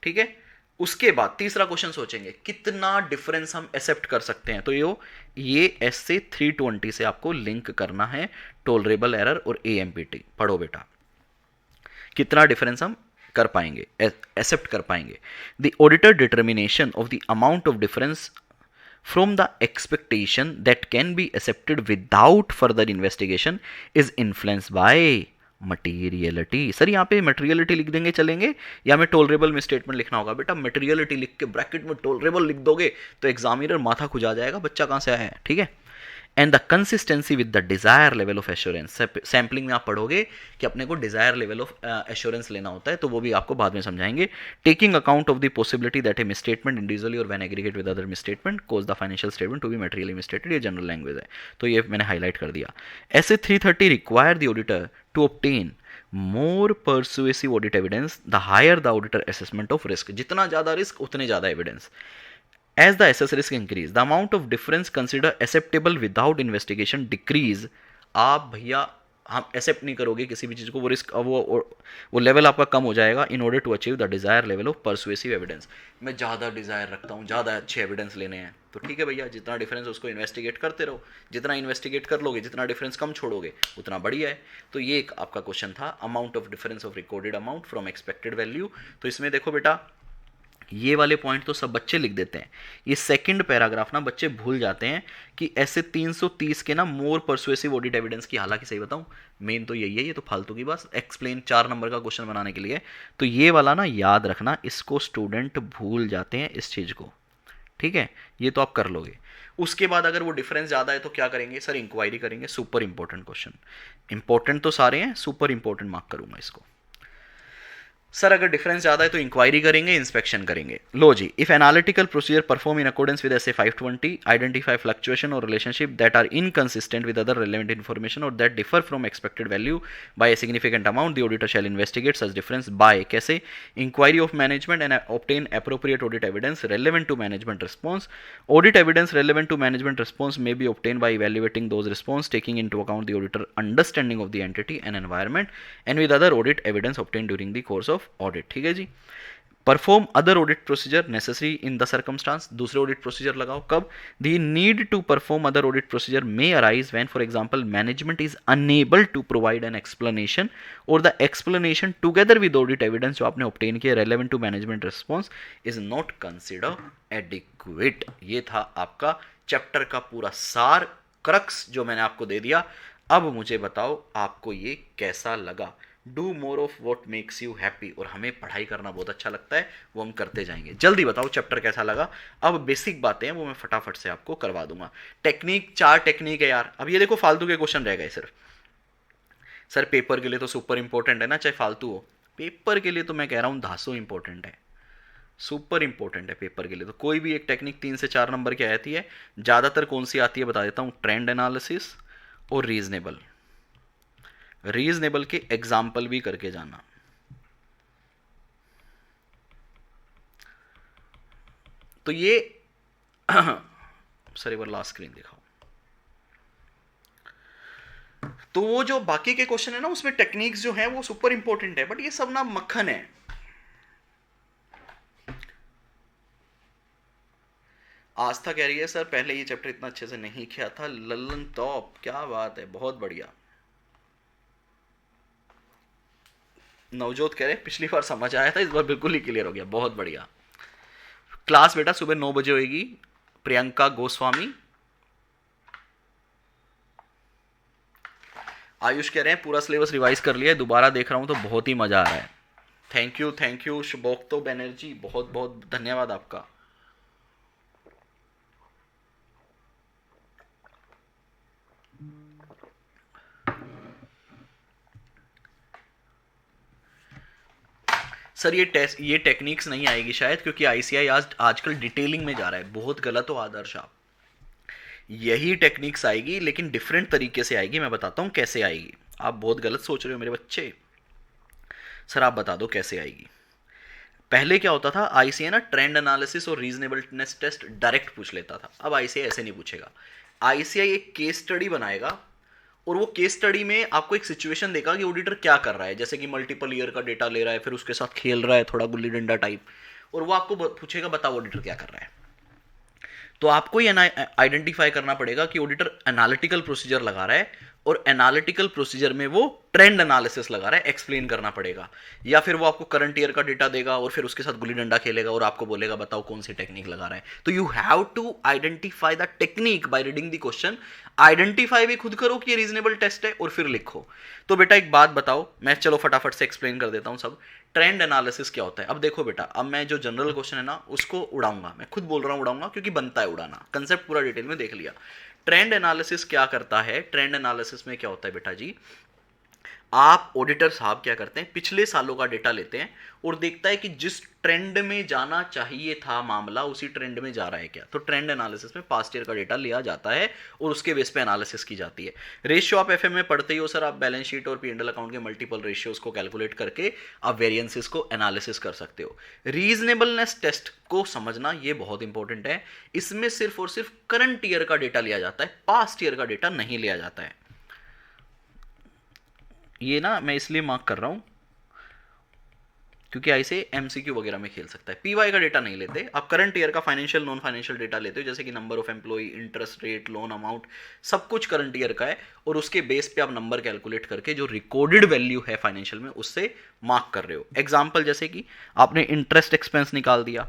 ठीक है, उसके बाद तीसरा क्वेश्चन सोचेंगे कितना डिफरेंस हम एक्सेप्ट कर सकते हैं. तो ये एस से 320 से आपको लिंक करना है, टॉलरेबल एरर और एएमपीटी. पढ़ो बेटा, कितना डिफरेंस हम कर पाएंगे, एक्सेप्ट कर पाएंगे. The auditor determination of the amount of difference from the expectation that can be accepted without further investigation is influenced by materiality. Sir यहाँ पे materiality लिख देंगे चलेंगे, या मैं tolerable में स्टेटमेंट लिखना होगा? बेटा materiality लिख के ब्रैकेट में tolerable लिख दोगे तो एग्जामिनर माथा खुजा जाएगा, बच्चा कहाँ से आया है. ठीक है, and the consistency with the desire level of assurance. Sampling में आप पढ़ोगे कि अपने को डिजायर लेवल ऑफ एश्योरेंस लेना होता है, तो वो भी आपको बाद में समझाएंगे. Taking account of the possibility that a misstatement individually or when aggregate with other misstatement cause the financial statement to be materially misstated. ये जनरल लैंग्वेज है, तो ये मैंने हाईलाइट कर दिया. ऐसे 330 require the auditor to obtain more persuasive audit evidence the higher the auditor assessment of risk. जितना ज़्यादा रिस्क उतने ज़्यादा evidence. As the assessed risk increase, the amount of difference considered acceptable without investigation decrease. आप भैया हम accept नहीं करोगे किसी भी चीज़ को, वो रिस्क वो लेवल आपका कम हो जाएगा. In order to achieve the desire level of persuasive evidence. मैं ज़्यादा डिजायर रखता हूँ, ज़्यादा अच्छे एविडेंस लेने हैं, तो ठीक है भैया जितना डिफरेंस उसको इन्वेस्टिगेट करते रहो. जितना इन्वेस्टिगेट कर लोगे, जितना डिफरेंस कम छोड़ोगे उतना बढ़िया है. तो ये एक आपका क्वेश्चन था, amount of difference of recorded amount from expected value. तो इसमें देखो बेटा ये वाले पॉइंट तो सब बच्चे लिख देते हैं, ये सेकंड पैराग्राफ ना बच्चे भूल जाते हैं कि ऐसे 330 के ना मोर परसुएसिव ऑडिट एविडेंस की. हालांकि सही बताऊं मेन तो यही है, ये तो फालतू की बात एक्सप्लेन 4 नंबर का क्वेश्चन बनाने के लिए. तो ये वाला ना याद रखना, इसको स्टूडेंट भूल जाते हैं इस चीज़ को. ठीक है, ये तो आप कर लोगे. उसके बाद अगर वो डिफरेंस ज़्यादा है तो क्या करेंगे सर? इंक्वायरी करेंगे. सुपर इंपॉर्टेंट क्वेश्चन, इंपॉर्टेंट तो सारे हैं, सुपर इंपॉर्टेंट मार्क करूंगा इसको. सर अगर डिफरेंस ज़्यादा है तो इंक्वायरी करेंगे, इंस्पेक्शन करेंगे। लो जी, if analytical procedure perform in accordance with S A 520 identify fluctuation or relationship that are inconsistent with other relevant information or that differ from expected value by a significant amount, the auditor shall investigate such difference by कैसे inquiry of management and obtain appropriate audit evidence relevant to management response. Audit evidence relevant to management response may be obtained by evaluating those response taking into account the auditor understanding of the entity and environment and with other audit evidence obtained during the course of audit। ठीक है जी। Perform other audit procedure necessary in the circumstance, दूसरे audit procedure लगाओ कब, the need to perform other audit procedure may arise when for example management is unable to provide an explanation or the explanation together with audit evidence जो आपने obtain किया relevant to management response is not consider adequate. ये था आपका chapter का पूरा सार, crux जो मैंने आपको दे दिया। अब मुझे बताओ आपको ये कैसा लगा। Do more of what makes you happy, और हमें पढ़ाई करना बहुत अच्छा लगता है, वो हम करते जाएंगे। जल्दी बताओ चैप्टर कैसा लगा। अब बेसिक बातें हैं वो मैं फटाफट से आपको करवा दूंगा। टेक्निक, 4 टेक्निक है यार। अब ये देखो फालतू के क्वेश्चन रह गए सिर्फ। सर पेपर के लिए तो सुपर इंपॉर्टेंट है ना, चाहे फालतू हो। पेपर के लिए तो मैं कह रहा हूँ धासो इंपॉर्टेंट है, सुपर इंपॉर्टेंट है पेपर के लिए। तो कोई भी एक टेक्निक 3 से 4 नंबर की आती है। ज़्यादातर कौन सी आती है बता देता हूँ, ट्रेंड एनालिसिस और रीजनेबल। रीजनेबल के एग्जाम्पल भी करके जाना। तो ये सर एक बार लास्ट स्क्रीन दिखाओ। तो वो जो बाकी के क्वेश्चन है ना उसमें टेक्निक्स जो है वो सुपर इंपॉर्टेंट है, बट ये सब ना मक्खन है। आस्था कह रही है सर पहले ये चैप्टर इतना अच्छे से नहीं किया था। लल्लन टॉप, क्या बात है, बहुत बढ़िया। नवजोत कह रहे पिछली बार समझ आया था, इस बार बिल्कुल ही क्लियर हो गया, बहुत बढ़िया। क्लास बेटा सुबह 9 बजे होगी। प्रियंका गोस्वामी। आयुष कह रहे हैं पूरा सिलेबस रिवाइज कर लिया है, दोबारा देख रहा हूं तो बहुत ही मजा आ रहा है। थैंक यू शुभोक्तो बनर्जी, बहुत बहुत धन्यवाद आपका। सर ये टेक्निक्स नहीं आएगी शायद, क्योंकि आईसीआई आजकल डिटेलिंग में जा रहा है। बहुत गलत हो आदर्श आप। यही टेक्निक्स आएगी लेकिन डिफरेंट तरीके से आएगी। मैं बताता हूं कैसे आएगी। आप बहुत गलत सोच रहे हो मेरे बच्चे। सर आप बता दो कैसे आएगी। पहले क्या होता था, आईसीआई ना ट्रेंड एनालिसिस और रीजनेबलनेस टेस्ट डायरेक्ट पूछ लेता था। अब आईसीआई ऐसे नहीं पूछेगा। आईसीआई एक केस स्टडी बनाएगा और वो केस स्टडी में आपको एक सिचुएशन देगा कि ऑडिटर क्या कर रहा है, जैसे कि मल्टीपल ईयर का डेटा ले रहा है, फिर उसके साथ खेल रहा है थोड़ा गुल्ली डंडा टाइप, और वो आपको पूछेगा बताओ ऑडिटर क्या कर रहा है। तो आपको ये आइडेंटिफाई करना पड़ेगा कि ऑडिटर एनालिटिकल प्रोसीजर लगा रहा है और एनालिटिकल प्रोसीजर में वो ट्रेंड एनालिसिस लगा रहा है, एक्सप्लेन करना पड़ेगा। या फिर वो आपको करंट ईयर का डेटा देगा और फिर उसके साथ गुल्ली डंडा खेलेगा और आपको बोलेगा बताओ कौन सी टेक्निक लगा रहा है। तो you have to identify the technique by reading the question. Identify भी खुद करो कि ये रीजनेबल टेस्ट है और फिर लिखो। तो बेटा एक बात बताओ, मैं चलो फटाफट से एक्सप्लेन कर देता हूं सब। ट्रेंड एनालिसिस क्या होता है। अब देखो बेटा, अब मैं जो जनरल क्वेश्चन है ना उसको उड़ाऊंगा, मैं खुद बोल रहा हूं उड़ाऊंगा क्योंकि बनता है उड़ाना। कंसेप्ट पूरा डिटेल में देख लिया। ट्रेंड एनालिसिस क्या करता है, ट्रेंड एनालिसिस में क्या होता है बेटा जी, आप ऑडिटर साहब क्या करते हैं, पिछले सालों का डेटा लेते हैं और देखता है कि जिस ट्रेंड में जाना चाहिए था मामला उसी ट्रेंड में जा रहा है क्या। तो ट्रेंड एनालिसिस में पास्ट ईयर का डेटा लिया जाता है और उसके बेस पे एनालिसिस की जाती है। रेशियो आप एफएम में पढ़ते ही हो सर, आप बैलेंस शीट और पी&एल अकाउंट के मल्टीपल रेशियोज को कैलकुलेट करके आप वेरिएंसेस को एनालिसिस कर सकते हो। रीजनेबलनेस टेस्ट को समझना ये बहुत इंपॉर्टेंट है। इसमें सिर्फ और सिर्फ करंट ईयर का डेटा लिया जाता है, पास्ट ईयर का डेटा नहीं लिया जाता है। ये ना मैं इसलिए मार्क कर रहा हूं क्योंकि ऐसे एमसीक्यू वगैरह में खेल सकता है। पीवाई का डेटा नहीं लेते आप, करंट ईयर का फाइनेंशियल नॉन फाइनेंशियल डेटा लेते हो, जैसे कि number of employ, interest rate, loan amount, सब कुछ करंट ईयर का है और उसके बेस पे आप नंबर कैलकुलेट करके जो रिकॉर्डेड वैल्यू है फाइनेंशियल में उससे मार्क कर रहे हो। एग्जाम्पल जैसे कि आपने इंटरेस्ट एक्सपेंस निकाल दिया,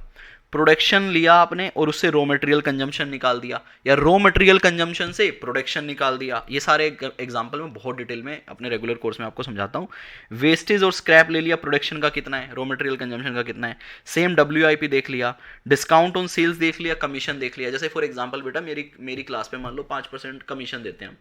प्रोडक्शन लिया आपने और उससे रॉ मटेरियल कंजम्पशन निकाल दिया, या रॉ मटेरियल कंजम्पशन से प्रोडक्शन निकाल दिया। ये सारे एग्जांपल में बहुत डिटेल में अपने रेगुलर कोर्स में आपको समझाता हूँ। वेस्टेज और स्क्रैप ले लिया, प्रोडक्शन का कितना है, रॉ मटेरियल कंजम्पशन का कितना है। सेम WIP देख लिया, डिस्काउंट ऑन सेल्स देख लिया, कमीशन देख लिया। जैसे फॉर एग्जाम्पल बेटा मेरी क्लास पे मान लो 5% कमीशन देते हैं,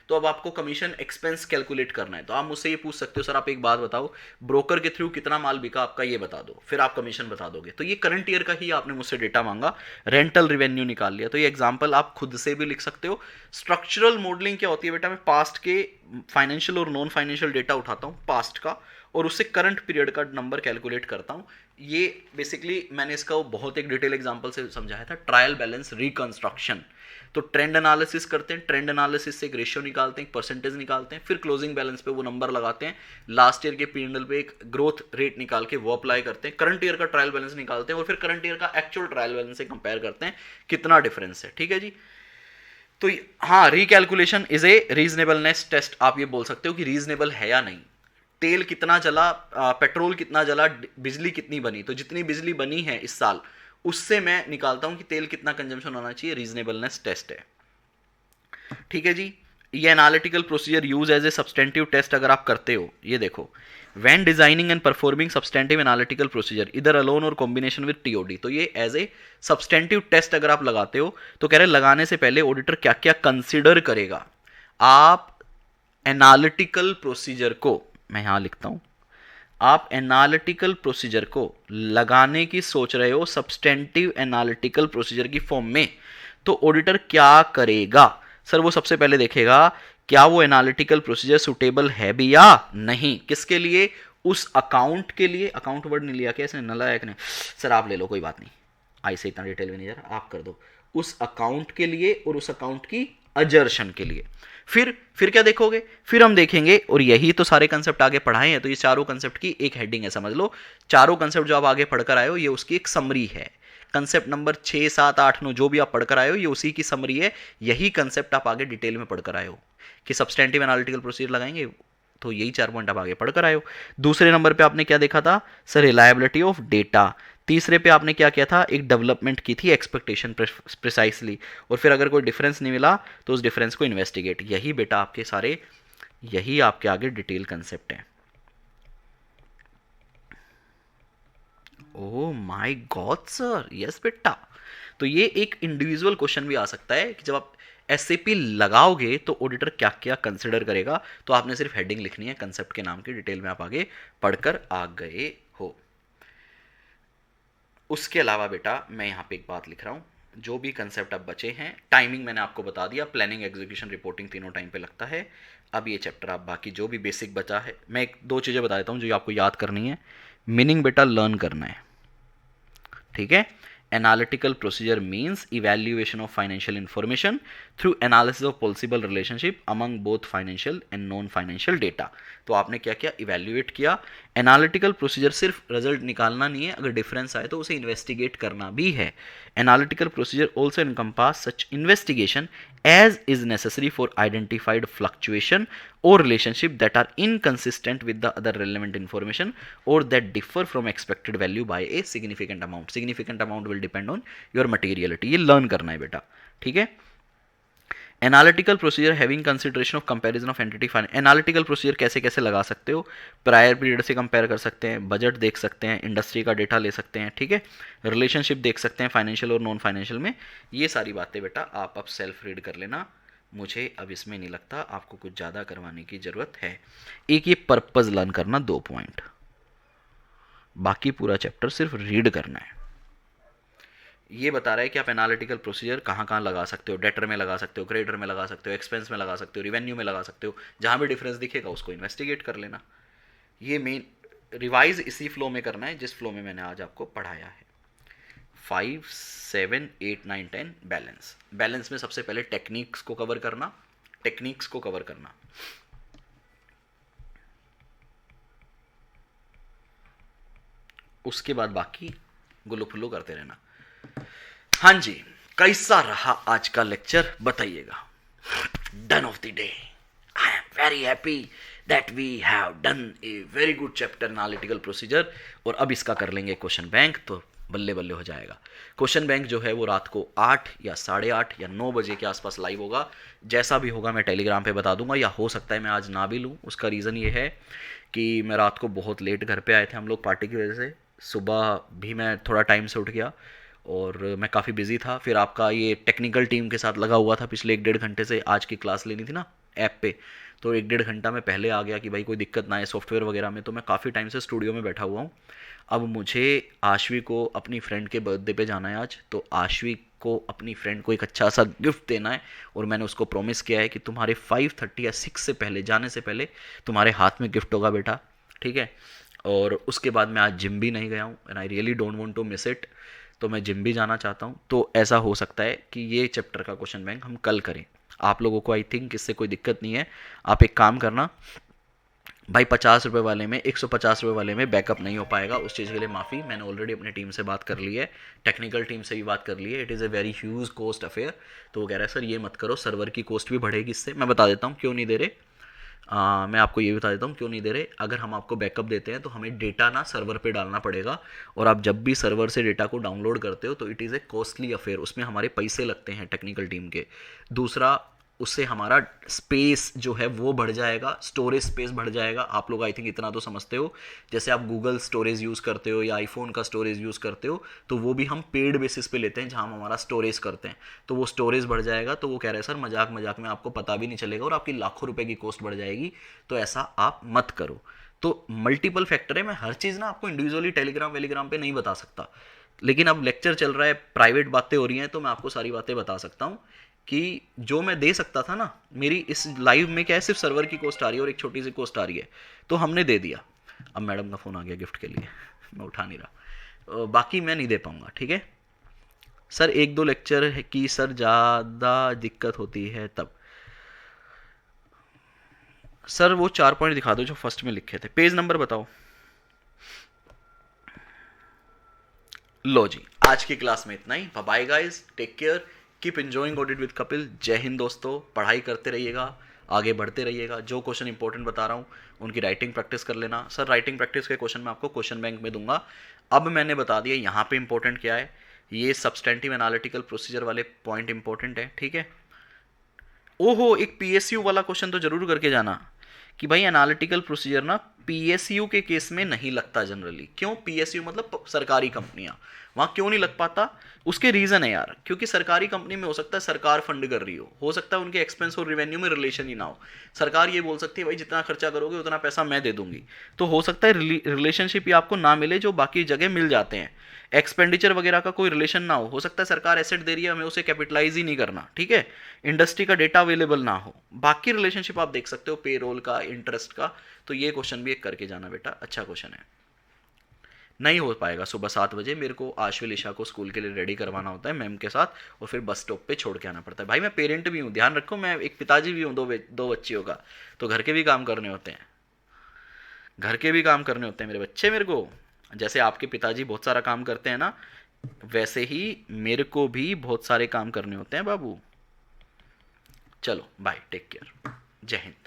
तो अब आपको कमीशन एक्सपेंस कैलकुलेट करना है, तो आप मुझसे ये पूछ सकते हो सर आप एक बात बताओ, ब्रोकर के थ्रू कितना माल बिका आपका ये बता दो, फिर आप कमीशन बता दोगे। तो ये करंट ईयर का ही आपने मुझसे डेटा मांगा, रेंटल रिवेन्यू निकाल लिया। तो ये एग्जांपल आप खुद से भी लिख सकते हो। स्ट्रक्चरल मॉडलिंग क्या होती है बेटा, मैं पास्ट के फाइनेंशियल और नॉन फाइनेंशियल डेटा उठाता हूँ पास्ट का, और उससे करंट पीरियड का नंबर कैलकुलेट करता हूँ। ये बेसिकली मैंने इसका बहुत एक डिटेल एग्जांपल से समझाया था, ट्रायल बैलेंस रिकंस्ट्रक्शन। तो ट्रेंड एनालिसिस करते हैं, ट्रेंड एनालिसिस से एक रेशियो निकालते हैं, एक परसेंटेज निकालते हैं, फिर क्लोजिंग बैलेंस पे वो नंबर लगाते हैं, लास्ट ईयर के P&L पे एक ग्रोथ रेट निकाल के वो अप्लाई करते हैं, करंट ईयर का ट्रायल बैलेंस निकालते हैं और फिर करंट ईयर का एक्चुअल ट्रायल बैलेंस से कंपेयर करते हैं कितना डिफरेंस है। ठीक है जी। तो हाँ, recalculation is a reasonableness test. आप ये बोल सकते हो कि रीजनेबल है या नहीं। तेल कितना चला, पेट्रोल कितना जला, बिजली कितनी बनी, तो जितनी बिजली बनी है इस साल उससे मैं निकालता हूं कि तेल कितना कंजम्पशन होना चाहिए, रीजनेबलनेस टेस्ट है। ठीक है जी। ये analytical procedure use as a substantive test अगर आप करते हो, ये देखो, when designing and performing substantive analytical procedure इधर अलोन और कॉम्बिनेशन विद TOD, तो ये एज ए सब्सटेंटिव टेस्ट अगर आप लगाते हो तो कह रहे लगाने से पहले ऑडिटर क्या क्या कंसिडर करेगा। आप एनालिटिकल प्रोसीजर को, मैं यहां लिखता हूं, आप एनालिटिकल प्रोसीजर को लगाने की सोच रहे हो सब्सटेंटिव एनालिटिकल प्रोसीजर की फॉर्म में, तो ऑडिटर क्या करेगा सर, वो सबसे पहले देखेगा क्या वो एनालिटिकल प्रोसीजर सुटेबल है भी या नहीं। किसके लिए, उस अकाउंट के लिए। अकाउंट वर्ड नहीं लिया क्या इसने, नलायक ने। सर आप ले लो, कोई बात नहीं, आई से इतना डिटेल में नहीं जा रहा, आप कर दो। उस अकाउंट के लिए और उस अकाउंट की अजर्शन के लिए। फिर क्या देखोगे, फिर हम देखेंगे, और यही तो सारे कंसेप्ट आगे पढ़ाए हैं, तो ये चारों कंसेप्ट की एक हेडिंग है, समझ लो। चारों कंसेप्ट जो आप आगे पढ़कर आए हो ये उसकी एक समरी है। कंसेप्ट नंबर 6, 7, 8, 9 जो भी आप पढ़कर आए हो ये उसी की समरी है। यही कंसेप्ट आप आगे डिटेल में पढ़कर आए हो कि सब्सटेंटिव एनालिटिकल प्रोसीजर लगाएंगे, तो यही 4 पॉइंट आप आगे पढ़कर आए हो। दूसरे नंबर पे आपने क्या देखा था सर, रिलायबिलिटी ऑफ डेटा। तीसरे पे आपने क्या किया था, एक डेवलपमेंट की थी, एक्सपेक्टेशन प्रिसाइसली, और फिर अगर कोई डिफरेंस नहीं मिला तो उस डिफरेंस को इन्वेस्टिगेट। यही बेटा आपके सारे, यही आपके आगे डिटेल कंसेप्ट है। Oh my God sir, yes बेटा। तो ये एक इंडिविजुअल क्वेश्चन भी आ सकता है कि जब आप SAP लगाओगे तो ऑडिटर क्या क्या कंसिडर करेगा। तो आपने सिर्फ हेडिंग लिखनी है, कंसेप्ट के नाम की डिटेल में आप आगे पढ़कर आ गए हो। उसके अलावा बेटा मैं यहाँ पे एक बात लिख रहा हूँ, जो भी कंसेप्ट अब बचे हैं, टाइमिंग मैंने आपको बता दिया, प्लानिंग, एग्जीक्यूशन, रिपोर्टिंग तीनों टाइम पे लगता है। अब ये चैप्टर आप बाकी जो भी बेसिक बचा है, मैं एक दो चीज़ें बता देता हूँ जो आपको याद करनी है। मीनिंग बेटा लर्न करना है, ठीक है। Analytical procedure means evaluation of financial information through analysis of possible relationship among both financial and non financial data. तो आपने क्या किया, इवैल्यूएट किया। एनालिटिकल प्रोसीजर सिर्फ रिजल्ट निकालना नहीं है, अगर डिफरेंस आए तो उसे इन्वेस्टिगेट करना भी है। Analytical procedure also encompass such investigation as is necessary for identified fluctuation or relationship that are inconsistent with the other relevant information or that differ from expected value by a significant amount. Significant amount will depend on your materiality. ये learn करना है बेटा, ठीक है। Analytical procedure having consideration of comparison of entity finance. Analytical procedure कैसे कैसे लगा सकते हो, प्रायर पीरियड से कंपेयर कर सकते हैं, बजट देख सकते हैं, इंडस्ट्री का डेटा ले सकते हैं, ठीक है, रिलेशनशिप देख सकते हैं फाइनेंशियल और नॉन फाइनेंशियल में। ये सारी बातें बेटा आप अब सेल्फ रीड कर लेना, मुझे अब इसमें नहीं लगता आपको कुछ ज़्यादा करवाने की ज़रूरत है। एक ये पर्पज़ लर्न करना 2 पॉइंट, बाकी पूरा चैप्टर सिर्फ रीड करना है। ये बता रहा है कि आप एनालिटिकल प्रोसीजर कहाँ कहाँ लगा सकते हो, डेटर में लगा सकते हो, क्रेडिटर में लगा सकते हो, एक्सपेंस में लगा सकते हो, रिवेन्यू में लगा सकते हो, जहाँ भी डिफरेंस दिखेगा उसको इन्वेस्टिगेट कर लेना। ये मेन रिवाइज इसी फ्लो में करना है जिस फ्लो में मैंने आज आपको पढ़ाया है। 5, 7, 8, 9, 10 बैलेंस। बैलेंस में सबसे पहले टेक्निक्स को कवर करना, टेक्निक्स को कवर करना, उसके बाद बाकी गुल्लू फुल्लू करते रहना। हाँ जी, कैसा रहा आज का लेक्चर बताइएगा। Done of the day, I am very happy that we have done a very good chapter analytical procedure. और अब इसका कर लेंगे क्वेश्चन बैंक, तो बल्ले बल्ले हो जाएगा। क्वेश्चन बैंक जो है वो रात को 8 या 8:30 या 9 बजे के आसपास लाइव होगा। जैसा भी होगा मैं टेलीग्राम पे बता दूंगा, या हो सकता है मैं आज ना भी लूँ। उसका रीज़न ये है कि मैं रात को बहुत लेट घर पे आए थे हम लोग पार्टी की वजह से। सुबह भी मैं थोड़ा टाइम से उठ गया और मैं काफ़ी बिजी था। फिर आपका ये टेक्निकल टीम के साथ लगा हुआ था पिछले 1-1.5 घंटे से। आज की क्लास लेनी थी ना ऐप पे, तो 1-1.5 घंटा मैं पहले आ गया कि भाई कोई दिक्कत ना आए सॉफ्टवेयर वगैरह में। तो मैं काफ़ी टाइम से स्टूडियो में बैठा हुआ हूँ। अब मुझे आशवी को अपनी फ्रेंड के बर्थडे पे जाना है आज, तो आशवी को अपनी फ्रेंड को एक अच्छा सा गिफ्ट देना है। और मैंने उसको प्रॉमिस किया है कि तुम्हारे 5:30 या 6 से पहले, जाने से पहले तुम्हारे हाथ में गिफ्ट होगा बेटा, ठीक है। और उसके बाद मैं आज जिम भी नहीं गया हूँ and I really don't want to miss it. तो मैं जिम भी जाना चाहता हूँ। तो ऐसा हो सकता है कि ये चैप्टर का क्वेश्चन बैंक हम कल करें। आप लोगों को आई थिंक इससे कोई दिक्कत नहीं है। आप एक काम करना भाई, 50 रुपये वाले में, 150 रुपये वाले में बैकअप नहीं हो पाएगा, उस चीज़ के लिए माफ़ी। मैंने ऑलरेडी अपनी टीम से बात कर ली है, टेक्निकल टीम से भी बात कर ली है। It is a very huge cost affair. तो वो कह रहा है सर ये मत करो, सर्वर की कॉस्ट भी बढ़ेगी इससे। मैं बता देता हूँ क्यों नहीं दे रहे। मैं आपको ये बता देता हूँ क्यों नहीं दे रहे। अगर हम आपको बैकअप देते हैं तो हमें डेटा ना सर्वर पे डालना पड़ेगा, और आप जब भी सर्वर से डेटा को डाउनलोड करते हो तो it is a costly affair, उसमें हमारे पैसे लगते हैं टेक्निकल टीम के। दूसरा, उससे हमारा स्पेस जो है वो बढ़ जाएगा, स्टोरेज स्पेस बढ़ जाएगा। आप लोग आई थिंक इतना तो समझते हो, जैसे आप गूगल स्टोरेज यूज़ करते हो या आईफोन का स्टोरेज यूज़ करते हो, तो वो भी हम पेड बेसिस पे लेते हैं जहाँ हम हमारा स्टोरेज करते हैं। तो वो स्टोरेज बढ़ जाएगा। तो वो कह रहे हैं सर मजाक मजाक में आपको पता भी नहीं चलेगा और आपकी लाखों रुपए की कॉस्ट बढ़ जाएगी, तो ऐसा आप मत करो। तो मल्टीपल फैक्टर है, मैं हर चीज़ ना आपको इंडिविजुअली टेलीग्राम वेलीग्राम पे नहीं बता सकता, लेकिन अब लेक्चर चल रहा है, प्राइवेट बातें हो रही हैं, तो मैं आपको सारी बातें बता सकता हूँ कि जो मैं दे सकता था ना, मेरी इस लाइव में क्या है, सिर्फ सर्वर की कॉस्ट आ रही है और एक छोटी सी कॉस्ट आ रही है, तो हमने दे दिया। अब मैडम का फ़ोन आ गया गिफ्ट के लिए, मैं उठा नहीं रहा। बाकी मैं नहीं दे पाऊँगा, ठीक है सर। 1-2 लेक्चर है कि सर ज़्यादा दिक्कत होती है तब। सर वो 4 पॉइंट दिखा दो जो फर्स्ट में लिखे थे, पेज नंबर बताओ। लो जी, आज की क्लास में इतना ही। Bye guys, take care, keep enjoying audit with Kapil. जय हिंद दोस्तों, पढ़ाई करते रहिएगा, आगे बढ़ते रहिएगा। जो क्वेश्चन इंपॉर्टेंट बता रहा हूँ उनकी राइटिंग प्रैक्टिस कर लेना। सर राइटिंग प्रैक्टिस के क्वेश्चन मैं आपको क्वेश्चन बैंक में दूंगा। अब मैंने बता दिया यहाँ पे इंपॉर्टेंट क्या है। ये सब्सटेंटिव एनालिटिकल प्रोसीजर वाले पॉइंट इंपॉर्टेंट है, ठीक है। ओहो, एक पीएसयू वाला क्वेश्चन तो जरूर करके जाना कि भाई एनालिटिकल प्रोसीजर ना पीएसयू के केस में नहीं लगता जनरली। क्यों? पीएसयू मतलब सरकारी कंपनियां, वहां क्यों नहीं लग पाता? उसके रीजन है यार, क्योंकि सरकारी कंपनी में हो सकता है सरकार फंड कर रही हो सकता है उनके एक्सपेंस और रेवेन्यू में रिलेशन ही ना हो। सरकार ये बोल सकती है भाई जितना खर्चा करोगे उतना पैसा मैं दे दूंगी, तो हो सकता है रिलेशनशिप ये आपको ना मिले जो बाकी जगह मिल जाते हैं। एक्सपेंडिचर वगैरह का कोई रिलेशन ना हो सकता है सरकार एसेट दे रही है, हमें उसे कैपिटलाइज ही नहीं करना, ठीक है। इंडस्ट्री का डेटा अवेलेबल ना हो, बाकी रिलेशनशिप आप देख सकते हो, पे रोल का, इंटरेस्ट का। तो ये क्वेश्चन भी एक करके जाना बेटा, अच्छा क्वेश्चन है। नहीं हो पाएगा सुबह 7 बजे, मेरे को आशविल ईशा को स्कूल के लिए रेडी करवाना होता है मैम के साथ, और फिर बस स्टॉप पे छोड़ के आना पड़ता है। भाई मैं पेरेंट भी हूँ, ध्यान रखो, मैं एक पिताजी भी हूँ दो बच्चियों का, तो घर के भी काम करने होते हैं, घर के भी काम करने होते हैं मेरे बच्चे। मेरे को जैसे आपके पिताजी बहुत सारा काम करते हैं ना, वैसे ही मेरे को भी बहुत सारे काम करने होते हैं बाबू। चलो बाय, टेक केयर, जय हिंद।